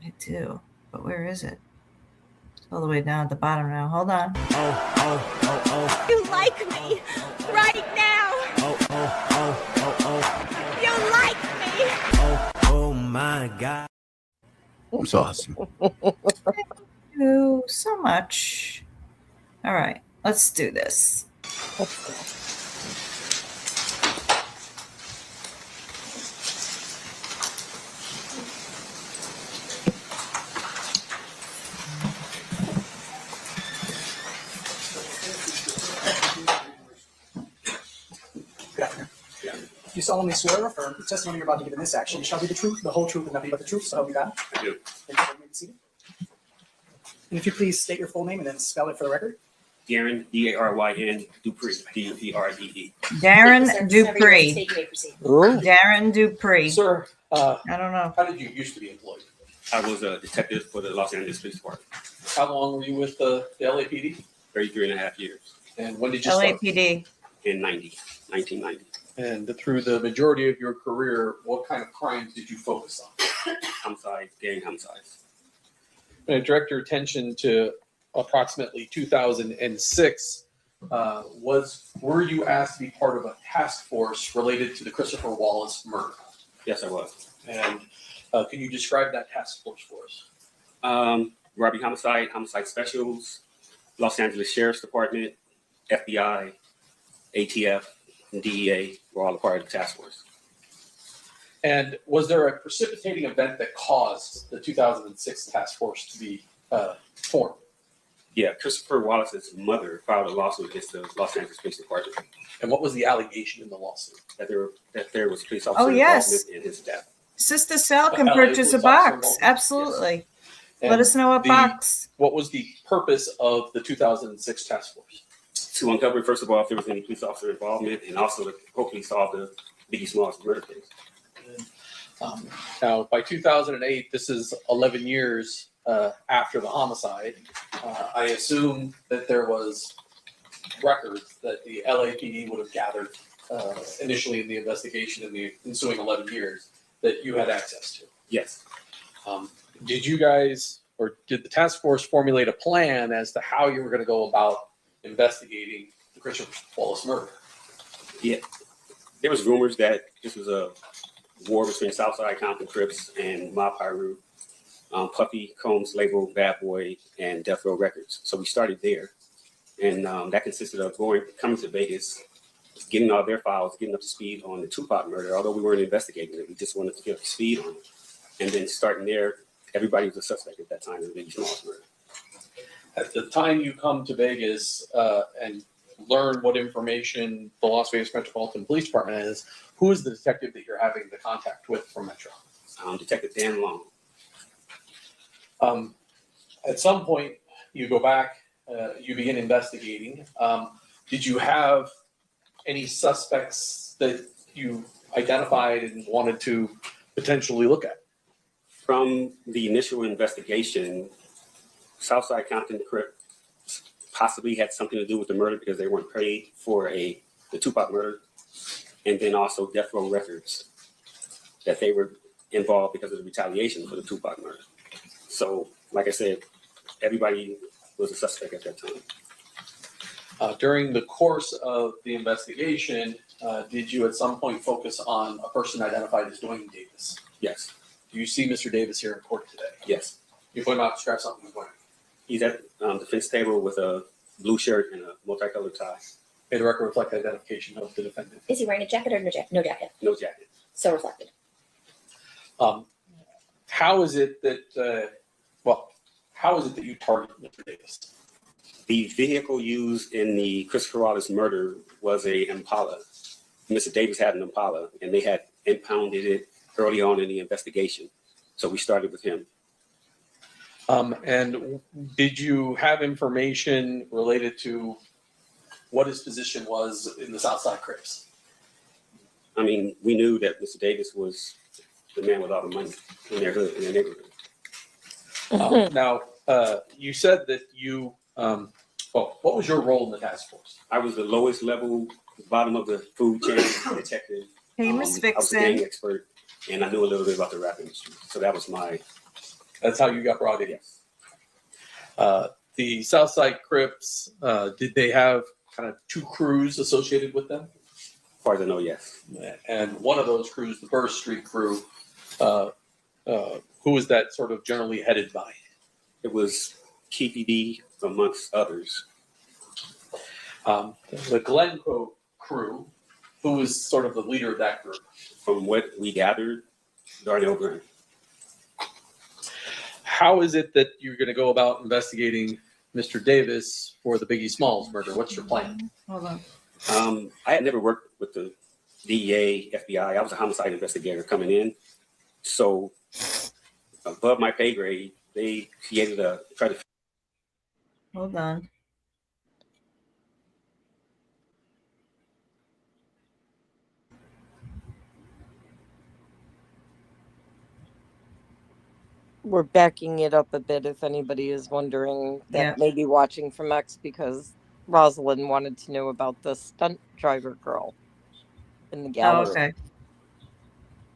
I do, but where is it? It's all the way down at the bottom now. Hold on. You like me right now. You like me. Oh my God. It's awesome. Thank you so much. All right, let's do this. You solemnly swear or affirm the testimony you're about to give in this action, you shall be the truth, the whole truth, and nothing but the truth, so help you God? I do. Thank you for being seated. And if you please state your full name and then spell it for the record. Darren, D-A-R-Y-N, Dupree, D-U-P-R-E-E. Darren Dupree. Darren Dupree. Sir, I don't know. How did you used to be employed? I was a detective for the Los Angeles Police Department. How long were you with the LAPD? 33.5 years. And when did you start? LAPD. In 1990. And through the majority of your career, what kind of crimes did you focus on? Homicide, gang homicides. I'm going to direct your attention to approximately 2006. Were you asked to be part of a task force related to the Christopher Wallace murder? Yes, I was. And can you describe that task force for us? Robbery homicide, homicide specials, Los Angeles Sheriff's Department, FBI, ATF, and DEA were all a part of the task force. And was there a precipitating event that caused the 2006 task force to be formed? Yeah, Christopher Wallace's mother filed a lawsuit against the Los Angeles Police Department. And what was the allegation in the lawsuit? That there was police officer yes. involvement in his death. Sister Sal can purchase a box. Absolutely. Yes. Let us know what box. What was the purpose of the 2006 task force? To uncover, first of all, if there was any police officer involvement, and also to hopefully solve the Biggie Smalls murder case. Now, by 2008, this is 11 years after the homicide. I assume that there was records that the LAPD would have gathered initially in the investigation in the ensuing 11 years that you had access to. Yes. Did you guys, or did the task force formulate a plan as to how you were going to go about investigating the Christopher Wallace murder? Yeah. There was rumors that this was a war between Southside Compton Crips and Mob Piru, Puffy Combs label Bad Boy, and Death Row Records. So we started there. And that consisted of coming to Vegas, getting all their files, getting up to speed on the Tupac murder, although we weren't investigating it. We just wanted to get up to speed on it. And then starting there, everybody was a suspect at that time in the Biggie Smalls murder. At the time you come to Vegas and learn what information the Las Vegas Metropolitan Police Department is, who is the detective that you're having the contact with from Metro? Detective Dan Long. At some point, you go back, you begin investigating. Did you have any suspects that you identified and wanted to potentially look at? From the initial investigation, Southside Compton Crip possibly had something to do with the murder because they weren't paid for the Tupac murder, and then also Death Row Records, that they were involved because of the retaliation for the Tupac murder. So, like I said, everybody was a suspect at that time. During the course of the investigation, did you at some point focus on a person identified as Duane Davis? Yes. Do you see Mr. Davis here in court today? Yes. You put him out to describe something he's wearing. He's at the defense table with a blue shirt and a multicolored tie. May the record reflect the identification of the defendant. Is he wearing a jacket or no jacket? No jacket. No jacket. So reflected. How is it that, how is it that you target Mr. Davis? The vehicle used in the Christopher Wallace murder was a Impala. Mr. Davis had an Impala, and they had impounded it early on in the investigation. So we started with him. And did you have information related to what his position was in the Southside Crips? I mean, we knew that Mr. Davis was the man with all the money in their hood, in their neighborhood. Now, you said that you, what was your role in the task force? I was the lowest level, bottom of the food chain detective. Hey, Miss Vixen. I was a gang expert, and I knew a little bit about the rap industry. So that was that's how you got brought in? Yes. The Southside Crips, did they have kind of two crews associated with them? As far as I know, yes. And one of those crews, the Burr Street crew, who was that sort of generally headed by? It was Keefe D, amongst others. The Glencoe crew, who was sort of the leader of that group? From what we gathered, Darnell. How is it that you're going to go about investigating Mr. Davis for the Biggie Smalls murder? What's your plan? Hold on. I had never worked with the DEA, FBI. I was a homicide investigator coming in. So above my pay grade, they created Hold on. We're backing it up a bit if anybody is wondering that may be watching from X, because Rosalind wanted to know about the stunt driver girl in the gallery. Oh, okay.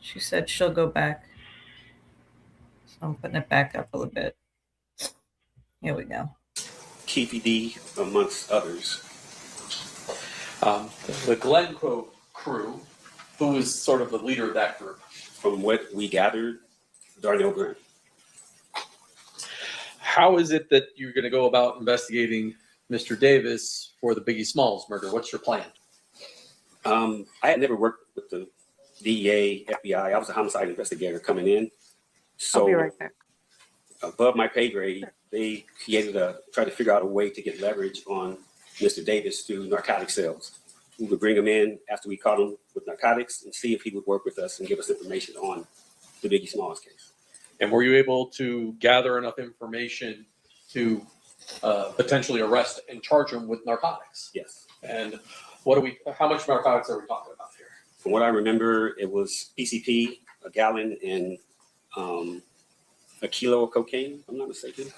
She said she'll go back. So I'm putting it back up a little bit. Here we go. Keefe D, amongst others. The Glencoe crew, who was sort of the leader of that group? From what we gathered, Darnell. How is it that you're going to go about investigating Mr. Davis for the Biggie Smalls murder? What's your plan? I had never worked with the DEA, FBI. I was a homicide investigator coming in. So I'll be right back. Above my pay grade, they tried to figure out a way to get leverage on Mr. Davis through narcotic sales. We would bring him in after we caught him with narcotics and see if he would work with us and give us information on the Biggie Smalls case. And were you able to gather enough information to potentially arrest and charge him with narcotics? Yes. And how much narcotics are we talking about here? From what I remember, it was PCP, a gallon, and a kilo of cocaine, if I'm not mistaken.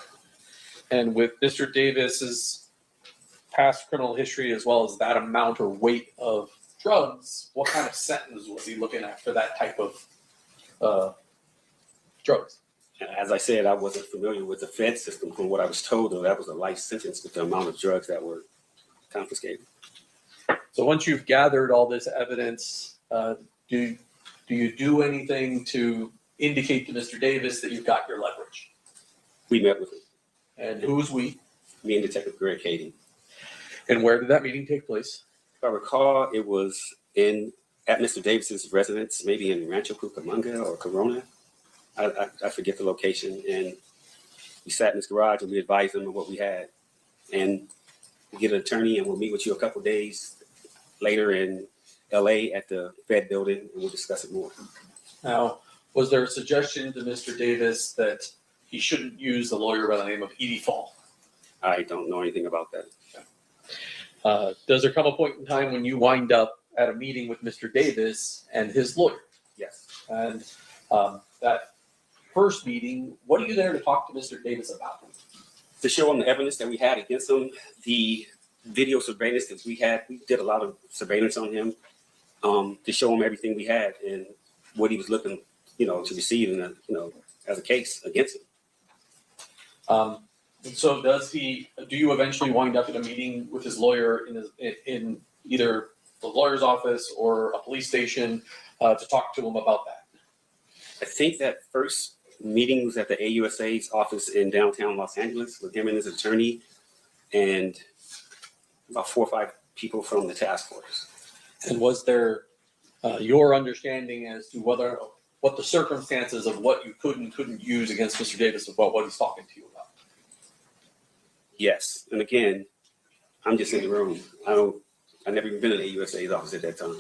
And with Mr. Davis's past criminal history, as well as that amount or weight of drugs, what kind of sentence was he looking at for that type of drugs? As I said, I wasn't familiar with the Fed system. From what I was told, though, that was a life sentence with the amount of drugs that were confiscated. So once you've gathered all this evidence, do you do anything to indicate to Mr. Davis that you've got your leverage? We met with him. And who was we? Me and Detective Greg Cady. And where did that meeting take place? If I recall, it was at Mr. Davis's residence, maybe in Rancho Cucamonga or Corona. I forget the location. And we sat in his garage and we advised him of what we had. And we get an attorney and we'll meet with you a couple days later in LA at the Fed building and we'll discuss it more. Now, was there a suggestion to Mr. Davis that he shouldn't use a lawyer by the name of Edie Fall? I don't know anything about that. Does there come a point in time when you wind up at a meeting with Mr. Davis and his lawyer? Yes. And that first meeting, what are you there to talk to Mr. Davis about? To show him the evidence that we had against him, the video surveillance that we had. We did a lot of surveillance on him to show him everything we had and what he was looking, to receive in as a case against him. So do you eventually wind up in a meeting with his lawyer in either the lawyer's office or a police station to talk to him about that? I think that first meeting was at the AUSA's office in downtown Los Angeles with him and his attorney and about 4 or 5 people from the task force. And was there your understanding as to what the circumstances of what you could and couldn't use against Mr. Davis about what he's talking to you about? Yes. And again, I'm just in the room. I've never even been in the AUSA's office at that time.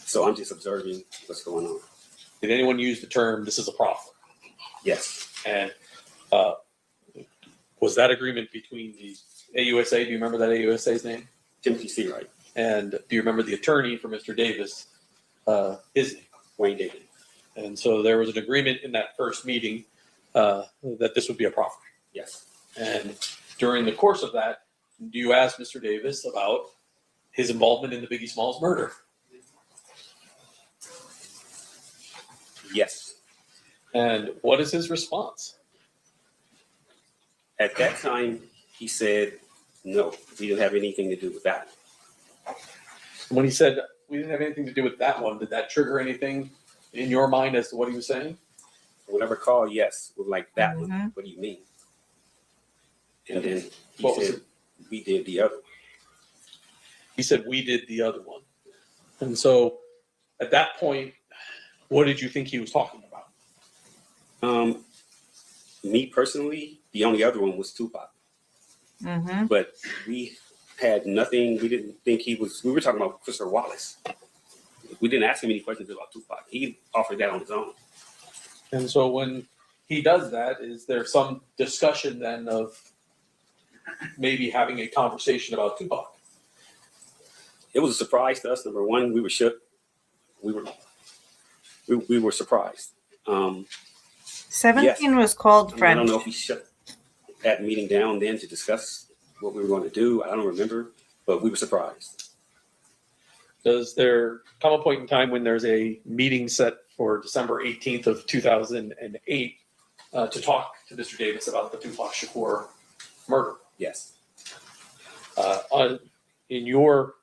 So I'm just observing what's going on. Did anyone use the term, this is a proffer? Yes. And was that agreement between the AUSA? Do you remember that AUSA's name? Timothy C. Wright. And do you remember the attorney for Mr. Davis? His name? Wayne Davis. And so there was an agreement in that first meeting that this would be a proffer. Yes. And during the course of that, do you ask Mr. Davis about his involvement in the Biggie Smalls murder? Yes. And what is his response? At that time, he said, no, we didn't have anything to do with that. When he said we didn't have anything to do with that one, did that trigger anything in your mind as to what he was saying? When I recall, yes, with like that one. What do you mean? And then he said, we did the other one. He said, we did the other one. And so at that point, what did you think he was talking about? Me personally, the only other one was Tupac. But we had nothing. We didn't think he was. We were talking about Christopher Wallace. We didn't ask him any questions about Tupac. He offered that on his own. And so when he does that, is there some discussion then of maybe having a conversation about Tupac? It was a surprise to us. Number one, we were shook. We were surprised. 17 was called friend. I don't know if he shut that meeting down then to discuss what we were going to do. I don't remember, but we were surprised. Does there come a point in time when there's a meeting set for December 18th of 2008 to talk to Mr. Davis about the Tupac Shakur murder? Yes. In your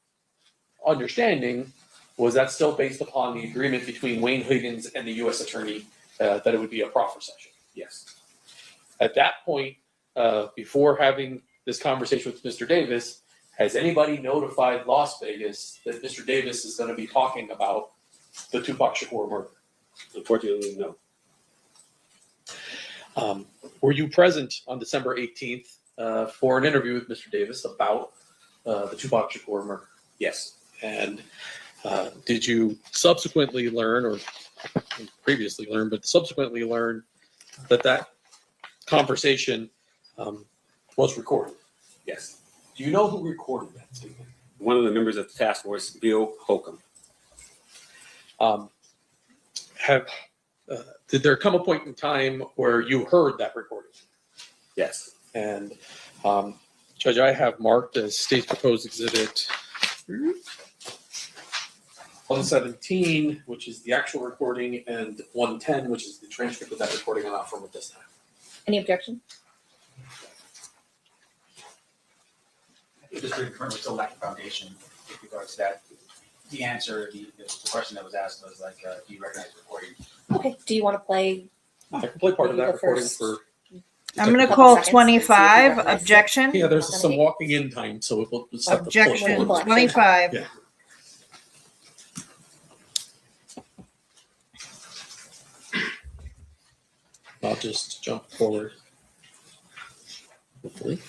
understanding, was that still based upon the agreement between Wayne Higgins and the U.S. attorney that it would be a proffer session? Yes. At that point, before having this conversation with Mr. Davis, has anybody notified Las Vegas that Mr. Davis is going to be talking about the Tupac Shakur murder? Unfortunately, no. Were you present on December 18th for an interview with Mr. Davis about the Tupac Shakur murder? Yes. And did you subsequently learn, or previously learn, but subsequently learn that that conversation was recorded? Yes. Do you know who recorded that statement? One of the members of the task force, Bill Holcomb. Did there come a point in time where you heard that recording? Yes. And Judge, I have marked as State's Proposed Exhibit 117, which is the actual recording, and 110, which is the transcript of that recording. I'm not from it this time. Any objection? Just currently still lacking foundation with regards to that. The answer, the question that was asked was like, do you recognize the recording? Okay. Do you want to play? I can play part of that recording for. I'm going to call 25. Objection. Yeah, there's some walking in time, so we'll start Objection. 25. Yeah. I'll just jump forward. Hopefully.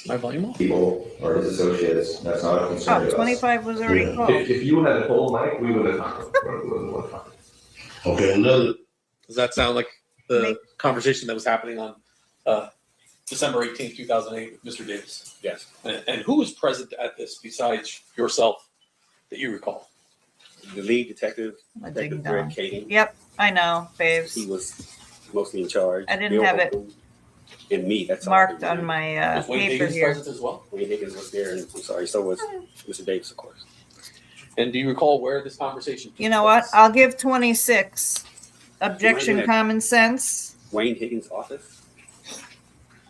My volume off? People or his associates, that's not a concern to us. 25 was already called. If you had a full mic, we would have talked. Okay, does that sound like the conversation that was happening on December 18th, 2008 with Mr. Davis? Yes. And who was present at this besides yourself that you recall? The lead detective, Detective Greg Kading. Yep, I know, babes. He was mostly in charge. I didn't have it and me. That's marked on my paper here. As well? Wayne Higgins was there, and I'm sorry, so was Mr. Davis, of course. And do you recall where this conversation took place? You know what? I'll give 26. Objection, common sense. Wayne Higgins' office?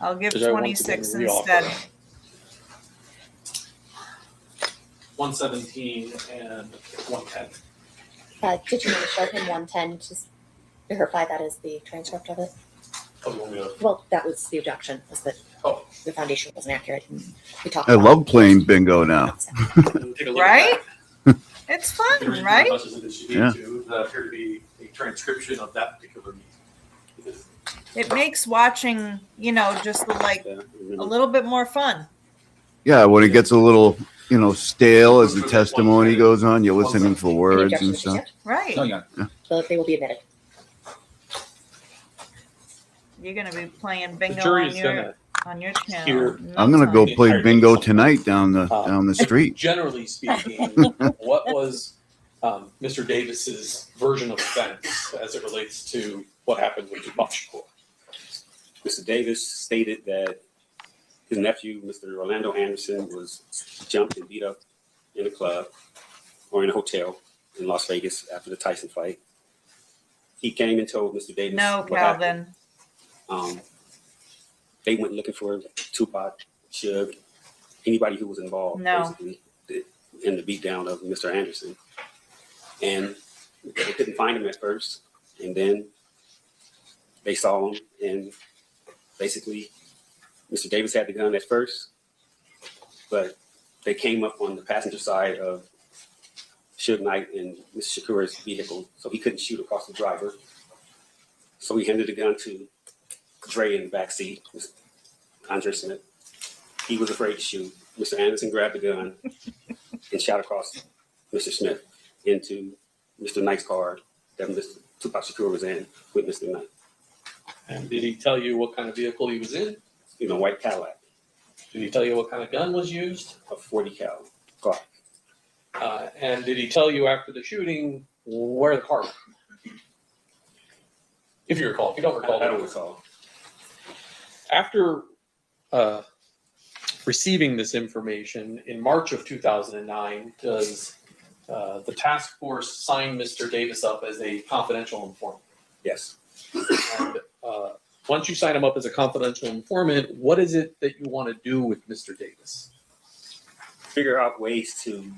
I'll give 26 instead. 117 and 110. Did you want to show him 110? Just verify that is the transcript of it. Oh, you want me to? Well, that was the objection, was that the foundation wasn't accurate. And we talked I about love playing bingo now. Right? It's fun, right? Yeah. There appear to be a transcription of that particular meeting. It makes watching, just like a little bit more fun. Yeah, when it gets a little, stale as the testimony goes on, you're listening for words and stuff. Right. Yeah. So they will be admitted. You're going to be playing The bingo jury on is your going to on your channel. Here, I'm gonna go the play entire bingo thing. tonight down the street. Generally speaking, what was Mr. Davis's version of events as it relates to what happened with Tupac Shakur? Mr. Davis stated that his nephew, Mr. Orlando Anderson, was jumped and beat up in a club or in a hotel in Las Vegas after the Tyson fight. He came and told Mr. Davis. No, what Calvin. happened. They went looking for Tupac, Suge, anybody who was involved, basically, in the beatdown of Mr. Anderson. And they couldn't find him at first. And then they saw him, and basically, Mr. Davis had the gun at first, but they came up on the passenger side of Suge Knight and Mr. Shakur's vehicle, so he couldn't shoot across the driver. So he handed the gun to Dre in the back seat, Andre Smith. He was afraid to shoot. Mr. Anderson grabbed the gun and shot across Mr. Smith into Mr. Knight's car that Mr. Tupac Shakur was in with Mr. Knight. And did he tell you what kind of vehicle he was in? In a white Cadillac. Did he tell you what kind of gun was used? A 40 cal Glock. And did he tell you after the shooting where the car went? If you recall. If you don't recall. I don't recall. After receiving this information in March of 2009, does the task force sign Mr. Davis up as a confidential informant? Yes. And once you sign him up as a confidential informant, what is it that you want to do with Mr. Davis? Figure out ways to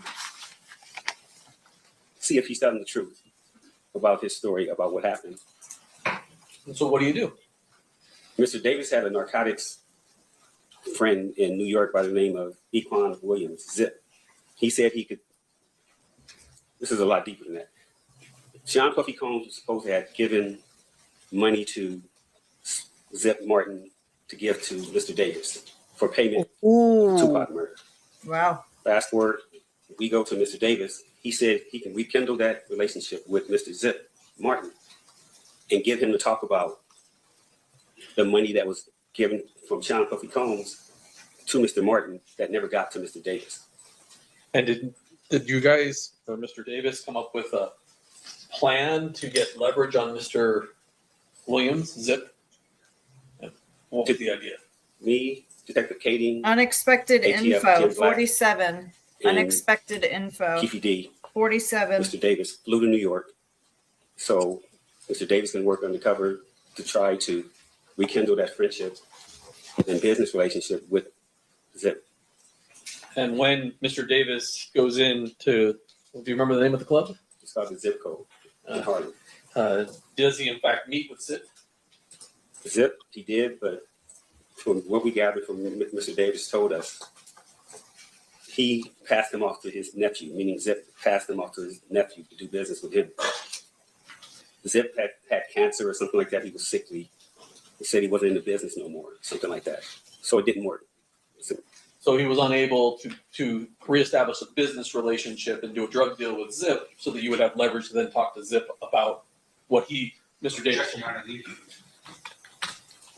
see if he's telling the truth about his story, about what happened. And so what do you do? Mr. Davis had a narcotics friend in New York by the name of Equan Williams, Zip. He said he could, this is a lot deeper than that. Sean Puffy Combs was supposed to have given money to Zip Martin to give to Mr. Davis for payment for Tupac murder. Wow. Fast forward, we go to Mr. Davis. He said he can rekindle that relationship with Mr. Zip Martin and get him to talk about the money that was given from Sean Puffy Combs to Mr. Martin that never got to Mr. Davis. And did you guys, or Mr. Davis, come up with a plan to get leverage on Mr. Williams, Zip? What was the idea? Me, Detective Katie. Unexpected ATF, info, Jim Black, 47. Unexpected info. Keefe D. 47. Mr. Davis flew to New York. So Mr. Davis can work undercover to try to rekindle that friendship and business relationship with Zip. And when Mr. Davis goes in to, do you remember the name of the club? It's called the Zip Code in Harlem. Does he in fact meet with Zip? Zip, he did, but from what we gathered from Mr. Davis told us, he passed him off to his nephew, meaning Zip passed him off to his nephew to do business with him. Zip had cancer or something like that. He was sickly. He said he wasn't in the business no more, something like that. So it didn't work. So he was unable to reestablish a business relationship and do a drug deal with Zip so that you would have leverage to then talk to Zip about what Mr. Davis.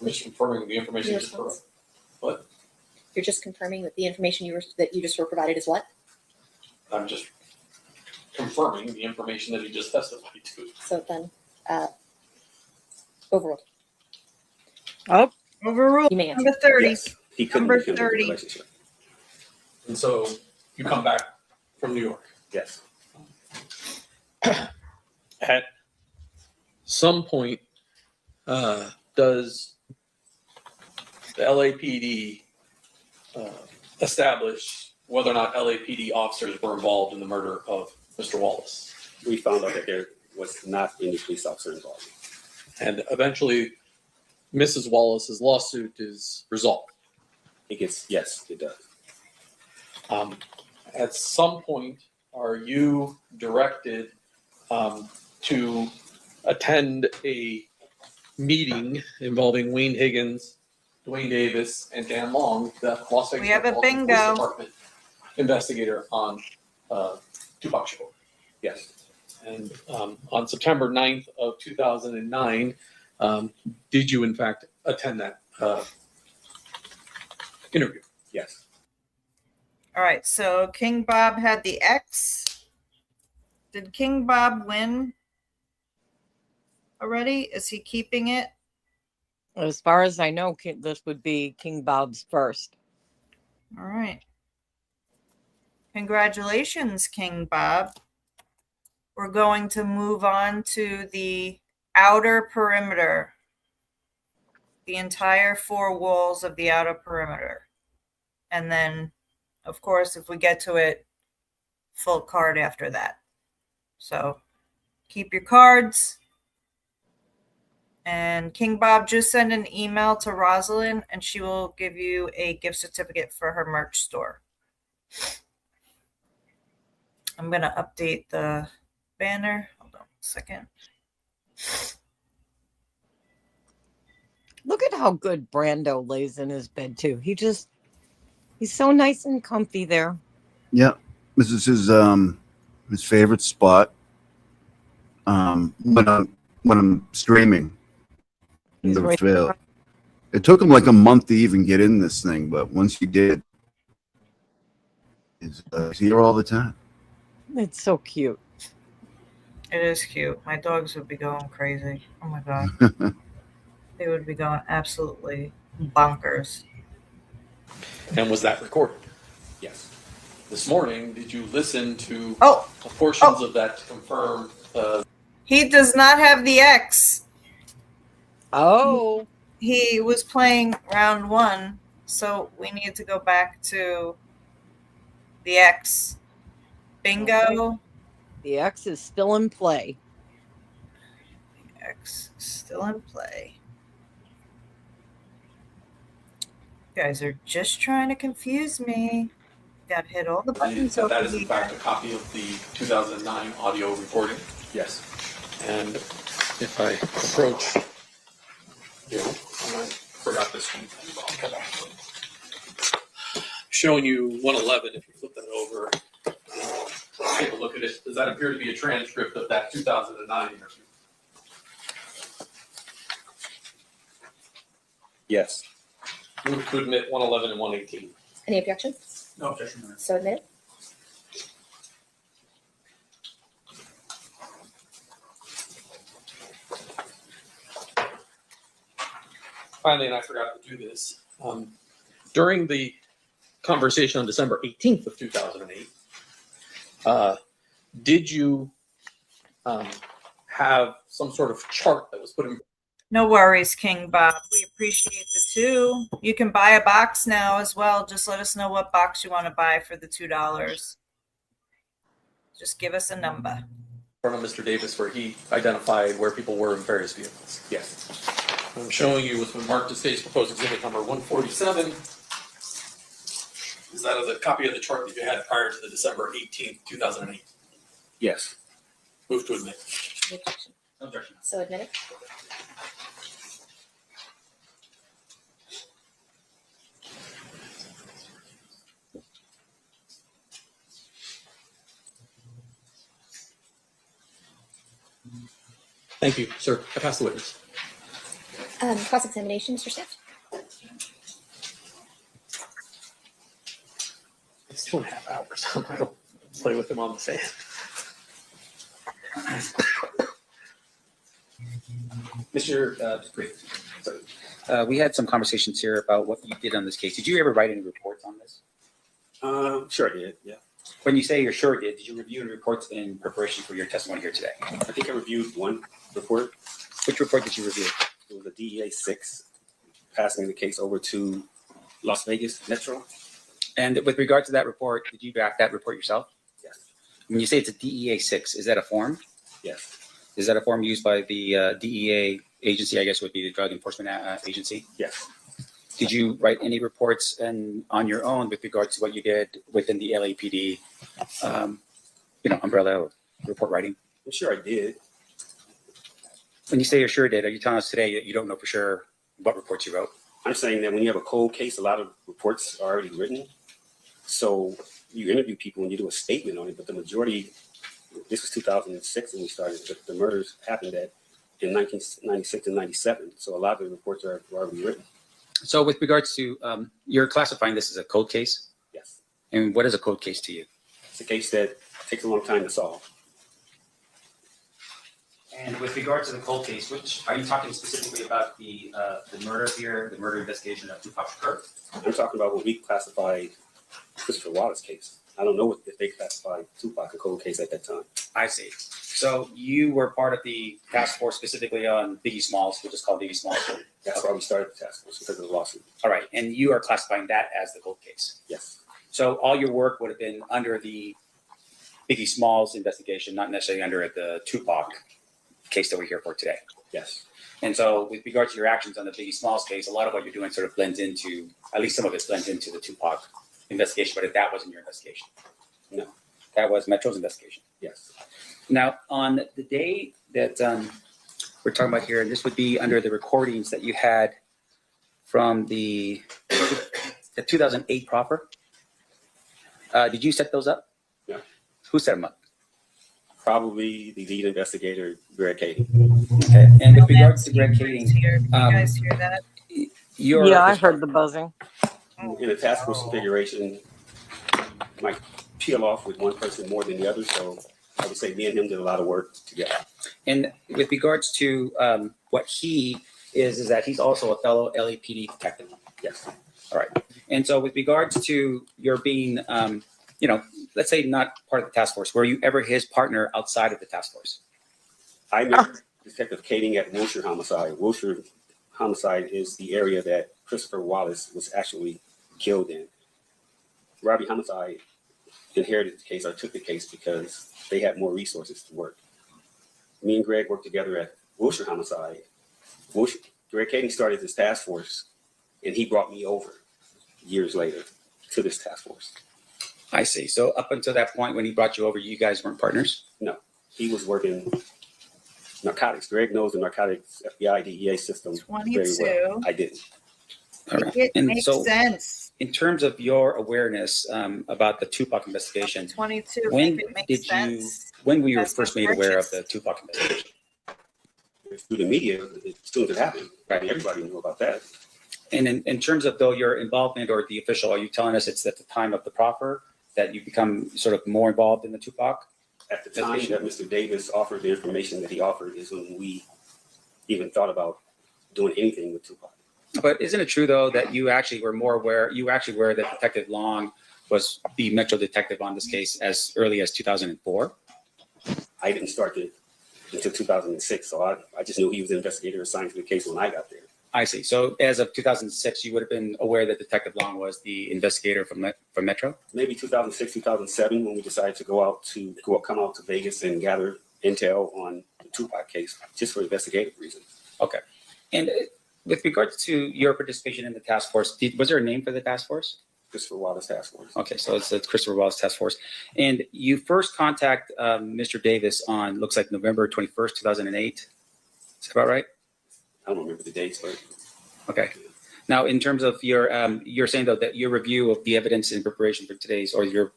I'm just confirming the information is correct. What? You're just confirming that the information that you just were provided is what? I'm just confirming the information that he just testified to. So then, overruled. Oh, overruled. You may answer. Number 30. Yes, he couldn't Number rekindle the 30. relationship. And so you come back from New York. Yes. At some point, does the LAPD establish whether or not LAPD officers were involved in the murder of Mr. Wallace? We found out that there was not any police officer involved. And eventually, Mrs. Wallace's lawsuit is resolved. Yes, it does. At some point, are you directed to attend a meeting involving Wayne Higgins, Duane Davis, and Dan Long, the Las Vegas We have a Metropolitan bingo. Police Department investigator on Tupac Shakur? Yes. And on September 9th of 2009, did you in fact attend that interview. Yes. All right. So King Bob had the X. Did King Bob win already? Is he keeping it? As far as I know, this would be King Bob's first. All right. Congratulations, King Bob. We're going to move on to the outer perimeter. The entire 4 walls of the outer perimeter. And then, of course, if we get to it, full card after that. So keep your cards. And King Bob, just send an email to Rosalind and she will give you a gift certificate for her merch store. I'm going to update the banner. Hold on a second. Look at how good Brando lays in his bed, too. He's so nice and comfy there. Yeah. This is his favorite spot. When I'm streaming. It took him like a month to even get in this thing, but once he did, he's here all the time. It's so cute. It is cute. My dogs would be going crazy. Oh my God. They would be going absolutely bonkers. And was that recorded? Yes. This morning, did you listen to portions of that to confirm? He does not have the X. Oh. He was playing round 1, so we need to go back to the X. Bingo. Okay. The X is still in play. The X is still in play. You guys are just trying to confuse me. Got to hit all the buttons. That is in fact a copy of the 2009 audio recording. Yes. And if I approach, I forgot this one. Showing you 111. If you flip that over, take a look at it. Does that appear to be a transcript of that 2009 interview? Yes. Move to admit 111 and 118. Any objections? No objection. So admitted. Finally, and I forgot to do this, during the conversation on December 18th of 2008, did you have some sort of chart that was put in? No worries, King Bob. We appreciate the 2. You can buy a box now as well. Just let us know what box you want to buy for the $2. Just give us a number. In front of Mr. Davis, where he identified where people were in various vehicles. Yes. I'm showing you what's been marked as state's proposed exhibit number 147. Is that a copy of the chart that you had prior to the December 18th, 2008? Yes. Move to admit. Any objection? No objection. So admitted. Thank you, sir. I pass the witness. Cross-examination, Mr. Stiff. It's 2.5 hours. I don't play with him on the stand. Mr. We had some conversations here about what you did on this case. Did you ever write any reports on this? Sure I did, yeah. When you say you're sure did you review any reports in preparation for your testimony here today? I think I reviewed one report. Which report did you review? It was a DEA 6 passing the case over to Las Vegas Metro. And with regard to that report, did you draft that report yourself? Yes. When you say it's a DEA 6, is that a form? Yes. Is that a form used by the DEA agency, I guess would be the Drug Enforcement Agency? Yes. Did you write any reports on your own with regard to what you did within the LAPD, umbrella or report writing? I'm sure I did. When you say you're sure did, are you telling us today that you don't know for sure what reports you wrote? I'm saying that when you have a cold case, a lot of reports are already written. So you interview people and you do a statement on it, but the majority, this was 2006 when we started, but the murders happened in 1996 and 97. So a lot of the reports are already written. So with regards to, you're classifying this as a cold case? Yes. And what is a cold case to you? It's a case that takes a long time to solve. And with regard to the cold case, which are you talking specifically about the murder here, the murder investigation of Tupac Shakur? I'm talking about what we classified Christopher Wallace case. I don't know if they classified Tupac a cold case at that time. I see. So you were part of the task force specifically on Biggie Smalls, which is called Biggie Smalls. That's why we started the task force, because of the lawsuit. All right, and you are classifying that as the cold case. Yes. So all your work would have been under the Biggie Smalls investigation, not necessarily under the Tupac case that we're here for today. Yes. And so with regard to your actions on the Biggie Smalls case, a lot of what you're doing sort of blends into, at least some of it blends into the Tupac investigation, but that wasn't your investigation. No. That was Metro's investigation. Yes. Now, on the day that we're talking about here, and this would be under the recordings that you had from the 2008 proffer, did you set those up? No. Who set them up? Probably the lead investigator, Greg Kading. Okay. And with regards to Greg Kading, you guys hear that? Yeah, I heard the buzzing. In a task force configuration, might peel off with one person more than the other. So I would say me and him did a lot of work together. And with regards to what he is that he's also a fellow LAPD detective. Yes. All right. And so with regards to your being, let's say not part of the task force, were you ever his partner outside of the task force? I met Detective Kading at Wilshire Homicide. Wilshire Homicide is the area that Christopher Wallace was actually killed in. Robbie Homicide inherited the case or took the case because they had more resources to work. Me and Greg worked together at Wilshire Homicide. Greg Kading started this task force, and he brought me over years later to this task force. I see. So up until that point when he brought you over, you guys weren't partners? No, he was working narcotics. Greg knows the narcotics FBI DEA system 22. very well. I didn't. All right. It And makes so sense. in terms of your awareness about the Tupac investigation, 22. when it makes did sense. when were you That's first the made aware of purchase. the Tupac investigation? Through the media, as soon as it happened, right? Everybody knew about that. And in terms of though your involvement or the official, are you telling us it's at the time of the proffer that you become sort of more involved in the Tupac? At the time that Mr. Davis offered the information that he offered is when we even thought about doing anything with Tupac. But isn't it true though that you actually were more aware, you actually were that Detective Long was the Metro detective on this case as early as 2004? I didn't start it until 2006, so I just knew he was the investigator assigned to the case when I got there. I see. So as of 2006, you would have been aware that Detective Long was the investigator from Metro? Maybe 2006, 2007, when we decided to come out to Vegas and gather intel on the Tupac case, just for investigative reasons. Okay. And with regards to your participation in the task force, was there a name for the task force? Christopher Wallace Task Force. Okay, so it's the Christopher Wallace Task Force. And you first contact Mr. Davis on, looks like November 21st, 2008. Is that about right? I don't remember the dates, but okay. Now, in terms of your, you're saying though that your review of the evidence in preparation for today's, or your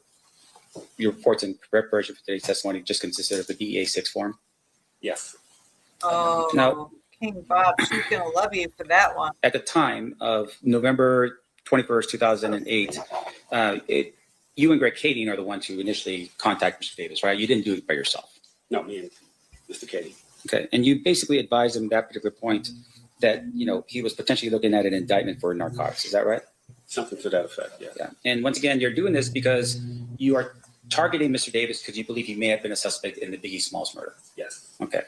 reports in preparation for today's testimony just consisted of the DEA 6 form? Yes. Oh, now, King Bob, she's gonna love you for that one. At the time of November 21st, 2008, you and Greg Kading are the ones who initially contacted Mr. Davis, right? You didn't do it by yourself. No, me and Mr. Kading. Okay, and you basically advised him at that particular point that, he was potentially looking at an indictment for narcotics. Is that right? Something to that effect, yeah. Yeah. And once again, you're doing this because you are targeting Mr. Davis because you believe he may have been a suspect in the Biggie Smalls murder. Yes. Okay.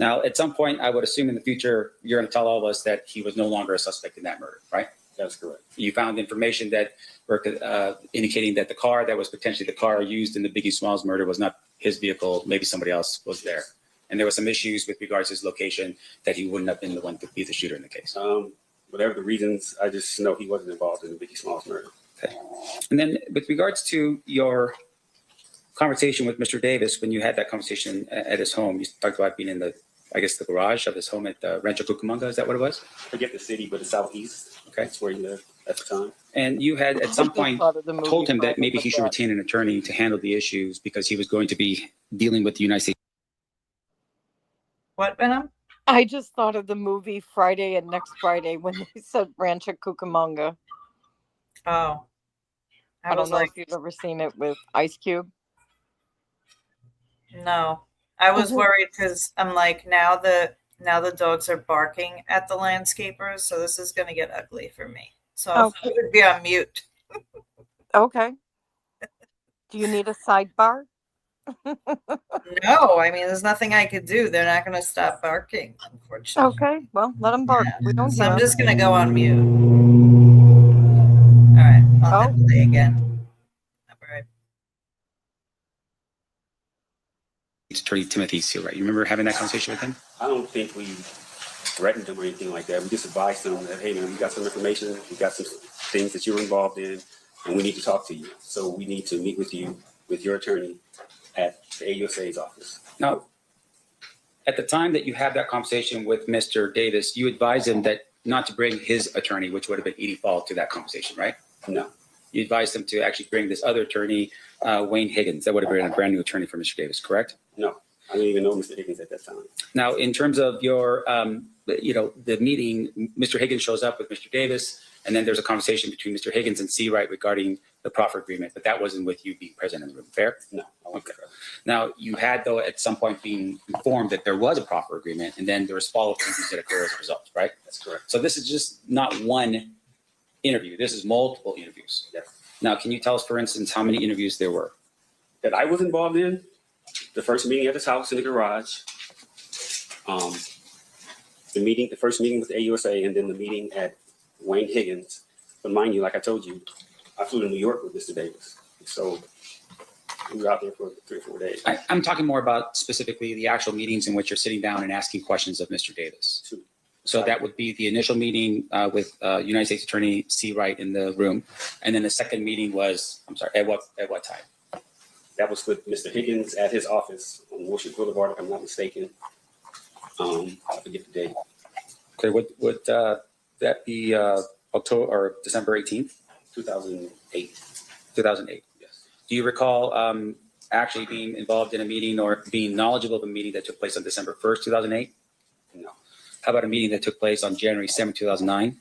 Now, at some point, I would assume in the future, you're going to tell all of us that he was no longer a suspect in that murder, right? That's correct. You found information that were indicating that the car that was potentially the car used in the Biggie Smalls murder was not his vehicle. Maybe somebody else was there. And there were some issues with regards to his location that he wouldn't have been the one to be the shooter in the case. Whatever the reasons, I just know he wasn't involved in the Biggie Smalls murder. Okay. And then with regards to your conversation with Mr. Davis, when you had that conversation at his home, you talked about being in the garage of his home at Rancho Cucamonga. Is that what it was? I forget the city, but it's southeast. Okay. That's where he lived at the time. And you had at some point told him that maybe he should retain an attorney to handle the issues because he was going to be dealing with the United States. What, Venom? I just thought of the movie Friday and Next Friday when they said Rancho Cucamonga. Oh. I don't know if you've ever seen it with Ice Cube. No. I was worried because I'm like, now the dogs are barking at the landscapers, so this is going to get ugly for me. So I would be on mute. Okay. Do you need a sidebar? No, I mean, there's nothing I could do. They're not going to stop barking, unfortunately. Okay, well, let them bark. We don't So hear I'm 'em. just going to go on mute. All right, I'll hit play again. All right. Attorney Timothy Seawright. You remember having that conversation with him? I don't think we threatened him or anything like that. We just advised him that, hey, man, we got some information, we got some things that you're involved in, and we need to talk to you. So we need to meet with you, with your attorney at the AUSA's office. Now, at the time that you had that conversation with Mr. Davis, you advised him that not to bring his attorney, which would have been Edie Fall, to that conversation, right? No. You advised him to actually bring this other attorney, Wayne Higgins. That would have been a brand new attorney for Mr. Davis, correct? No, I didn't even know Mr. Higgins at that time. Now, in terms of your, the meeting, Mr. Higgins shows up with Mr. Davis, and then there's a conversation between Mr. Higgins and Seawright regarding the proffer agreement, but that wasn't with you being present in the room, fair? No. Okay. Now, you had, though, at some point being informed that there was a proffer agreement, and then there was follow-up interviews that occurred as a result, right? That's correct. So this is just not one interview. This is multiple interviews. Yes. Now, can you tell us, for instance, how many interviews there were? That I was involved in? The first meeting at his house in the garage. The first meeting with the AUSA, and then the meeting at Wayne Higgins. But mind you, like I told you, I flew to New York with Mr. Davis. So we were out there for 3 or 4 days. I'm talking more about specifically the actual meetings in which you're sitting down and asking questions of Mr. Davis. Two. So that would be the initial meeting with United States Attorney Seawright in the room. And then the second meeting was, I'm sorry, at what time? That was with Mr. Higgins at his office on Wilshire Boulevard, if I'm not mistaken. I forget the date. Okay, would that be October or December 18th? 2008. 2008. Yes. Do you recall actually being involved in a meeting or being knowledgeable of a meeting that took place on December 1st, 2008? No. How about a meeting that took place on January 7th, 2009?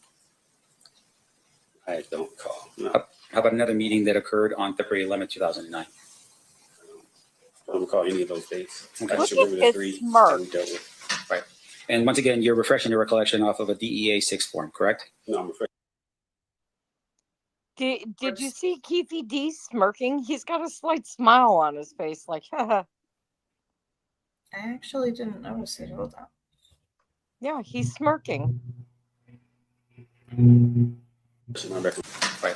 I don't recall. No. How about another meeting that occurred on February 11th, 2009? I don't recall any of those dates. Okay. I just remember the three that we dealt with. Right. And once again, you're refreshing your recollection off of a DEA 6 form, correct? No, I'm refreshing. Did you see Keefe D smirking? He's got a slight smile on his face, like, haha. I actually didn't notice it. Hold on. Yeah, he's smirking. Right.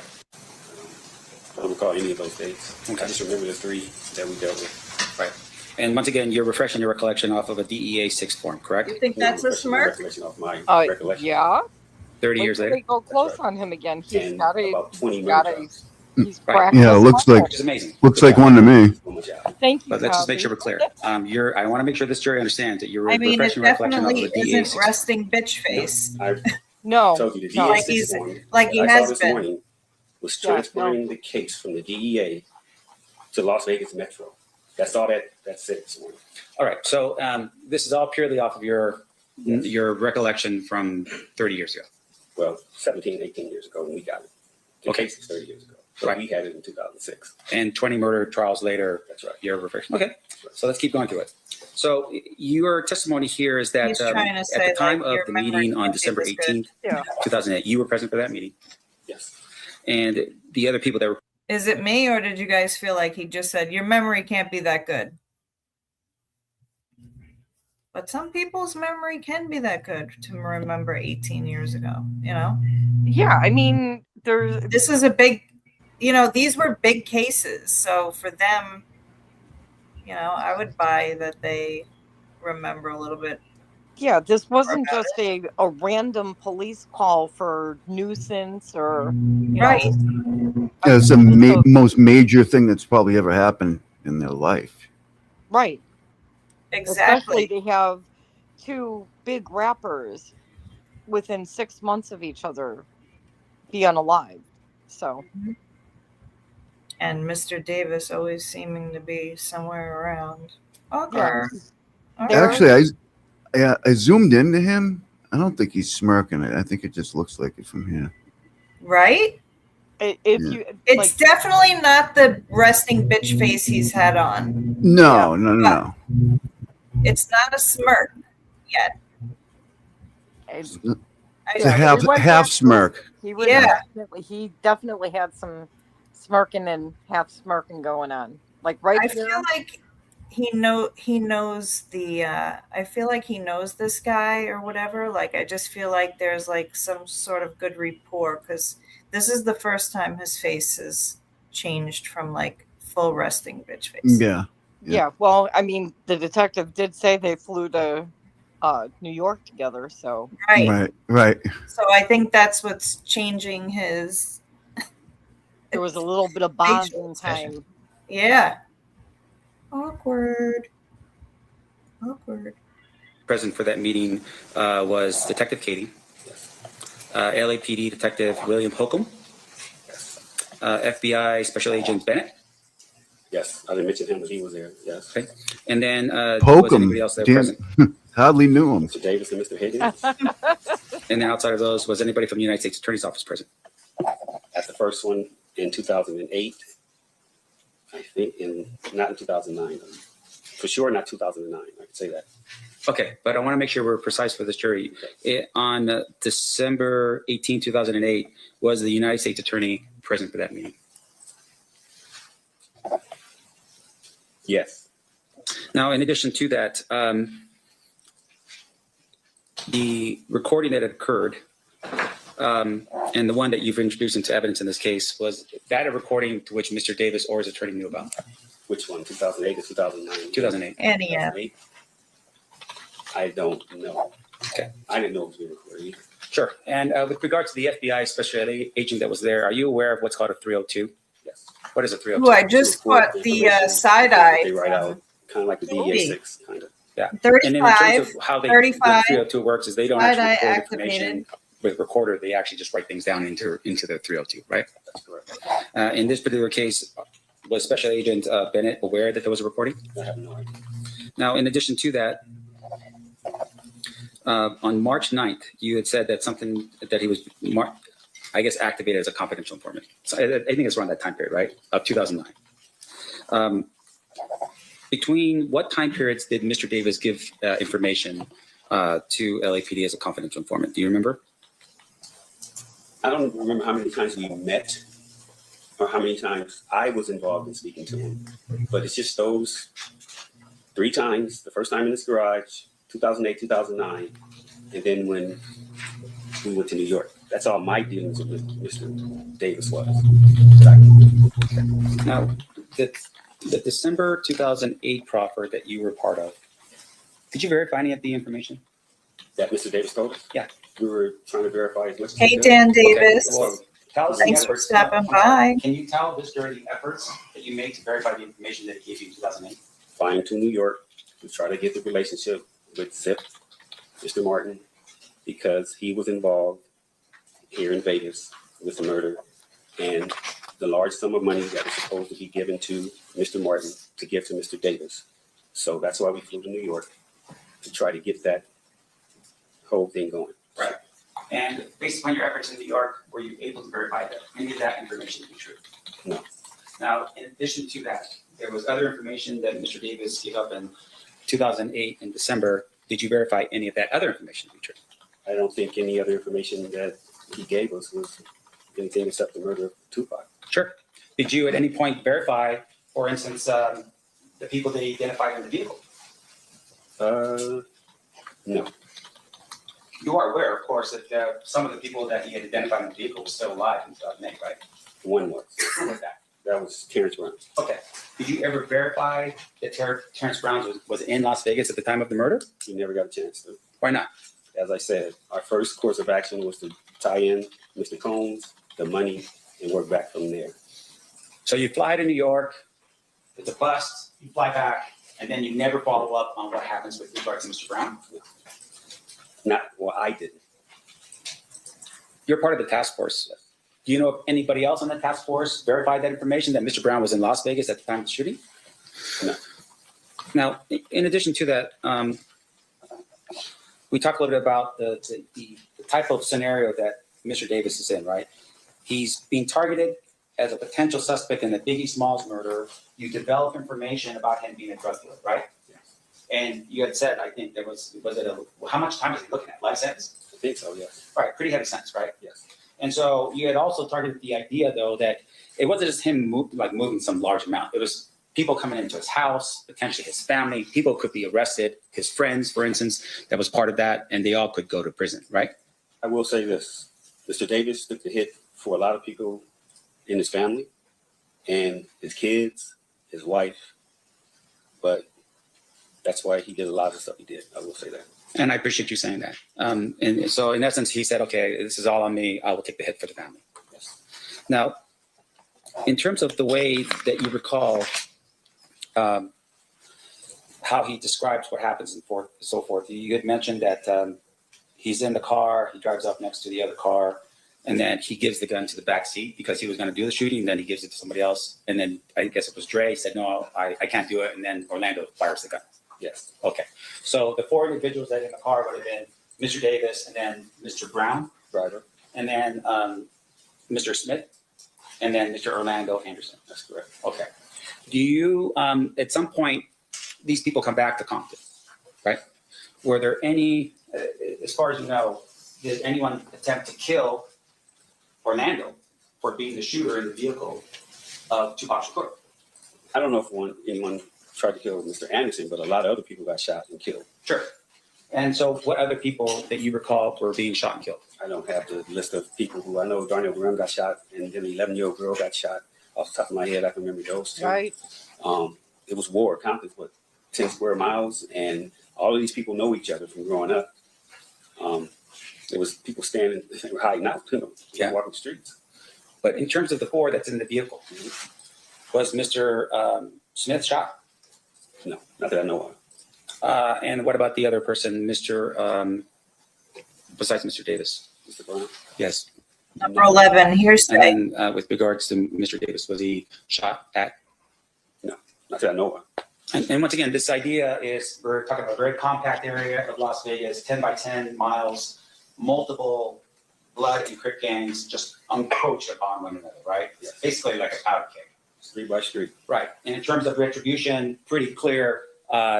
I don't recall any of those dates. Okay. I just remember the three that we dealt with. Right. And once again, you're refreshing your recollection off of a DEA 6 form, correct? You think that's a smirk? Recollection of my recollection. Yeah. 30 years later. They go close on him again. He's And got a. about 20 He's got minutes. He's Right. Yeah, it looks like Which is amazing. looks like one to me. Thank you. But let's just make Cosby. sure we're clear. I want to make sure this jury understands that you're I mean, it refreshing your recollection of definitely a DEA isn't 6 resting bitch face. I No. told you the no. DEA Like 6 he's- form like he that I saw has this been. morning was Yeah, no. transferring the case from the DEA to Las Vegas Metro. That's all that's it this morning. All right. So this is all purely off of your recollection from 30 years ago. Well, 17, 18 years ago when we got it. The Okay. case is 30 years ago. So Right. we had it in 2006. And 20 murder trials later, That's right. you're refreshing. Okay. So let's keep going through it. So your testimony here is that He's trying to at say, the time like, of your the memory meeting on can't be December this good. 18th, Yeah. 2008, you were present for that meeting. Yes. And the other people that were Is it me, or did you guys feel like he just said your memory can't be that good? But some people's memory can be that good to remember 18 years ago, you know? Yeah, I mean, This is a big, these were big cases. So for them, I would buy that they remember a little bit. Yeah, this wasn't just a random police call for nuisance or, Right. Yeah, it's the most major thing that's probably ever happened in their life. Right. Exactly. Especially to have two big rappers within 6 months of each other be unalive. So. And Mr. Davis always seeming to be somewhere around. Okay. Yeah. Actually, I zoomed into him. I don't think he's smirking it. I think it just looks like it from here. Right? It's definitely not the resting bitch face he's had on. No, no. It's not a smirk yet. It's a half smirk. He definitely had some smirking and half smirking going on. Like right I here. feel like he knows the I feel like he knows this guy or whatever. Like I just feel like there's like some sort of good rapport, because this is the first time his face has changed from like full resting bitch face. Yeah. Well, I mean, the detective did say they flew to New York together, so Right. So I think that's what's changing his. There was a little bit of bonding time. Yeah. Awkward. Present for that meeting was Detective Katie, LAPD Detective William Holcomb, FBI Special Agent Bennett. Yes, I didn't mention him, but he was there. Yes. Okay. And then was Holcomb. anybody else there present? Hardly knew him. Mr. Davis and Mr. Higgins. And then outside of those, was anybody from the United States Attorney's Office present? At the first one in 2008, I think, not in 2009. For sure, not 2009. I can say that. Okay, but I want to make sure we're precise for this jury. On December 18, 2008, was the United States Attorney present for that meeting? Yes. Now, in addition to that, the recording that had occurred and the one that you've introduced into evidence in this case, was that a recording to which Mr. Davis or his attorney knew about? Which one, 2008 or 2009? 2008. Any 2008? I don't know. Okay. I didn't know it was being recorded either. Sure. And with regard to the FBI special agent that was there, are you aware of what's called a 302? Yes. What is a 302? Oh, I just caught the side eye. They write out kind of like the DA6, kind of. Yeah. 35, and in terms of how the 302 works is they don't side actually eye record information with recorder. They actually just write things down into the 302, right? That's correct. In this particular case, was Special Agent Bennett aware that there was a recording? I have no idea. Now, in addition to that, on March 9th, you had said that something that he was, I guess, activated as a confidential informant. So I think it's around that time period, right? Of 2009. Between what time periods did Mr. Davis give information to LAPD as a confidential informant? Do you remember? I don't remember how many times we met or how many times I was involved in speaking to him, but it's just those 3 times. The first time in his garage, 2008, 2009, and then when we went to New York. That's all my dealings with Mr. Davis was. Now, the December 2008 proffer that you were part of, did you verify any of the information that Mr. Davis told us? Yeah. We were trying to verify as much as Hey, Dan Davis. Okay. Well, tell us Thanks the for efforts. stopping by. Can you tell this jury the efforts that you made to verify the information that he gave you in 2008? Flying to New York to try to get the relationship with Zip, Mr. Martin, because he was involved here in Vegas with the murder and the large sum of money that was supposed to be given to Mr. Martin to give to Mr. Davis. So that's why we flew to New York to try to get that whole thing going. Right. And based upon your efforts in New York, were you able to verify that any of that information to be true? No. Now, in addition to that, there was other information that Mr. Davis gave up in 2008 in December. Did you verify any of that other information to be true? I don't think any other information that he gave us was anything except the murder of Tupac. Sure. Did you at any point verify, for instance, the people that he identified in the vehicle? No. You are aware, of course, that some of the people that he had identified in the vehicle were still alive in 2008, right? One was. Who was that? That was Terrence Brown. Okay. Did you ever verify that Terrence Brown was in Las Vegas at the time of the murder? He never got a chance to. Why not? As I said, our first course of action was to tie in Mr. Combs, the money, and work back from there. So you fly to New York, it's a bust, you fly back, and then you never follow up on what happens with regards to Mr. Brown? I didn't. You're part of the task force. Do you know if anybody else on the task force verified that information that Mr. Brown was in Las Vegas at the time of the shooting? No. Now, in addition to that, we talked a little bit about the type of scenario that Mr. Davis is in, right? He's being targeted as a potential suspect in the Biggie Smalls murder. You develop information about him being a drug dealer, right? Yes. And you had said, I think there was it how much time was he looking at? Life sentence? I think so, yes. Right, pretty heavy sentence, right? Yes. And so you had also targeted the idea, though, that it wasn't just him moving some large amount. It was people coming into his house, potentially his family. People could be arrested, his friends, for instance, that was part of that, and they all could go to prison, right? I will say this. Mr. Davis took the hit for a lot of people in his family and his kids, his wife, but that's why he did a lot of the stuff he did. I will say that. And I appreciate you saying that. And so in essence, he said, okay, this is all on me. I will take the hit for the family. Yes. Now, in terms of the way that you recall how he describes what happens and so forth, you had mentioned that he's in the car, he drives up next to the other car, and then he gives the gun to the back seat because he was going to do the shooting. Then he gives it to somebody else. And then I guess it was Dre said, no, I can't do it. And then Orlando fires the gun. Yes. Okay. So the four individuals that in the car would have been Mr. Davis and then Mr. Brown, driver, and then Mr. Smith, and then Mr. Orlando Anderson. That's correct. Okay. Do you, at some point, these people come back to Compton, right? Were there any, as far as you know, did anyone attempt to kill Orlando for being the shooter in the vehicle of Tupac Shakur? I don't know if anyone tried to kill Mr. Anderson, but a lot of other people got shot and killed. Sure. And so what other people that you recall were being shot and killed? I don't have the list of people who I know. Darnell Graham got shot, and then an 11-year-old girl got shot. Off the top of my head, I can remember those two. Right. It was war. Compton's 10 square miles, and all of these people know each other from growing up. It was people standing, hiding out, walking the streets. But in terms of the four that's in the vehicle, was Mr. Smith shot? No, not that I know of. And what about the other person, Mr. Besides Mr. Davis? Mr. Brown? Yes. Number 11, hearsay. And then with regards to Mr. Davis, was he shot at? No, not that I know of. And once again, this idea is we're talking about a very compact area of Las Vegas, 10 by 10 miles, multiple blood and crip gangs just encroach upon one another, right? Yes. Basically like a powder keg. Street by street. Right. And in terms of retribution, pretty clear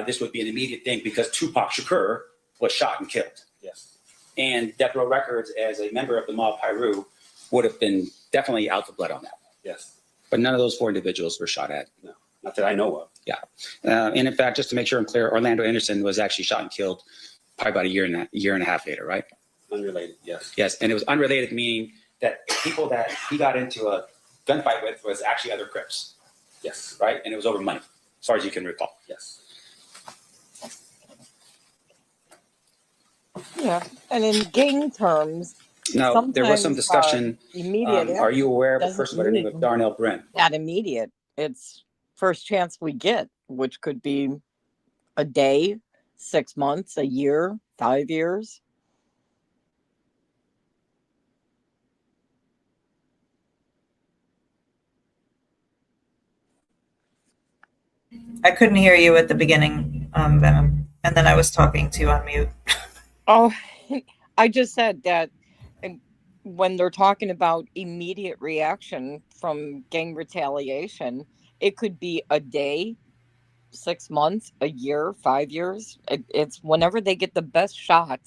this would be an immediate thing because Tupac Shakur was shot and killed. Yes. And Death Row Records, as a member of the Mob Piru, would have been definitely out for blood on that. Yes. But none of those four individuals were shot at. No, not that I know of. Yeah. And in fact, just to make sure I'm clear, Orlando Anderson was actually shot and killed probably about a year and a half later, right? Unrelated, yes. Yes. And it was unrelated, meaning that people that he got into a gunfight with was actually other Crips. Yes. Right? And it was over money, as far as you can recall. Yes. Yeah. And in gang terms, now, there was some discussion. Immediate. Are you aware of a person by the name of Darnell Brent? Not immediate. It's first chance we get, which could be a day, 6 months, a year, 5 years. I couldn't hear you at the beginning, Venom, and then I was talking to you on mute. Oh, I just said that when they're talking about immediate reaction from gang retaliation, it could be a day, 6 months, a year, 5 years. It's whenever they get the best shot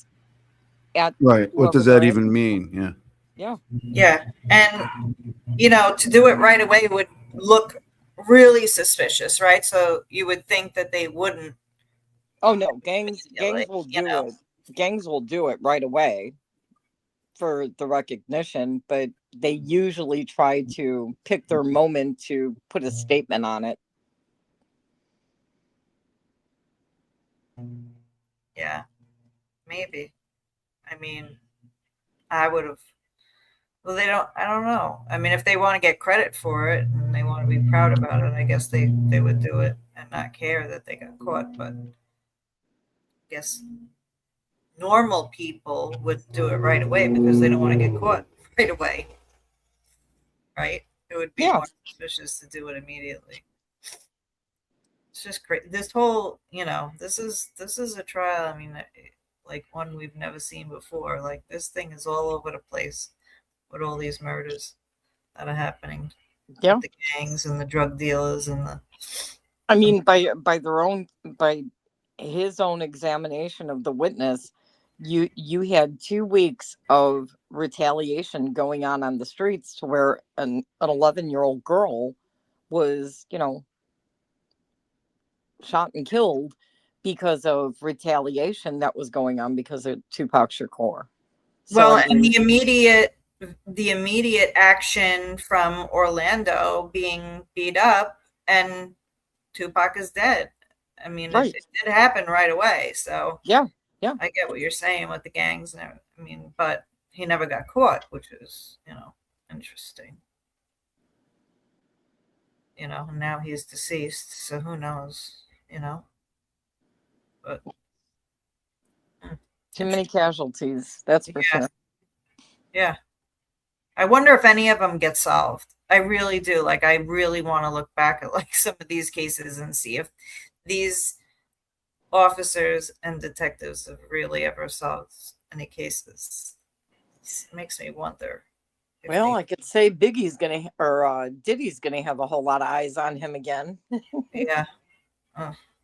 at. Right. What does that even mean? Yeah. Yeah. Yeah. And, to do it right away would look really suspicious, right? So you would think that they wouldn't. Oh, no. Gangs will do it. Gangs will do it right away for the recognition, but they usually try to pick their moment to put a statement on it. Yeah, maybe. I mean, I would have. Well, I don't know. I mean, if they want to get credit for it and they want to be proud about it, I guess they would do it and not care that they got caught. But I guess normal people would do it right away because they don't want to get caught right away. Right? It would be more suspicious to do it immediately. It's just great. This whole, this is a trial. I mean, like one we've never seen before. Like this thing is all over the place with all these murders that are happening. Yeah, the gangs and the drug dealers and the. I mean, by his own examination of the witness, you had 2 weeks of retaliation going on the streets to where an 11-year-old girl was, shot and killed because of retaliation that was going on because of Tupac Shakur. So, and the immediate action from Orlando being beat up and Tupac is dead. I mean, it did happen right away. So yeah, I get what you're saying with the gangs. And I mean, but he never got caught, which is, interesting. And now he's deceased. So who knows, but too many casualties. That's for sure. Yeah. I wonder if any of them get solved. I really do. Like, I really want to look back at like some of these cases and see if these officers and detectives have really ever solved any cases. It makes me wonder. Well, I could say Biggie's Diddy's gonna have a whole lot of eyes on him again. Yeah,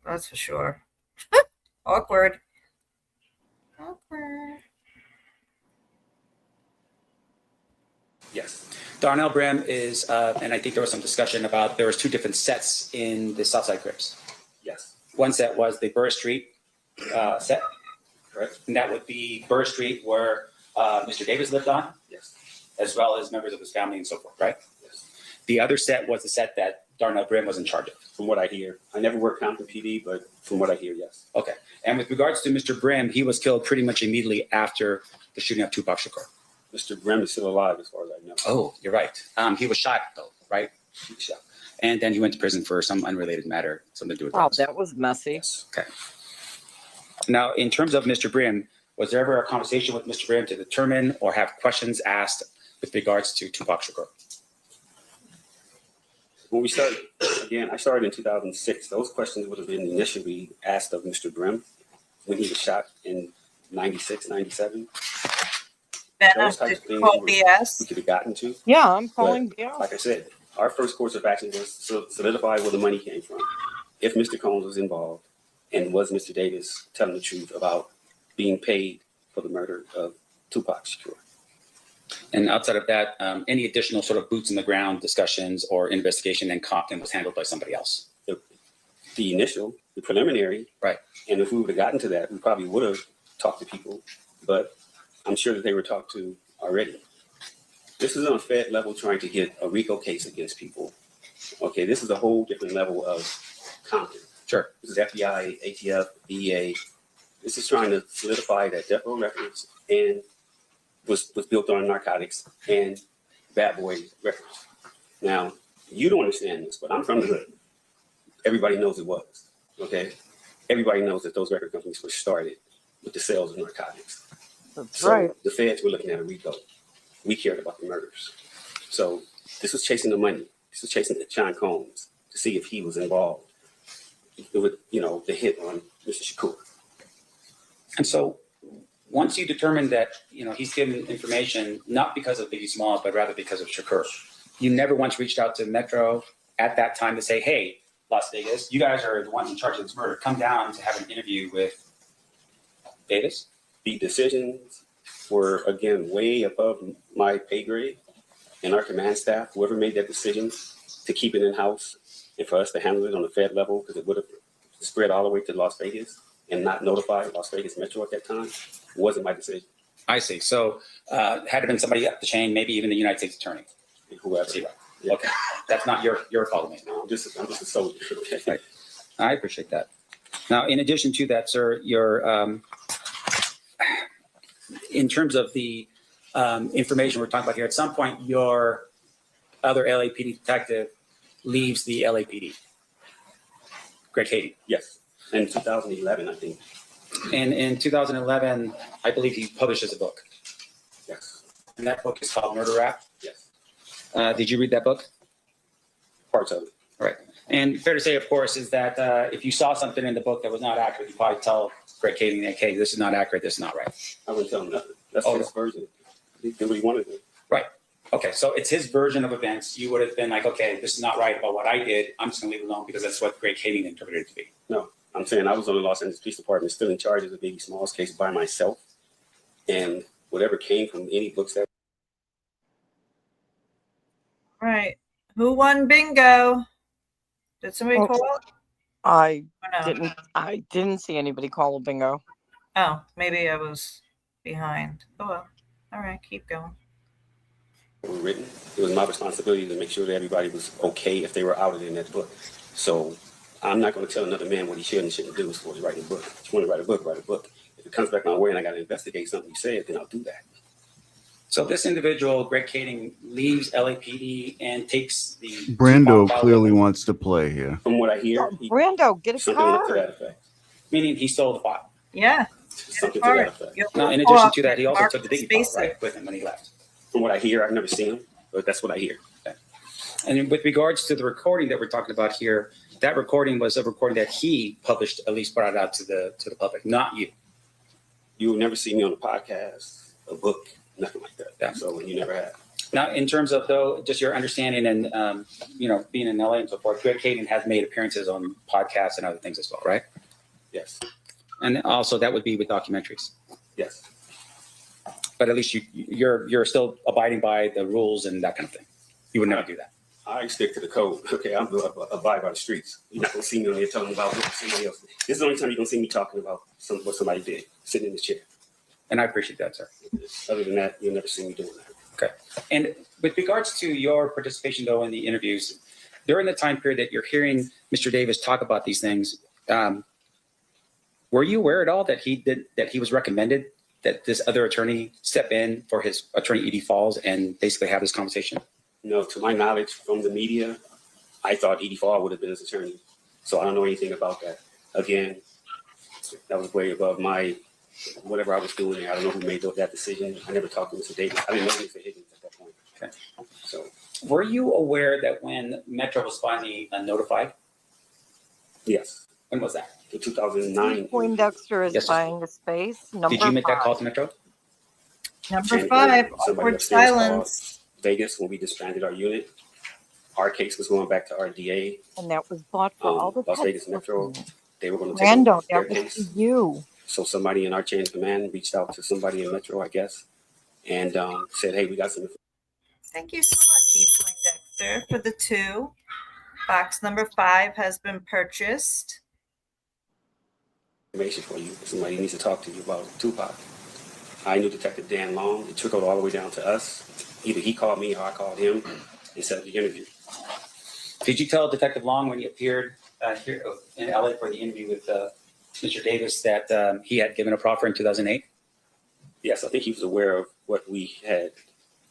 that's for sure. Awkward. Yes. Darnell Brim is, and I think there was some discussion about there was 2 different sets in the Southside Crips. Yes. One set was the Burr Street set. Correct. And that would be Burr Street where Mr. Davis lived on. Yes. As well as members of his family and so forth, right? Yes. The other set was the set that Darnell Brim was in charge of. From what I hear. I never worked Compton PD, but from what I hear, yes. Okay. And with regards to Mr. Brim, he was killed pretty much immediately after the shooting of Tupac Shakur. Mr. Brim is still alive as far as I know. Oh, you're right. He was shot though, right? He was shot. And then he went to prison for some unrelated matter, something to do with drugs. That was messy. Yes. Okay. Now, in terms of Mr. Brim, was there ever a conversation with Mr. Brim to determine or have questions asked with regards to Tupac Shakur? When we started, again, I started in 2006. Those questions would have been initially asked of Mr. Brim when he was shot in 96, 97. Those types of things we could have gotten to. Yeah, I'm calling BS. Like I said, our first course of action was to solidify where the money came from. If Mr. Combs was involved, and was Mr. Davis telling the truth about being paid for the murder of Tupac Shakur. And outside of that, any additional sort of boots in the ground discussions or investigation in Compton was handled by somebody else? The initial, the preliminary. Right. And if we would have gotten to that, we probably would have talked to people, but I'm sure that they were talked to already. This is on a Fed level trying to get a RICO case against people. Okay, this is a whole different level of Compton. Sure. This is FBI, ATF, DEA. This is trying to solidify that Death Row Records and was built on narcotics and Bad Boy Records. Now, you don't understand this, but I'm from the hood. Everybody knows it was, okay? Everybody knows that those record companies were started with the sales of narcotics. That's right. The feds were looking at a RICO. We cared about the murders. So this was chasing the money. This was chasing John Combs to see if he was involved with, the hit on Mr. Shakur. And so once you determined that, he's given information, not because of Biggie Smalls, but rather because of Shakur, you never once reached out to Metro at that time to say, hey, Las Vegas, you guys are the ones in charge of this murder. Come down to have an interview with Davis. The decisions were, again, way above my pay grade and our command staff, whoever made that decision to keep it in-house and for us to handle it on the Fed level, because it would have spread all the way to Las Vegas and not notify Las Vegas Metro at that time, wasn't my decision. I see. So had it been somebody up the chain, maybe even the United States Attorney. Whoever. Yeah. Okay. That's not your fault, mate. No, I'm just a soldier. Okay. Right. I appreciate that. Now, in addition to that, sir, your in terms of the information we're talking about here, at some point your other LAPD detective leaves the LAPD. Greg Haiti. Yes. In 2011, I think. And in 2011, I believe he publishes a book. Yes. And that book is called Murder Rap. Yes. Did you read that book? Parts of it. All right. And fair to say, of course, is that if you saw something in the book that was not accurate, you probably tell Greg Kading, okay, this is not accurate, this is not right. I wouldn't tell him nothing. That's his version. He did what he wanted to do. Right. Okay, so it's his version of events. You would have been like, okay, this is not right about what I did. I'm just going to leave it alone because that's what Greg Kading interpreted it to be. No, I'm saying I was on the Los Angeles Police Department still in charge of the Biggie Smalls case by myself. And whatever came from any books that. Right. Who won bingo? Did somebody call it? I no? I didn't see anybody call a bingo. Oh, maybe I was behind. Oh well. All right, keep going. Were written. It was my responsibility to make sure that everybody was okay if they were outed in that book. So I'm not going to tell another man what he should and shouldn't do as far as writing a book. If you want to write a book, write a book. If it comes back my way and I got to investigate something you said, then I'll do that. So this individual, Greg Kading, leaves LAPD and takes the Brando clearly wants to play here. From what I hear, Brando, get a something to car. that effect. Meaning he stole the file. Yeah. Something to that effect. Now, in addition to that, he also took the Biggie file, right, with him when he left. From what I hear, I've never seen him, but that's what I hear. Okay. And with regards to the recording that we're talking about here, that recording was a recording that he published, at least brought it out to the public, not you. You will never see me on a podcast, a book, nothing like that. Yeah. So you never have. Now, in terms of though, just your understanding and being in LA and so forth, Greg Kading has made appearances on podcasts and other things as well, right? Yes. And also that would be with documentaries. Yes. But at least you're still abiding by the rules and that kind of thing. You would never do that. I stick to the code. Okay, I'm abide by the streets. You're not gonna see me on here talking about somebody else. This is the only time you're gonna see me talking about what somebody did, sitting in the chair. And I appreciate that, sir. Other than that, you'll never see me doing that. Okay. And with regards to your participation, though, in the interviews, during the time period that you're hearing Mr. Davis talk about these things, were you aware at all that he was recommended that this other attorney step in for his attorney, E.D. Falls, and basically have this conversation? No, to my knowledge from the media, I thought E.D. Falls would have been his attorney. So I don't know anything about that. Again, that was way above my whatever I was doing there. I don't know who made that decision. I never talked to Mr. Davis. I didn't know Mr. Higgins at that point. Okay. So, were you aware that when Metro was finally notified? Yes. When was that? In 2009. Poindexter is Yes, buying the space. Number Did you make that 5. call to Metro? Number 5, awkward silence. Vegas, when we disbanded our unit, our case was going back to our DA. And that was bought for all the Las Vegas Metro. They were going to take Brando, their that was case. for you. So somebody in our chain of command reached out to somebody in Metro, I guess, and said, "Hey, we got some." Thank you so much, E. Poindexter, for the 2. Box number 5 has been purchased. Information for you. Somebody needs to talk to you about Tupac. I knew Detective Dan Long. It trickled all the way down to us. Either he called me or I called him and set up the interview. Did you tell Detective Long when he appeared here in LA for the interview with Mr. Davis that he had given a proffer in 2008? Yes, I think he was aware of what we had.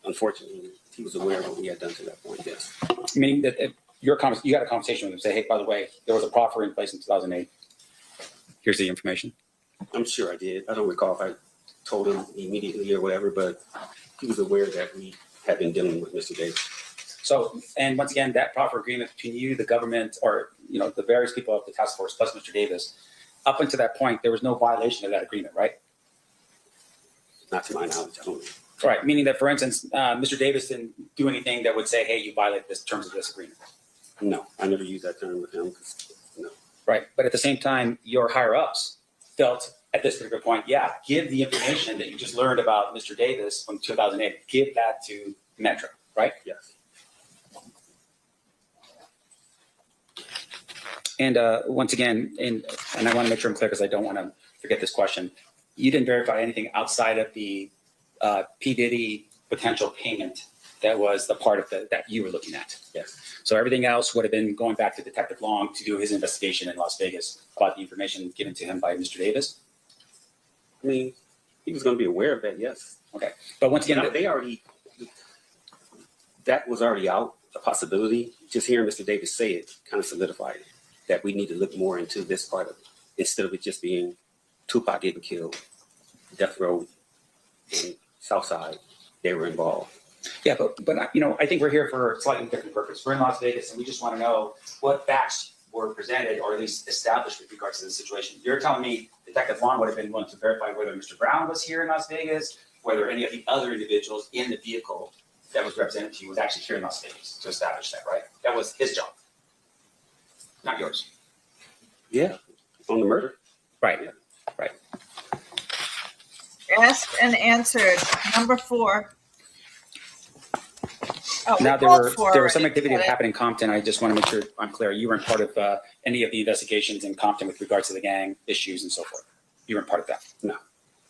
Unfortunately, he was aware of what we had done to that point, yes. Meaning that you had a conversation with him, say, hey, by the way, there was a proffer in place in 2008. Here's the information. I'm sure I did. I don't recall if I told him immediately or whatever, but he was aware that we had been dealing with Mr. Davis. So, and once again, that proffer agreement between you, the government, or the various people of the task force, plus Mr. Davis, up until that point, there was no violation of that agreement, right? Not to my knowledge, I don't know. Right, meaning that, for instance, Mr. Davis didn't do anything that would say, hey, you violate the terms of this agreement. No, I never used that term with him. No. Right, but at the same time, your higher-ups felt at this particular point, yeah, give the information that you just learned about Mr. Davis from 2008, give that to Metro, right? Yes. And once again, and I want to make sure I'm clear because I don't want to forget this question. You didn't verify anything outside of the P. Diddy potential payment that was the part of that you were looking at. Yes. So everything else would have been going back to Detective Long to do his investigation in Las Vegas about the information given to him by Mr. Davis? I mean, he was going to be aware of that, yes. Okay. But once again, that was already out, a possibility. Just hearing Mr. Davis say it kind of solidified it, that we need to look more into this part of it, instead of it just being Tupac getting killed, Death Row, and Southside, they were involved. Yeah, but you know, I think we're here for a slightly different purpose. We're in Las Vegas, and we just want to know what facts were presented, or at least established, with regards to the situation. You're telling me Detective Vaughn would have been willing to verify whether Mr. Brown was here in Las Vegas, whether any of the other individuals in the vehicle that was represented to you was actually here in Las Vegas to establish that, right? That was his job, not yours. Yeah, on the murder. Right. Yeah. Right. Asked and answered. Number 4. Oh, now there was some activity that happened in Compton. I just want to make sure I'm clear. You weren't part of any of the investigations in Compton with regards to the gang issues and so forth. You weren't part of that. No,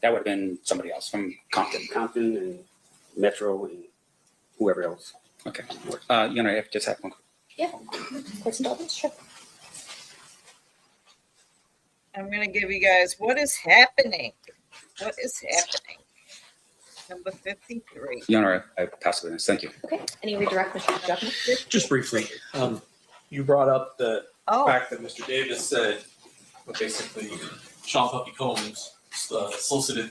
that would have been somebody else from Compton. Compton and Metro and whoever else. Okay. You know, I just have one. Yeah. Courts and Dolphins, sure. I'm going to give you guys what is happening. What is happening? Number 53. Your Honor, I pass the witness. Thank you. Okay. Any redirect, Mr. Duckman? Just briefly, you brought up the fact that Mr. Davis said, basically, Sean Puppy Combs solicited.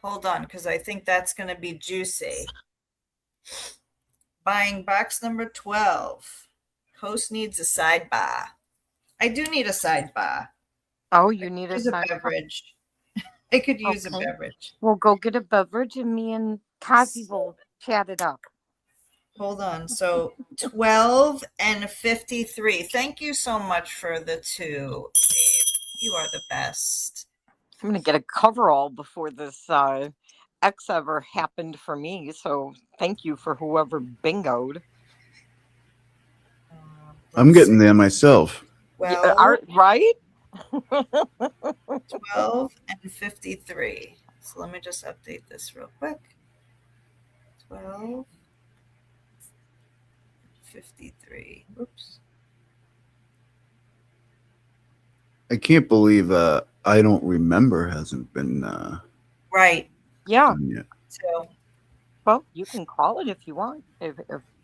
Hold on, because I think that's going to be juicy. Buying box number 12. Host needs a sidebar. I do need a sidebar. Oh, you need a beverage. I could use a beverage. Well, go get a beverage, and me and Kazi will chat it up. Hold on. So 12 and 53. Thank you so much for the 2. Dave. You are the best. I'm going to get a coverall before this X ever happened for me. So thank you for whoever bingoed. I'm getting there myself. Well, right? 12 and 53. So let me just update this real quick. 12, 53. Oops. I can't believe I don't remember hasn't been right. Yeah. Yet. So, well, you can call it if you want. If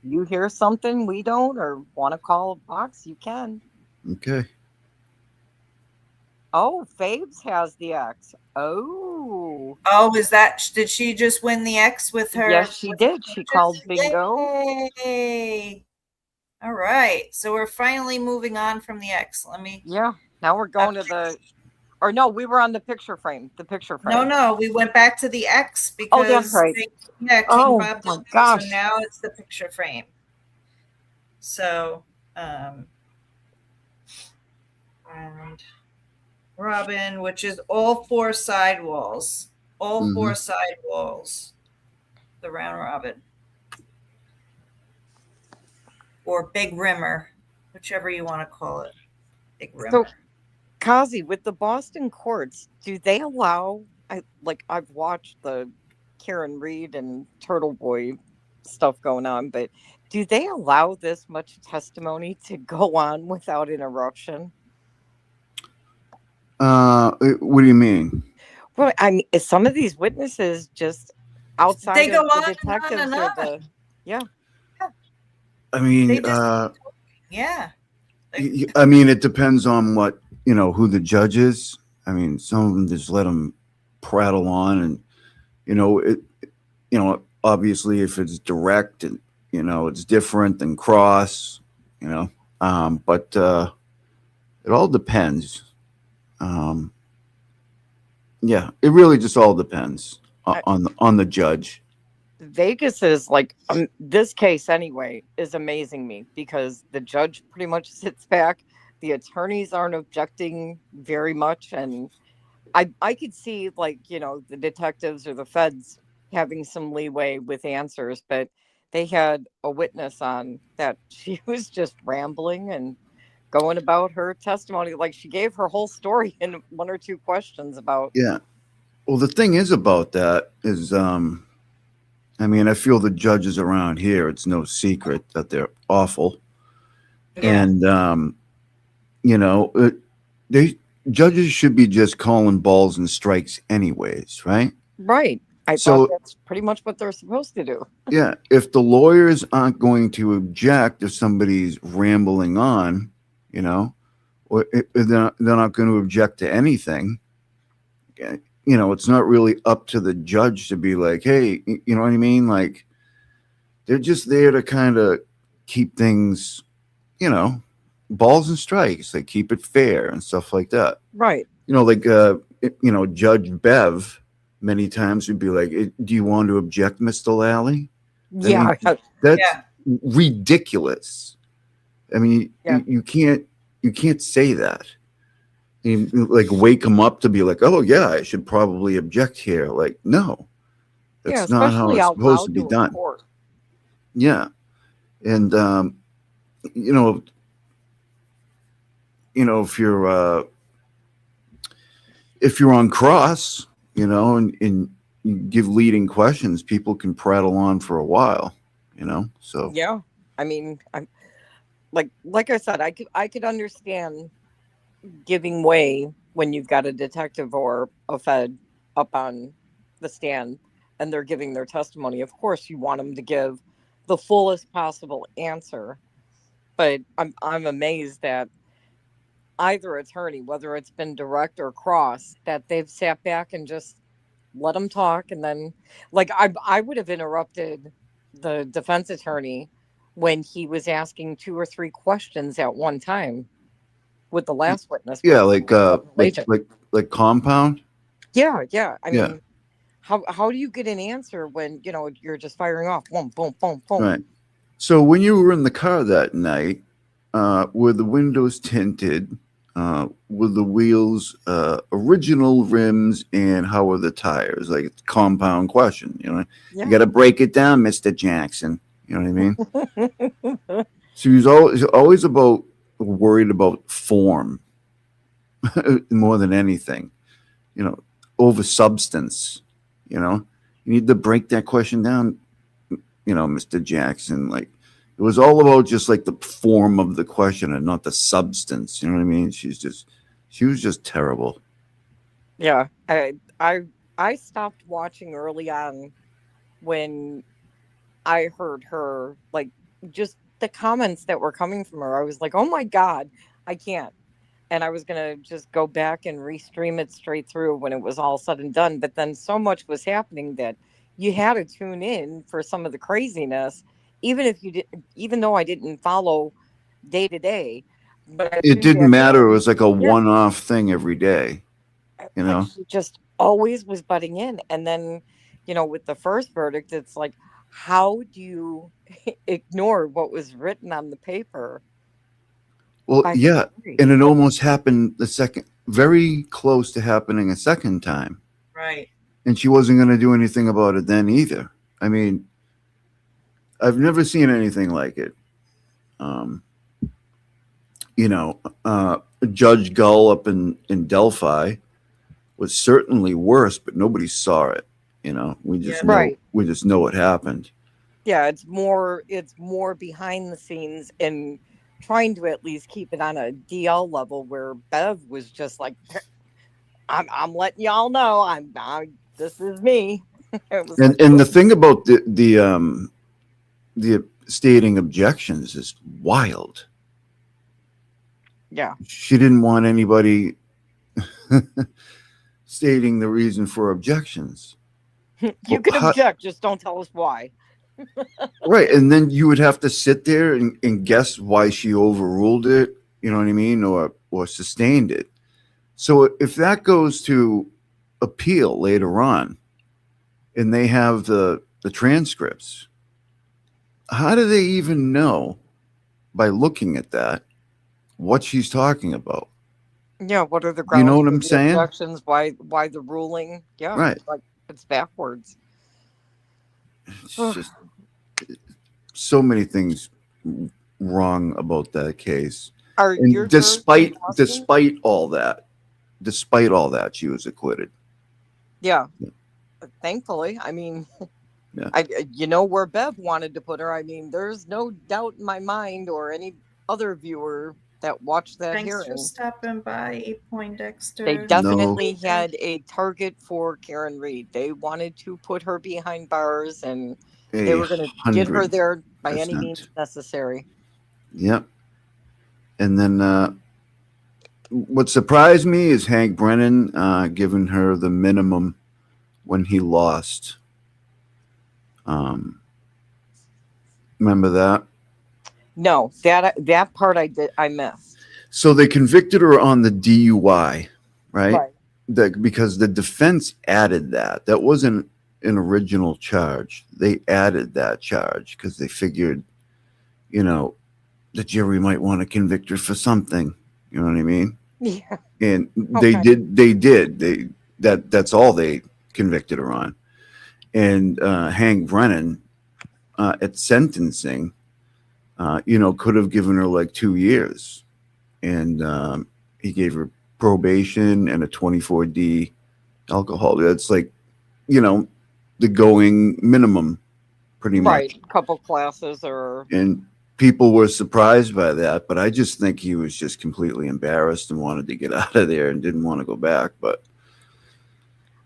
you hear something we don't, or want to call a box, you can. Okay. Oh, Fabes has the X. Oh, is that? Did she just win the X with her? Yes, she did. She called bingo. Yay! All right, so we're finally moving on from the X. Let me. Yeah. Now we're going to the. Or no, we were on the picture frame. The picture frame. No, we went back to the X because. Oh, that's right. Yeah, King Bob, my gosh. So now it's the picture frame. So, and Robin, which is all 4 side walls, all 4 side walls, the round robin, or big rimmer, whichever you want to call it, big rimmer. So, Kazi, with the Boston courts, do they allow? I've watched the Karen Reed and Turtle Boy stuff going on, but do they allow this much testimony to go on without interruption? What do you mean? Well, I mean, some of these witnesses just outside They go of the on detectives and or on. the I mean, yeah. I mean, it depends on what, who the judge is. I mean, some of them just let them prattle on, and obviously if it's direct and it's different than cross, but it all depends. Yeah, it really just all depends on the judge. Vegas is this case anyway is amazing me because the judge pretty much sits back. The attorneys aren't objecting very much. And I could see the detectives or the feds having some leeway with answers, but they had a witness on that she was just rambling and going about her testimony. She gave her whole story in 1 or 2 questions about. Yeah. Well, the thing is about that is, I mean, I feel the judges around here, it's no secret that they're awful. Yeah. And, judges should be just calling balls and strikes anyways, right? Right. I thought that's pretty much what they're supposed to do. Yeah. If the lawyers aren't going to object if somebody's rambling on, or they're not going to object to anything, it's not really up to the judge to be like, hey, you know what I mean? they're just there to kind of keep things, you know, balls and strikes. They keep it fair and stuff like that. Right. You know, like, you know, Judge Bev many times would be like, do you want to object, Mr. Lally? Yeah. I mean, that's ridiculous. I mean, you can't say that. You, like, wake them up to be like, oh yeah, I should probably object here. Like, no, that's not how it's supposed to be done. Yeah. And you know, if you're on cross, you know, and you give leading questions, people can prattle on for a while, you know. So yeah, I mean, I'm like I said, I could understand giving way when you've got a detective or a fed up on the stand and they're giving their testimony. Of course, you want them to give the fullest possible answer, but I'm amazed that either attorney, whether it's been direct or cross, that they've sat back and just let them talk. And then, like, I would have interrupted the defense attorney when he was asking 2 or 3 questions at one time with the last witness. Yeah, like compound. Yeah. I mean, how do you get an answer when, you know, you're just firing off boom, boom, boom, boom? Right. So when you were in the car that night, were the windows tinted? Were the wheels original rims, and how were the tires? Like, it's a compound question, you know. You got to break it down, Mr. Jackson. You know what I mean? So he was always worried about form more than anything, you know, over substance. You know, you need to break that question down, you know, Mr. Jackson. Like, it was all about just like the form of the question and not the substance. You know what I mean? She was just terrible. Yeah. I stopped watching early on when I heard her, like, just the comments that were coming from her. I was like, oh my God, I can't. And I was going to just go back and restream it straight through when it was all said and done. But then so much was happening that you had to tune in for some of the craziness, even though I didn't follow day to day. But it didn't matter. It was like a one-off thing every day, you know. She just always was butting in. And then, you know, with the first verdict, it's like, how do you ignore what was written on the paper? Well, yeah, and it almost happened very close to happening a second time. Right. And she wasn't going to do anything about it then either. I mean, I've never seen anything like it. You know, Judge Gull up in Delphi was certainly worse, but nobody saw it. You know, we just know what happened. Yeah, it's more behind the scenes and trying to at least keep it on a DL level, where Bev was just like, I'm letting y'all know this is me. And the thing about the stating objections is wild. Yeah. She didn't want anybody stating the reason for objections. You can object, just don't tell us why. Right. And then you would have to sit there and guess why she overruled it, you know what I mean, or sustained it. So if that goes to appeal later on and they have the transcripts, how do they even know by looking at that what she's talking about? Yeah, what are the grounds? You know what I'm saying? Objections, why the ruling? Yeah, right. Like, it's backwards. It's just so many things wrong about that case. And despite all that, she was acquitted. Yeah. Thankfully. I mean, you know where Bev wanted to put her. I mean, there's no doubt in my mind or any other viewer that watched that hearing. Thanks for stopping by, 8 Point Dexter. They definitely had a target for Karen Reed. They wanted to put her behind bars, and they were going to get her there by any means necessary. Yep. And then what surprised me is Hank Brennan giving her the minimum when he lost. Remember that? No, that part I missed. So they convicted her on the DUI, right? Right. Because the defense added that. That wasn't an original charge. They added that charge because they figured, the jury might want to convict her for something. You know what I mean? Yeah. And they did. That's all they convicted her on. And Hank Brennan at sentencing, could have given her like 2 years. And he gave her probation and a 24D alcohol. That's like, the going minimum, pretty much. Right. Couple classes or. And people were surprised by that, but I just think he was just completely embarrassed and wanted to get out of there and didn't want to go back. But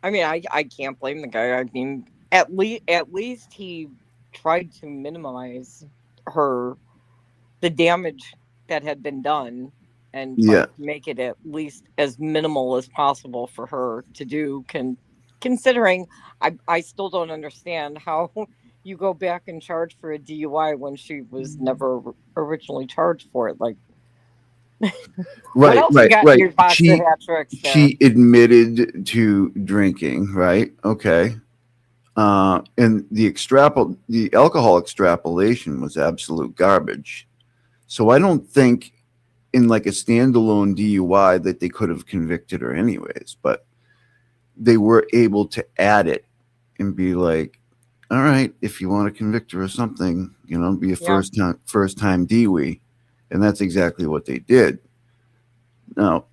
I mean, I can't blame the guy. I mean, at least he tried to minimize the damage that had been done and tried to make it at least as minimal as possible for her to do. Considering I still don't understand how you go back and charge for a DUI when she was never originally charged for it. Like, right. She admitted to drinking, right? Okay. And the alcohol extrapolation was absolute garbage. So I don't think in like a standalone DUI that they could have convicted her anyways, but they were able to add it and be like, all right, if you want to convict her of something, be a first time DUI. And that's exactly what they did. Now,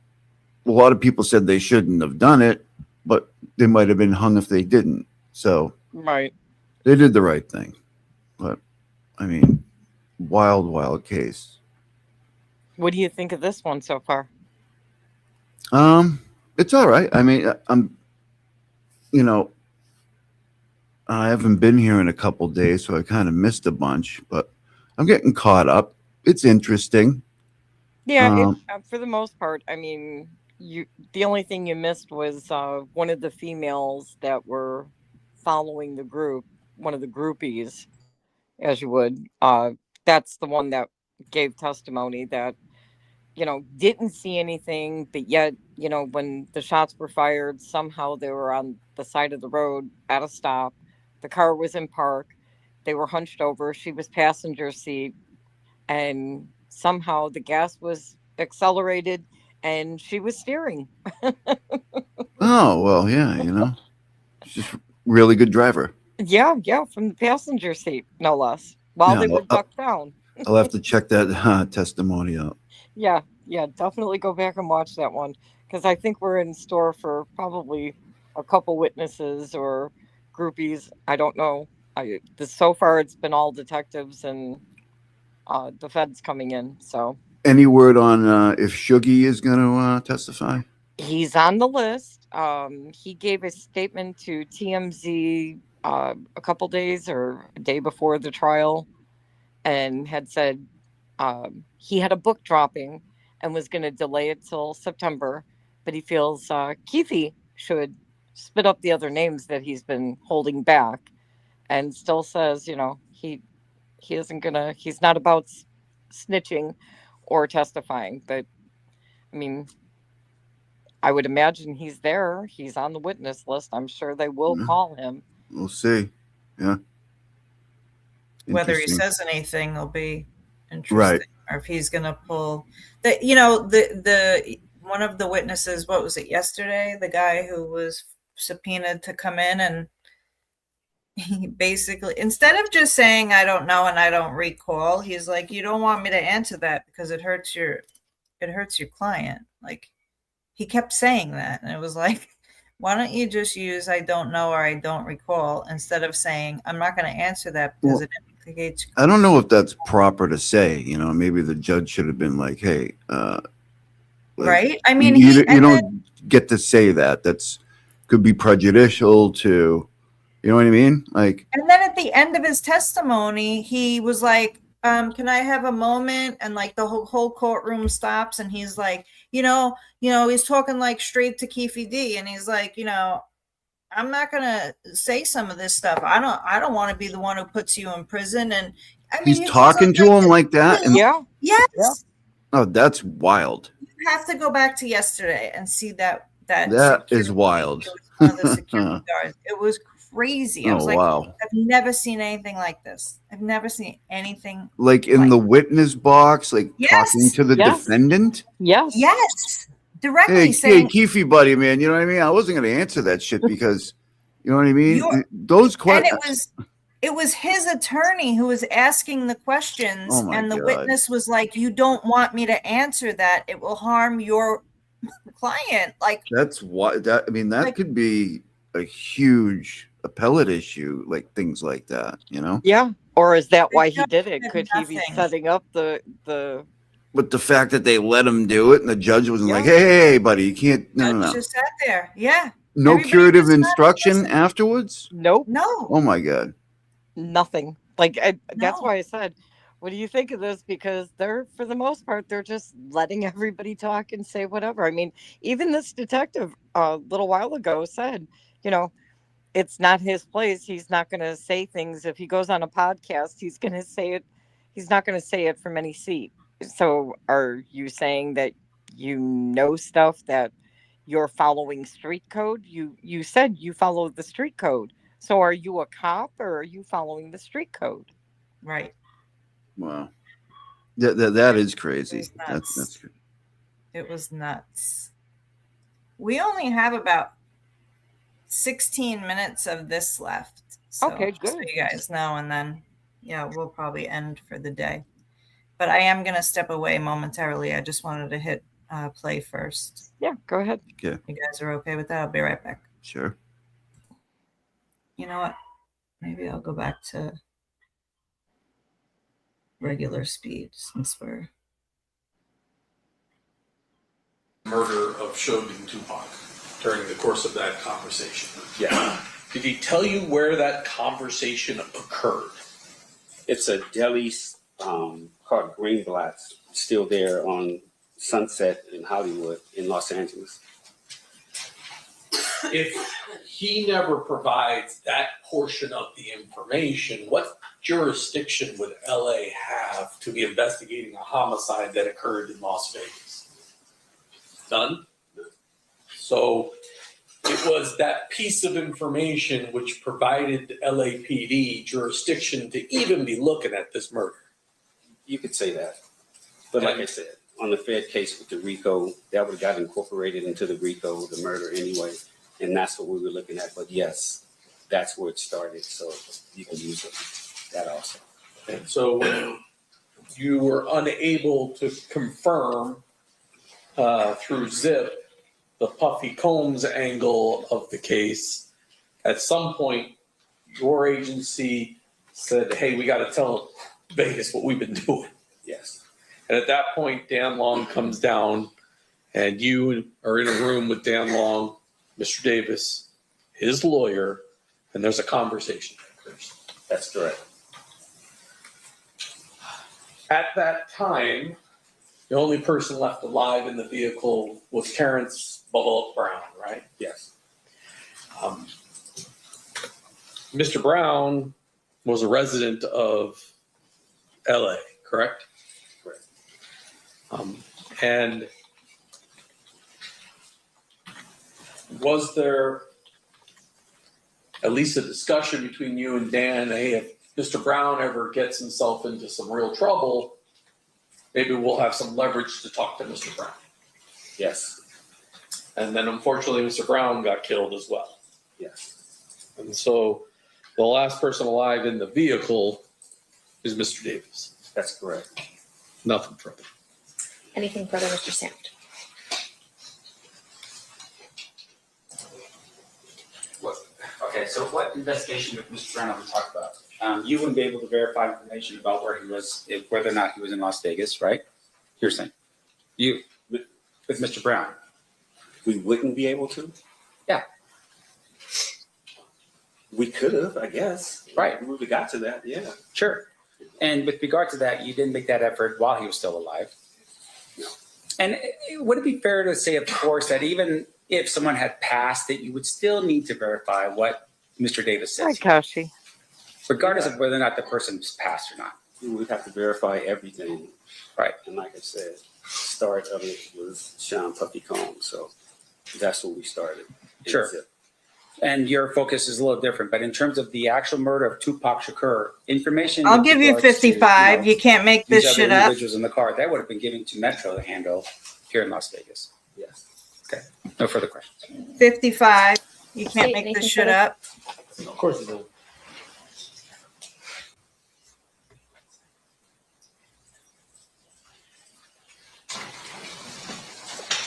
a lot of people said they shouldn't have done it, but they might have been hung if they didn't. So right, they did the right thing. But I mean, wild case. What do you think of this one so far? It's all right. I mean, I haven't been here in a couple days, so I kind of missed a bunch, but I'm getting caught up. It's interesting. Yeah, for the most part. I mean, the only thing you missed was one of the females that were following the group, one of the groupies, as you would. That's the one that gave testimony that, didn't see anything, but yet, when the shots were fired, somehow they were on the side of the road at a stop. The car was in park. They were hunched over. She was passenger seat. And somehow the gas was accelerated and she was steering. Oh, well, yeah, she's just really good driver. Yeah, from the passenger seat, no less, while they were ducked down. I'll have to check that testimony out. Yeah, definitely go back and watch that one, because I think we're in store for probably a couple witnesses or groupies. I don't know. So far it's been all detectives and the feds coming in. So any word on if Shuggy is going to testify? He's on the list. He gave a statement to TMZ a couple days or a day before the trial and had said he had a book dropping and was going to delay it till September, but he feels Keefe should spit up the other names that he's been holding back, and still says, he isn't gonna, he's not about snitching or testifying. But I mean, I would imagine he's there. He's on the witness list. I'm sure they will call him. We'll see. Yeah. Whether he says anything will be interesting, right? Or if he's going to pull the one of the witnesses. What was it yesterday? The guy who was subpoenaed to come in, and he basically, instead of just saying I don't know and I don't recall, he's like, you don't want me to answer that because it hurts your client. Like, he kept saying that, and it was like, why don't you just use I don't know or I don't recall instead of saying I'm not going to answer that because it implicates. I don't know if that's proper to say. Maybe the judge should have been like, hey, right? I mean, you don't get to say that. That's could be prejudicial to, you know what I mean? Like, and then at the end of his testimony, he was like, can I have a moment? And like the whole courtroom stops, and he's like, he's talking like straight to Keefe D, and he's like, I'm not gonna say some of this stuff. I don't want to be the one who puts you in prison. And I mean, He's talking to him like that, and yeah. Yes. Oh, that's wild. You have to go back to yesterday and see that Is wild. It was one of the security guards. It was crazy. I was like, wow. I've never seen anything like this. I've never seen anything Like in the witness box, like Yes. talking to the defendant. Yes. Yes. Directly Hey, saying, Keefe buddy, man. You know what I mean? I wasn't going to answer that shit because, you know what I mean? Those and questions. it was his attorney who was asking the questions, Oh my and the God. witness was like, "You don't want me to answer that. It will harm your client." Like That's why that, I mean, that could be a huge appellate issue, like things like that, you know? Yeah. Or is that why he did it? Could he be setting up the But the fact that they let him do it and the judge wasn't like, hey, buddy, you can't, no. just sat there. Yeah. No Everybody curative just sat instruction afterwards? Nope. No. Oh my God. Nothing. Like that's why I said, what do you think of this? Because they're, for the most part, they're just letting everybody talk and say whatever. I mean, even this detective a little while ago said, you know, it's not his place. He's not going to say things. If he goes on a podcast, he's going to say it. He's not going to say it from any seat. So are you saying that you know stuff that you're following street code? You said you follow the street code. So are you a cop or are you following the street code? Right. Wow. That is crazy. That's good. It was nuts. We only have about 16 minutes of this left. So, okay, good. So you guys know, and then, we'll probably end for the day. But I am going to step away momentarily. I just wanted to hit play first. Yeah, go ahead. Okay. You guys are okay with that? I'll be right back. Sure. You know what? Maybe I'll go back to regular speed since we're... Murder of Suge and Tupac during the course of that conversation. Yeah. Did he tell you where that conversation occurred? It's a deli called Greenblatt's, still there on Sunset in Hollywood in Los Angeles. If he never provides that portion of the information, what jurisdiction would LA have to be investigating a homicide that occurred in Las Vegas? None. So it was that piece of information which provided LAPD jurisdiction to even be looking at this murder. You could say that. But like I said, on the Fed case with the RICO, that would have got incorporated into the RICO, the murder anyway. And that's what we were looking at. But yes, that's where it started. So you can use that also. And so you were unable to confirm through Zip the Puffy Combs angle of the case. At some point, your agency said, hey, we got to tell Vegas what we've been doing. Yes. And at that point, Dan Long comes down and you are in a room with Dan Long, Mr. Davis, his lawyer, and there's a conversation that occurs. That's correct. At that time, the only person left alive in the vehicle was Terrence Bubba Brown, right? Yes. Mr. Brown was a resident of LA, correct? Correct. And was there at least a discussion between you and Dan, hey, if Mr. Brown ever gets himself into some real trouble, maybe we'll have some leverage to talk to Mr. Brown? Yes. And then unfortunately, Mr. Brown got killed as well. Yes. And so the last person alive in the vehicle is Mr. Davis. That's correct. Nothing further. Anything further, Mr. Sand? Okay, so what investigation with Mr. Brown have we talked about? You wouldn't be able to verify information about where he was, whether or not he was in Las Vegas, right? You're saying. You, with Mr. Brown. We wouldn't be able to? Yeah. We could have, I guess. Right. We got to that, yeah. Sure. And with regard to that, you didn't make that effort while he was still alive. No. And would it be fair to say, of course, that even if someone had passed, that you would still need to verify what Mr. Davis says? Hi, Kashi. Regardless of whether or not the person's passed or not. we would have to verify everything. Right. And like I said, the start of it was Sean Puffy Combs. So that's where we started. Sure. And your focus is a little different, but in terms of the actual murder of Tupac Shakur, information. I'll give you 55. You can't make this shit up. Individuals in the car that would have been given to Metro to handle here in Las Vegas. Yes. Okay. No further questions. 55. You can't make this shit up. Of course you do.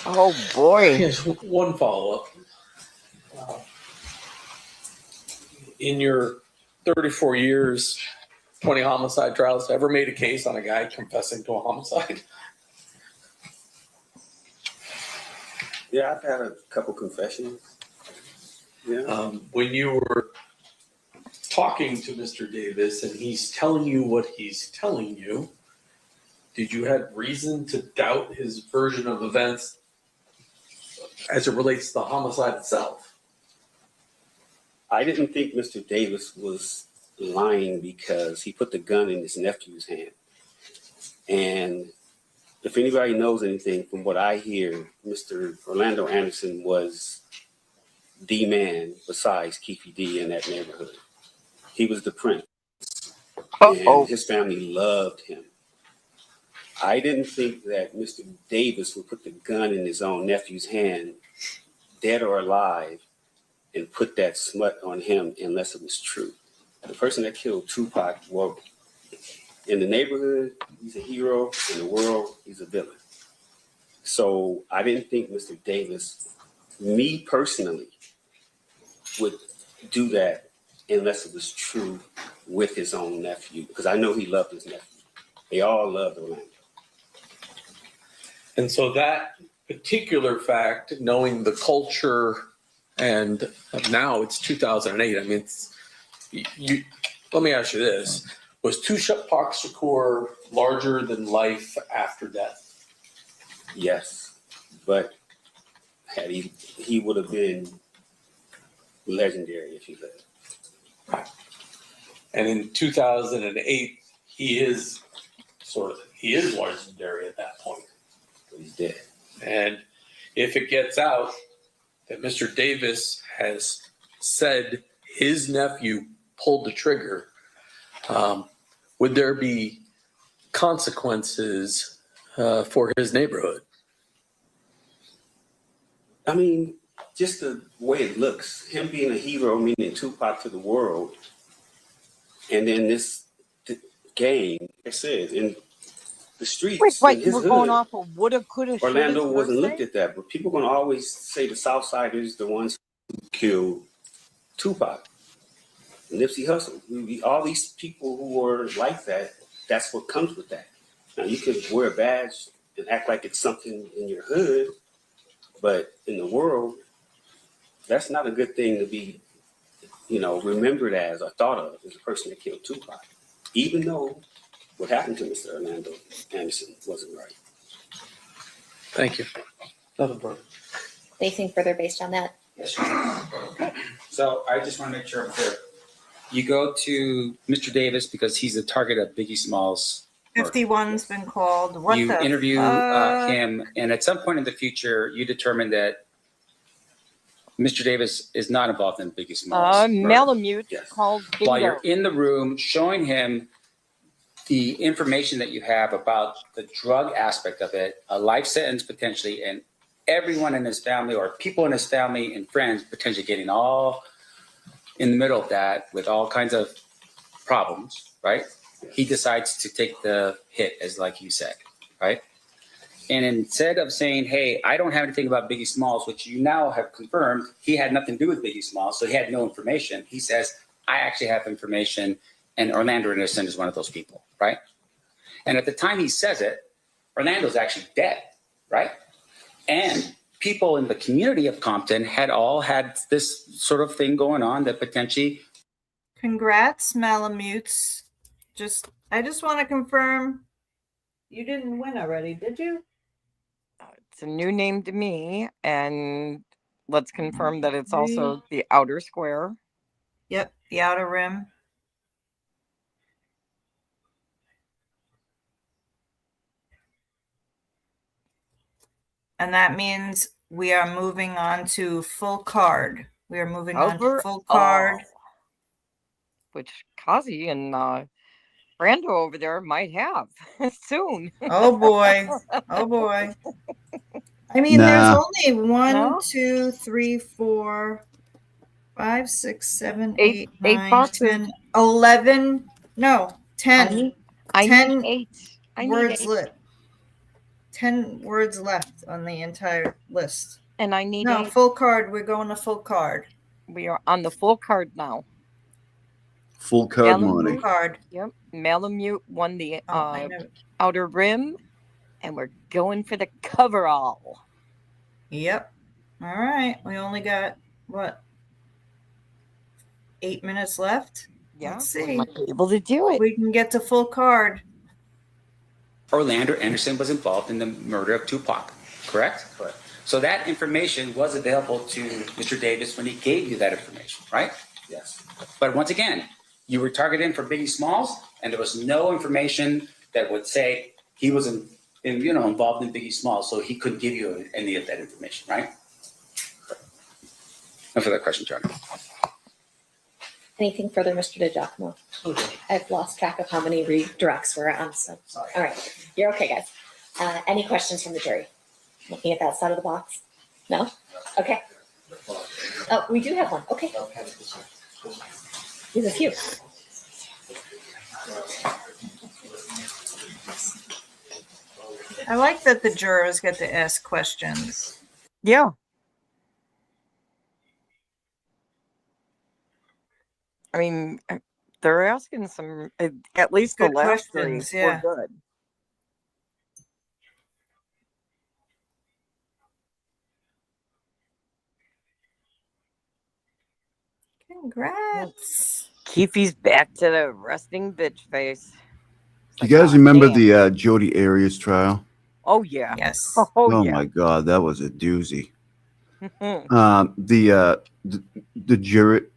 Oh boy. Here's one follow-up. In your 34 years, 20 homicide trials, ever made a case on a guy confessing to a homicide? Yeah, I've had a couple confessions. Yeah. When you were talking to Mr. Davis and he's telling you what he's telling you, did you have reason to doubt his version of events as it relates to the homicide itself? I didn't think Mr. Davis was lying because he put the gun in his nephew's hand. And if anybody knows anything from what I hear, Mr. Orlando Anderson was the man besides Keefe D in that neighborhood. He was the prince. And his family loved him. I didn't think that Mr. Davis would put the gun in his own nephew's hand, dead or alive, and put that smut on him unless it was true. The person that killed Tupac, well, in the neighborhood, he's a hero. In the world, he's a villain. So I didn't think Mr. Davis, me personally, would do that unless it was true with his own nephew, because I know he loved his nephew. They all loved Orlando. And so that particular fact, knowing the culture, and now it's 2008. I mean, let me ask you this. Was Tupac Shakur larger than life after death? Yes, but had he would have been legendary if he lived. Right. And in 2008, he is legendary at that point. But he's dead. And if it gets out that Mr. Davis has said his nephew pulled the trigger, would there be consequences for his neighborhood? I mean, just the way it looks, him being a hero, meaning Tupac to the world, and then this gang, like I said, in the streets. Wait, you were going off of woulda, coulda, shoulda. Orlando wasn't looked at that, but people are going to always say the Southsiders, the ones who killed Tupac, Nipsey Hussle. All these people who are like that, that's what comes with that. Now, you can wear a badge and act like it's something in your hood, but in the world, that's not a good thing to be, remembered as or thought of as a person that killed Tupac, even though what happened to Mr. Orlando Anderson wasn't right. Thank you. Nothing further. Anything further based on that? Yes, sir. So I just want to make sure I'm clear. You go to Mr. Davis because he's the target of Biggie Smalls. 51's been called. What you the interview fuck? him, and at some point in the future, you determine that Mr. Davis is not involved in Biggie Smalls. Malamute called bingo. While you're in the room showing him the information that you have about the drug aspect of it, a life sentence potentially, and everyone in his family or people in his family and friends potentially getting all in the middle of that with all kinds of problems, right? He decides to take the hit, as like you said, right? And instead of saying, hey, I don't have anything about Biggie Smalls, which you now have confirmed, he had nothing to do with Biggie Smalls, so he had no information. He says, I actually have information, and Orlando Anderson is one of those people, right? And at the time he says it, Orlando's actually dead, right? And people in the community of Compton had all had this sort of thing going on that potentially. Congrats, Malamutes. I just want to confirm you didn't win already, did you? It's a new name to me, and let's confirm that it's also the outer square. Yep, the outer rim. And that means we are moving on to full card. We are moving on to full card. Which Kazi and Brando over there might have soon. Oh boy. Oh boy. I mean, there's only 1, 2, 3, 4, 5, 6, 7, 8, 9, 10, 11. No, 10. I 10 need 8. words lit. 10 words left on the entire list. And I need 8. Full card. We're going to full card. We are on the full card now. Full card money. Card. Yep. Malamute won the outer rim, and we're going for the coverall. Yep. All right. We only got what? 8 minutes left. Yeah. Let's see. We might be able to do it. We can get to full card. Orlando Anderson was involved in the murder of Tupac, correct? Correct. So that information was available to Mr. Davis when he gave you that information, right? Yes. But once again, you were targeted for Biggie Smalls, and there was no information that would say he was involved in Biggie Smalls, so he couldn't give you any of that information, right? No further question, John. Anything further, Mr. DiGiacomo? Okay. I've lost track of how many redirects we're on. So, all right, you're okay, guys. Any questions from the jury? Looking at that side of the box? No? Okay. Oh, we do have one. Okay. There's a few. I like that the jurors get to ask questions. Yeah. I mean, they're asking some, at least Good the last questions, three yeah. were good. Congrats. Keefe's back to the resting bitch face. Do you guys remember the Jodi Arias trial? Oh, yeah. Yes. Oh, my God, that was a doozy.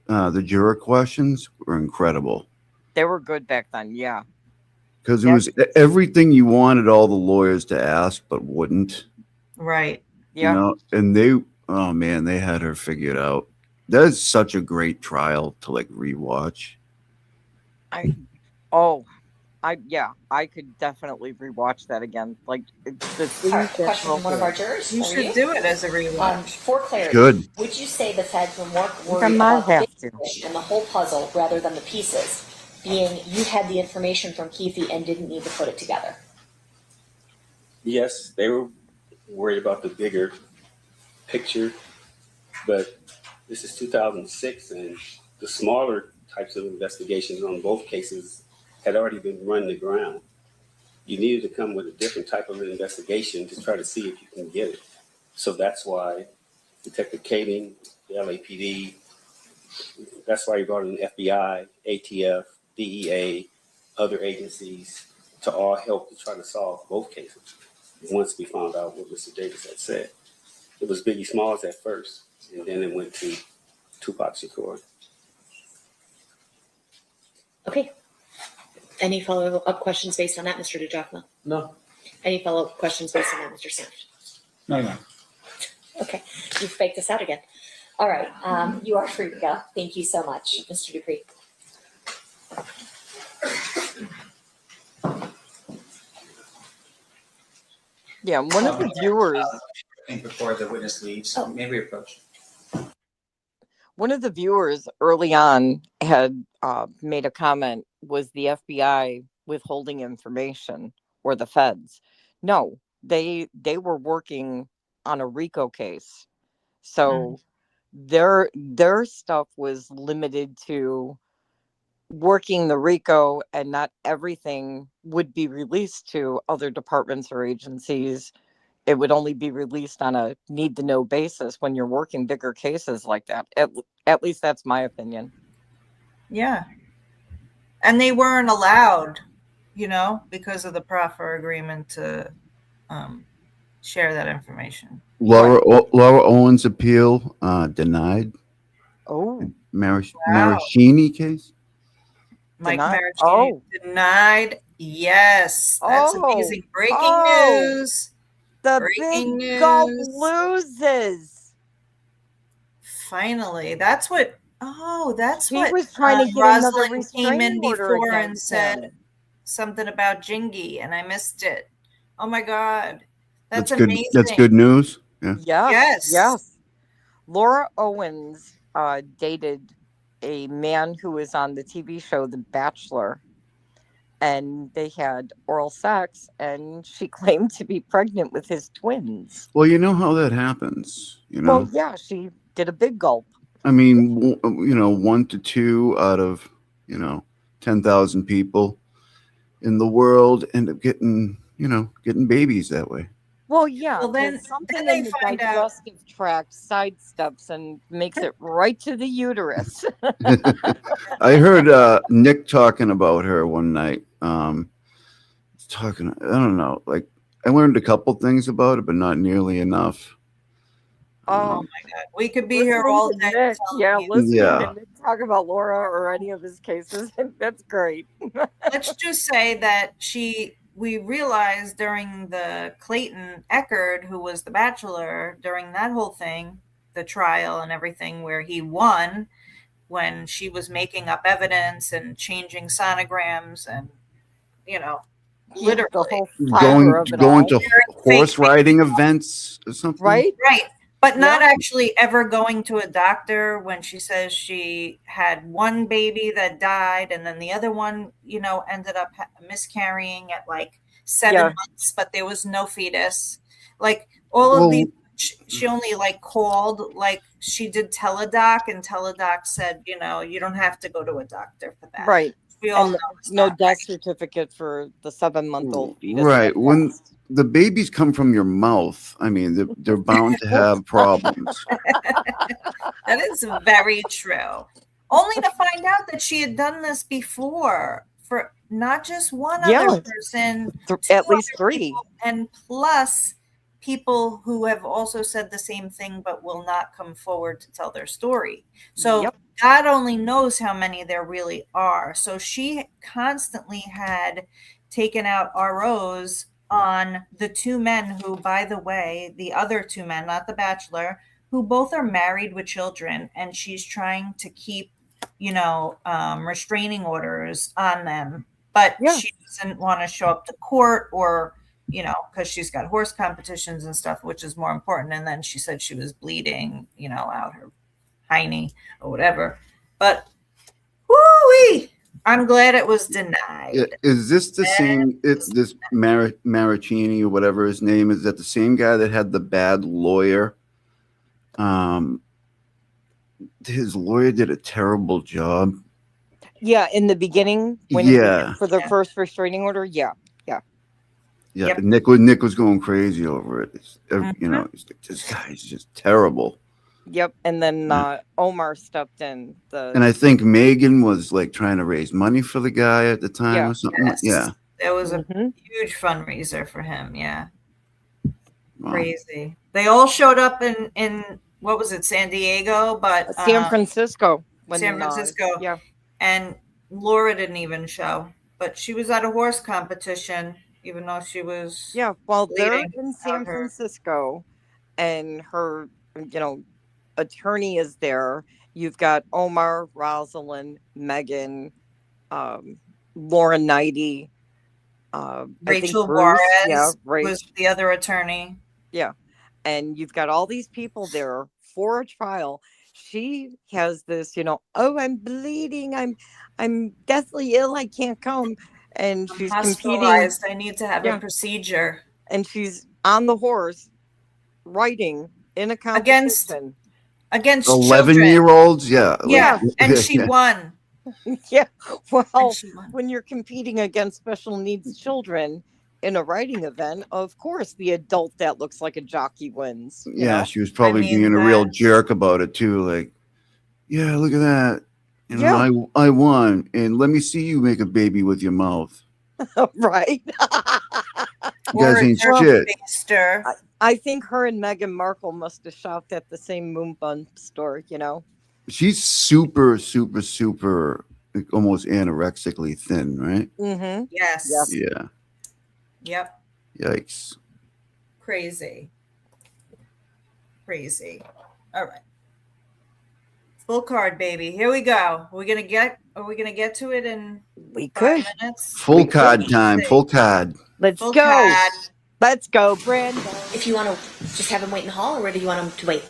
The juror questions were incredible. They were good back then, yeah. Because it was everything you wanted all the lawyers to ask, but wouldn't. Right. Yeah. You know, and they had her figured out. That's such a great trial to like rewatch. I could definitely rewatch that again. Like the Question from one of our jurors. You should do it as a rewatch. For clarity, Good. would you say the feds were more I worried might about the have big to. fish and the whole puzzle rather than the pieces? Being you had the information from Keefe and didn't need to put it together. Yes, they were worried about the bigger picture, but this is 2006, and the smaller types of investigations on both cases had already been run to ground. You needed to come with a different type of investigation to try to see if you can get it. So that's why Detective Kading, the LAPD, that's why you brought in the FBI, ATF, DEA, other agencies to all help to try to solve both cases. Once we found out what Mr. Davis had said, it was Biggie Smalls at first, and then it went to Tupac Shakur. Okay. Any follow-up questions based on that, Mr. DiGiacomo? No. Any follow-up questions based on that, Mr. Sanders? No. Okay, you faked us out again. All right, you are free to go. Thank you so much, Mr. Dupree. Yeah, one of the viewers. I think before the witness leaves, maybe approach. One of the viewers early on had made a comment, was the FBI withholding information or the feds? No, they were working on a RICO case. So their stuff was limited to working the RICO, and not everything would be released to other departments or agencies. It would only be released on a need-to-know basis when you're working bigger cases like that. At least that's my opinion. Yeah. And they weren't allowed, because of the proffer agreement to share that information. Laura Owens' appeal denied. Oh. Maraschini case? Mike Denied? Maraschini denied. Yes. That's amazing. Breaking news. The Breaking big gulp news. loses. Finally, that's what. Oh, that's He what was trying to get another Rosalind came in restraining order before and against said him. something about Jingy, and I missed it. Oh my God, that's good. amazing. That's good news. Yeah. Yes. Yes. Yes. Laura Owens dated a man who was on the TV show The Bachelor, and they had oral sex, and she claimed to be pregnant with his twins. Well, you know how that happens. You know. Well, yeah, she did a big gulp. I mean, 1 to 2 out of 10,000 people in the world end up getting babies that way. Well, yeah, Well, then something they in the find out. digestive tract sidesteps and makes it right to the uterus. I heard Nick talking about her one night. I don't know, like I learned a couple things about it, but not nearly enough. Oh my God, we could be here all day. Nick, listening Yeah. to Nick talk about Laura or any of his cases. That's great. Let's just say that we realized during the Clayton Eckerd, who was the Bachelor, during that whole thing, the trial and everything, where he won, when she was making up evidence and changing sonograms and literally the whole going to horse riding events or something. Right. But not actually ever going to a doctor when she says she had one baby that died and then the other one, ended up miscarrying at like 7 months, but there was no fetus. Like all of these, she only like called, like she did Teledoc, and Teledoc said, you don't have to go to a doctor for that. Right. We all And know no death certificate for the 7-month-old fetus. Right. When the babies come from your mouth, I mean, they're bound to have problems. That is very true. Only to find out that she had done this before for not just one other person, at least 3. people, and plus people who have also said the same thing but will not come forward to tell their story. So God only knows how many there really are. So she constantly had taken out ROs on the 2 men who, by the way, the other 2 men, not the Bachelor, who both are married with children, and she's trying to keep, restraining orders on them. But she doesn't want to show up to court or, because she's got horse competitions and stuff, which is more important. And then she said she was bleeding, out her hiney or whatever. But whoo-wee, I'm glad it was denied. Is this the same? It's this Maricini or whatever his name is. That the same guy that had the bad lawyer? His lawyer did a terrible job. Yeah, in the beginning, when for the first restraining order, yeah. Yep. Nick was going crazy over it. He's like, this guy's just terrible. Yep, and then Omar stepped in. And I think Megan was like trying to raise money for the guy at the time or something. Yes. Yeah, It was a huge fundraiser for him. Yeah, wow. Crazy. They all showed up in what was it, San Diego, but San Francisco. San Francisco. Yeah, and Laura didn't even show, but she was at a horse competition, even though she was. Yeah, well, they're in San Francisco, and her, attorney is there. You've got Omar, Rosalind, Megan, Laura Knighty, Rachel Juarez was the other attorney. Yeah, and you've got all these people there for a trial. She has this, oh, I'm bleeding, I'm deathly ill, I can't come, and she's competing. I need to have a procedure, and she's on the horse, riding in a competition against 11-year-olds. Yeah, and she won. Yeah, well, when you're competing against special needs children in a riding event, of course the adult that looks like a jockey wins. Yeah, she was probably being a real jerk about it too. Like, yeah, look at that. I won, and let me see you make a baby with your mouth. Right. You guys ain't shit. I think her and Meghan Markle must have shopped at the same Moon Bun store. She's super, super, super, like, almost anorexically thin, right? Mm-hmm. Yes. Yeah. Yep. Yikes. Crazy. All right. Full card, baby. Here we go. Are we gonna get to it in 5 minutes? Full card time. Full card. Let's Full go. card. Let's go, Brandon. If you want to just have him wait in the hall, or do you want him to wait?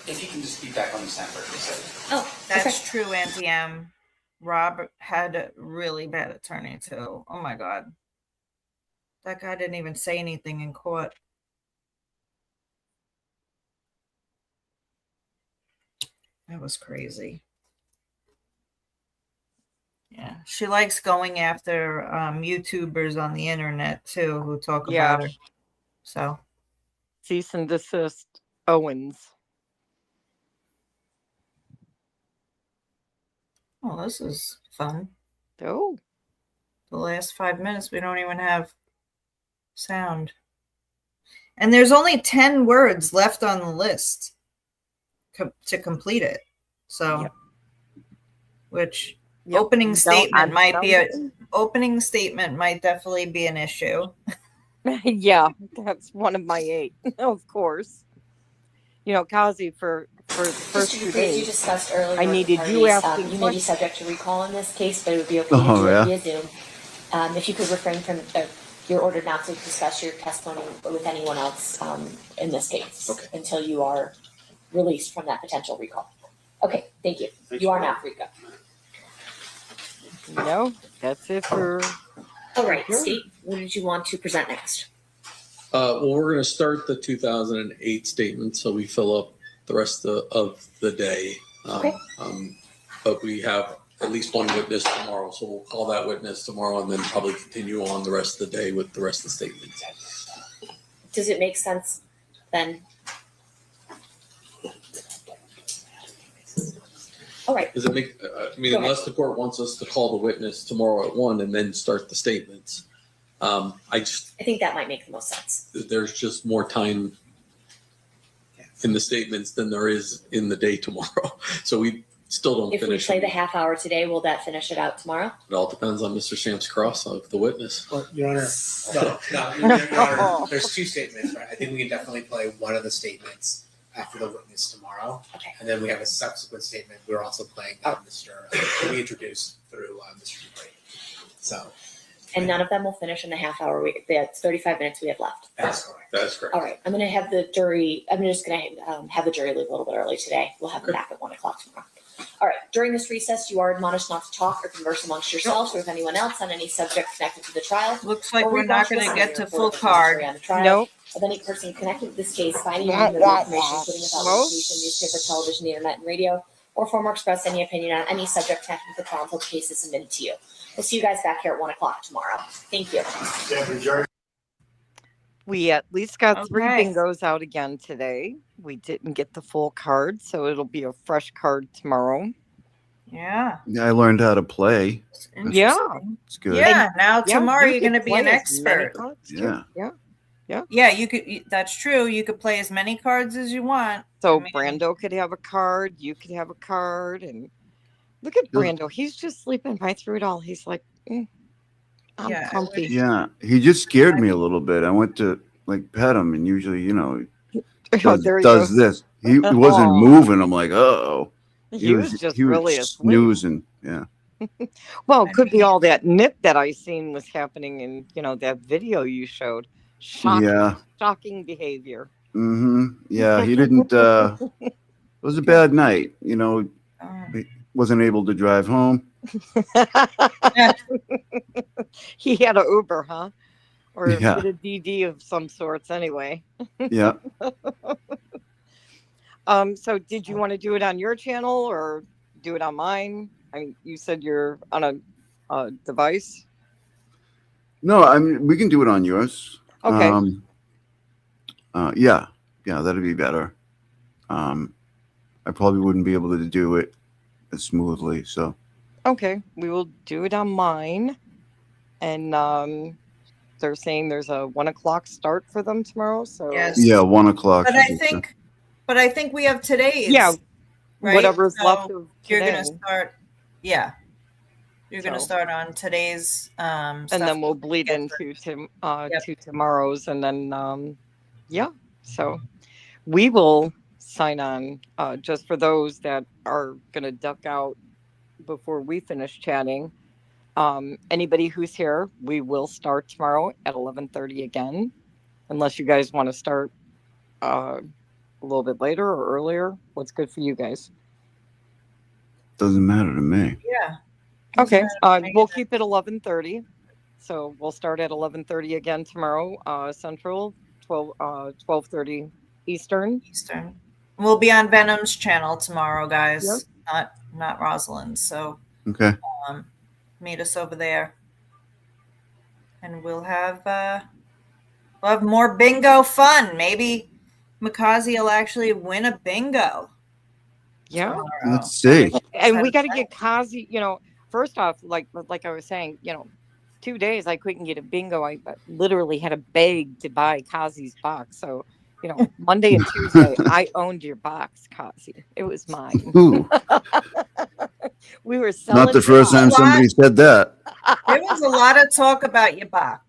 If he can just be back on the stand for a second. Oh, that's true, Auntie M. Rob had a really bad attorney too. Oh my God. That guy didn't even say anything in court. That was crazy. Yeah, she likes going after YouTubers on the internet too who talk about her. So, cease and desist, Owens. Oh, this is fun. Oh, the last 5 minutes we don't even have sound, and there's only 10 words left on the list to complete it. So, which. Opening statement might definitely be an issue. Yeah, that's one of my 8, of course. You know, Kazi, for the first 2 days, you discussed earlier. I needed you asking. You may be subject to recall in this case, but it would be okay to do it via Zoom. If you could refrain from, you're ordered not to discuss your testimony with anyone else in this case until you are released from that potential recall. Okay, thank you. You are now free to go. No, that's it for. All right, Steve, what did you want to present next? Well, we're going to start the 2008 statement, so we fill up the rest of the day. But we have at least one witness tomorrow, so we'll call that witness tomorrow and then probably continue on the rest of the day with the rest of the statements. Does it make sense then? All right. Does it make? Unless the court wants us to call the witness tomorrow at 1 and then start the statements, I think that might make the most sense. There's just more time in the statements than there is in the day tomorrow, so we still don't finish. If we play the half hour today, will that finish it out tomorrow? It all depends on Mr. Sam's cross of the witness. Well, Your Honor, Your Honor, there's 2 statements, right? I think we can definitely play one of the statements after the witness tomorrow. Okay. And then we have a subsequent statement. We're also playing Mr. We introduced through Mr. Duane. So. And none of them will finish in the half hour. That's 35 minutes we have left. That's correct. That's correct. All right. I'm going to have the jury. I'm just going to have the jury leave a little bit early today. We'll have them back at 1 o'clock tomorrow. All right. During this recess, you are admonished not to talk or converse amongst yourselves or with anyone else on any subject connected to the trial. Looks like we're not going to get to full card. Nope. Of any person connected to this case by any means of information, including without limitation, newspaper, television, the internet, and radio, or form or express any opinion on any subject connected with the trial until the case is submitted to you. We'll see you guys back here at 1 o'clock tomorrow. Thank you. We at least got 3 bingos out again today. We didn't get the full card, so it'll be a fresh card tomorrow. Yeah. I learned how to play. Yeah. It's good. Yeah. Now tomorrow you're going to be an expert. Yeah. Yeah, you could. That's true. You could play as many cards as you want. So Brando could have a card. You could have a card. And look at Brando. He's just sleeping right through it all. He's like, I'm comfy. Yeah. He just scared me a little bit. I went to pet him, and usually, does this. He wasn't moving. I'm like, uh-oh. He was just really asleep. Snoozing. Yeah. Well, it could be all that nip that I seen was happening in, that video you showed. Shocking behavior. Yeah, he didn't. It was a bad night. He wasn't able to drive home. He had an Uber, huh? Or a DD of some sorts, anyway. Yeah. So did you want to do it on your channel or do it on mine? I mean, you said you're on a device. No, we can do it on yours. Okay. Yeah, that'd be better. I probably wouldn't be able to do it as smoothly, so. Okay, we will do it on mine, and they're saying there's a 1 o'clock start for them tomorrow. So yeah, 1 o'clock. But I think we have today's. Yeah, right? whatever's left of you're today. going to start. Yeah. You're going to start on today's and then we'll bleed into to tomorrow's, and then so we will sign on just for those that are going to duck out before we finish chatting. Anybody who's here, we will start tomorrow at 11:30 again, unless you guys want to start a little bit later or earlier. What's good for you guys? Doesn't matter to me. Yeah. Okay. We'll keep it 11:30. So we'll start at 11:30 again tomorrow, Central, 12:30 Eastern. We'll be on Venom's channel tomorrow, guys. Yep. Not Rosalind's. So okay. Meet us over there, and we'll have more bingo fun. Maybe Makazi will actually win a bingo. Yeah, tomorrow. Let's see. And we got to get Kazi. First off, like I was saying, 2 days I couldn't get a bingo. I literally had to beg to buy Kazi's box. So, Monday and Tuesday I owned your box, Kazi. It was mine. We were selling. Not the first time somebody said that. There was a lot of talk about your box.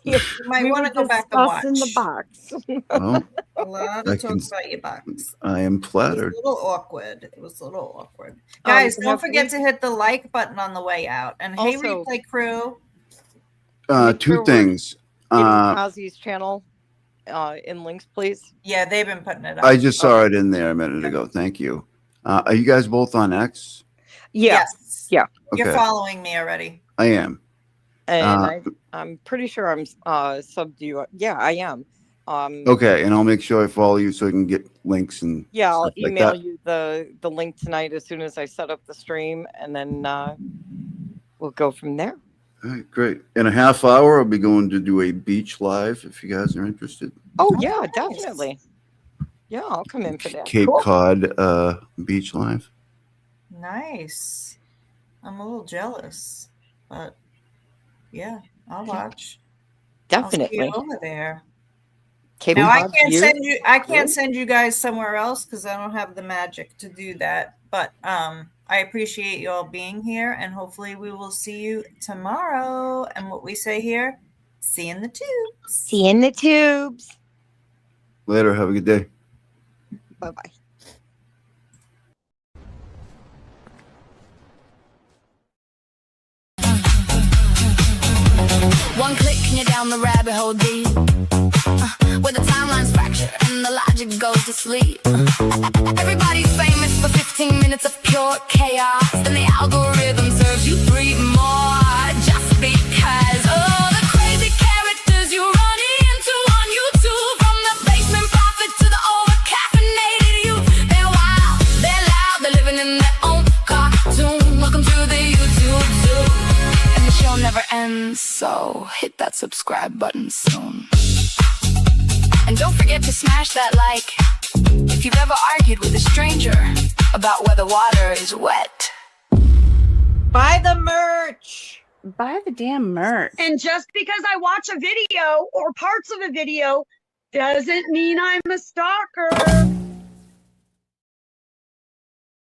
You might want to go back and watch. In the box. Well, a lot of talk about your box. I am flattered. It was a little awkward. Guys, don't forget to hit the like button on the way out. And hey, replay crew. Two things. Kazi's channel in links, please. Yeah, they've been putting it up. I just saw it in there a minute ago. Thank you. Are you guys both on X? Yes. Yeah. Okay. You're following me already. I am. And I'm pretty sure I'm subbed to you. Yeah, I am. Okay, and I'll make sure I follow you so I can get links and I'll email like you the link tonight as soon as I set up the stream, and then we'll go from there. All right, great. In a half hour, I'll be going to do a beach live if you guys are interested. Oh yeah, definitely. Yeah, I'll come in for that. Cape Cod beach live. Nice. I'm a little jealous, but yeah, I'll watch. Definitely. I'll see you over there. Cape Now Cod I can't send you guys somewhere else because I don't have the magic to do that. But I appreciate you all being here, and hopefully we will see you tomorrow. And what we say here, see you in the tubes. See you in the tubes. Later. Have a good day. Bye-bye. One click and you're down the rabbit hole deep, where the timeline's fractured and the logic goes to sleep. Everybody's famous for 15 minutes of pure chaos, then the algorithm serves you 3 more just because. Oh, the crazy characters you run into on YouTube, from the basement prophet to the over-caffeinated youth. They're wild, they're loud, they're living in their own cartoon. Welcome to the YouTube Zoo. And the show never ends, so hit that subscribe button soon. And don't forget to smash that like if you've ever argued with a stranger about whether water is wet. Buy the merch. Buy the damn merch. And just because I watch a video or parts of a video doesn't mean I'm a stalker.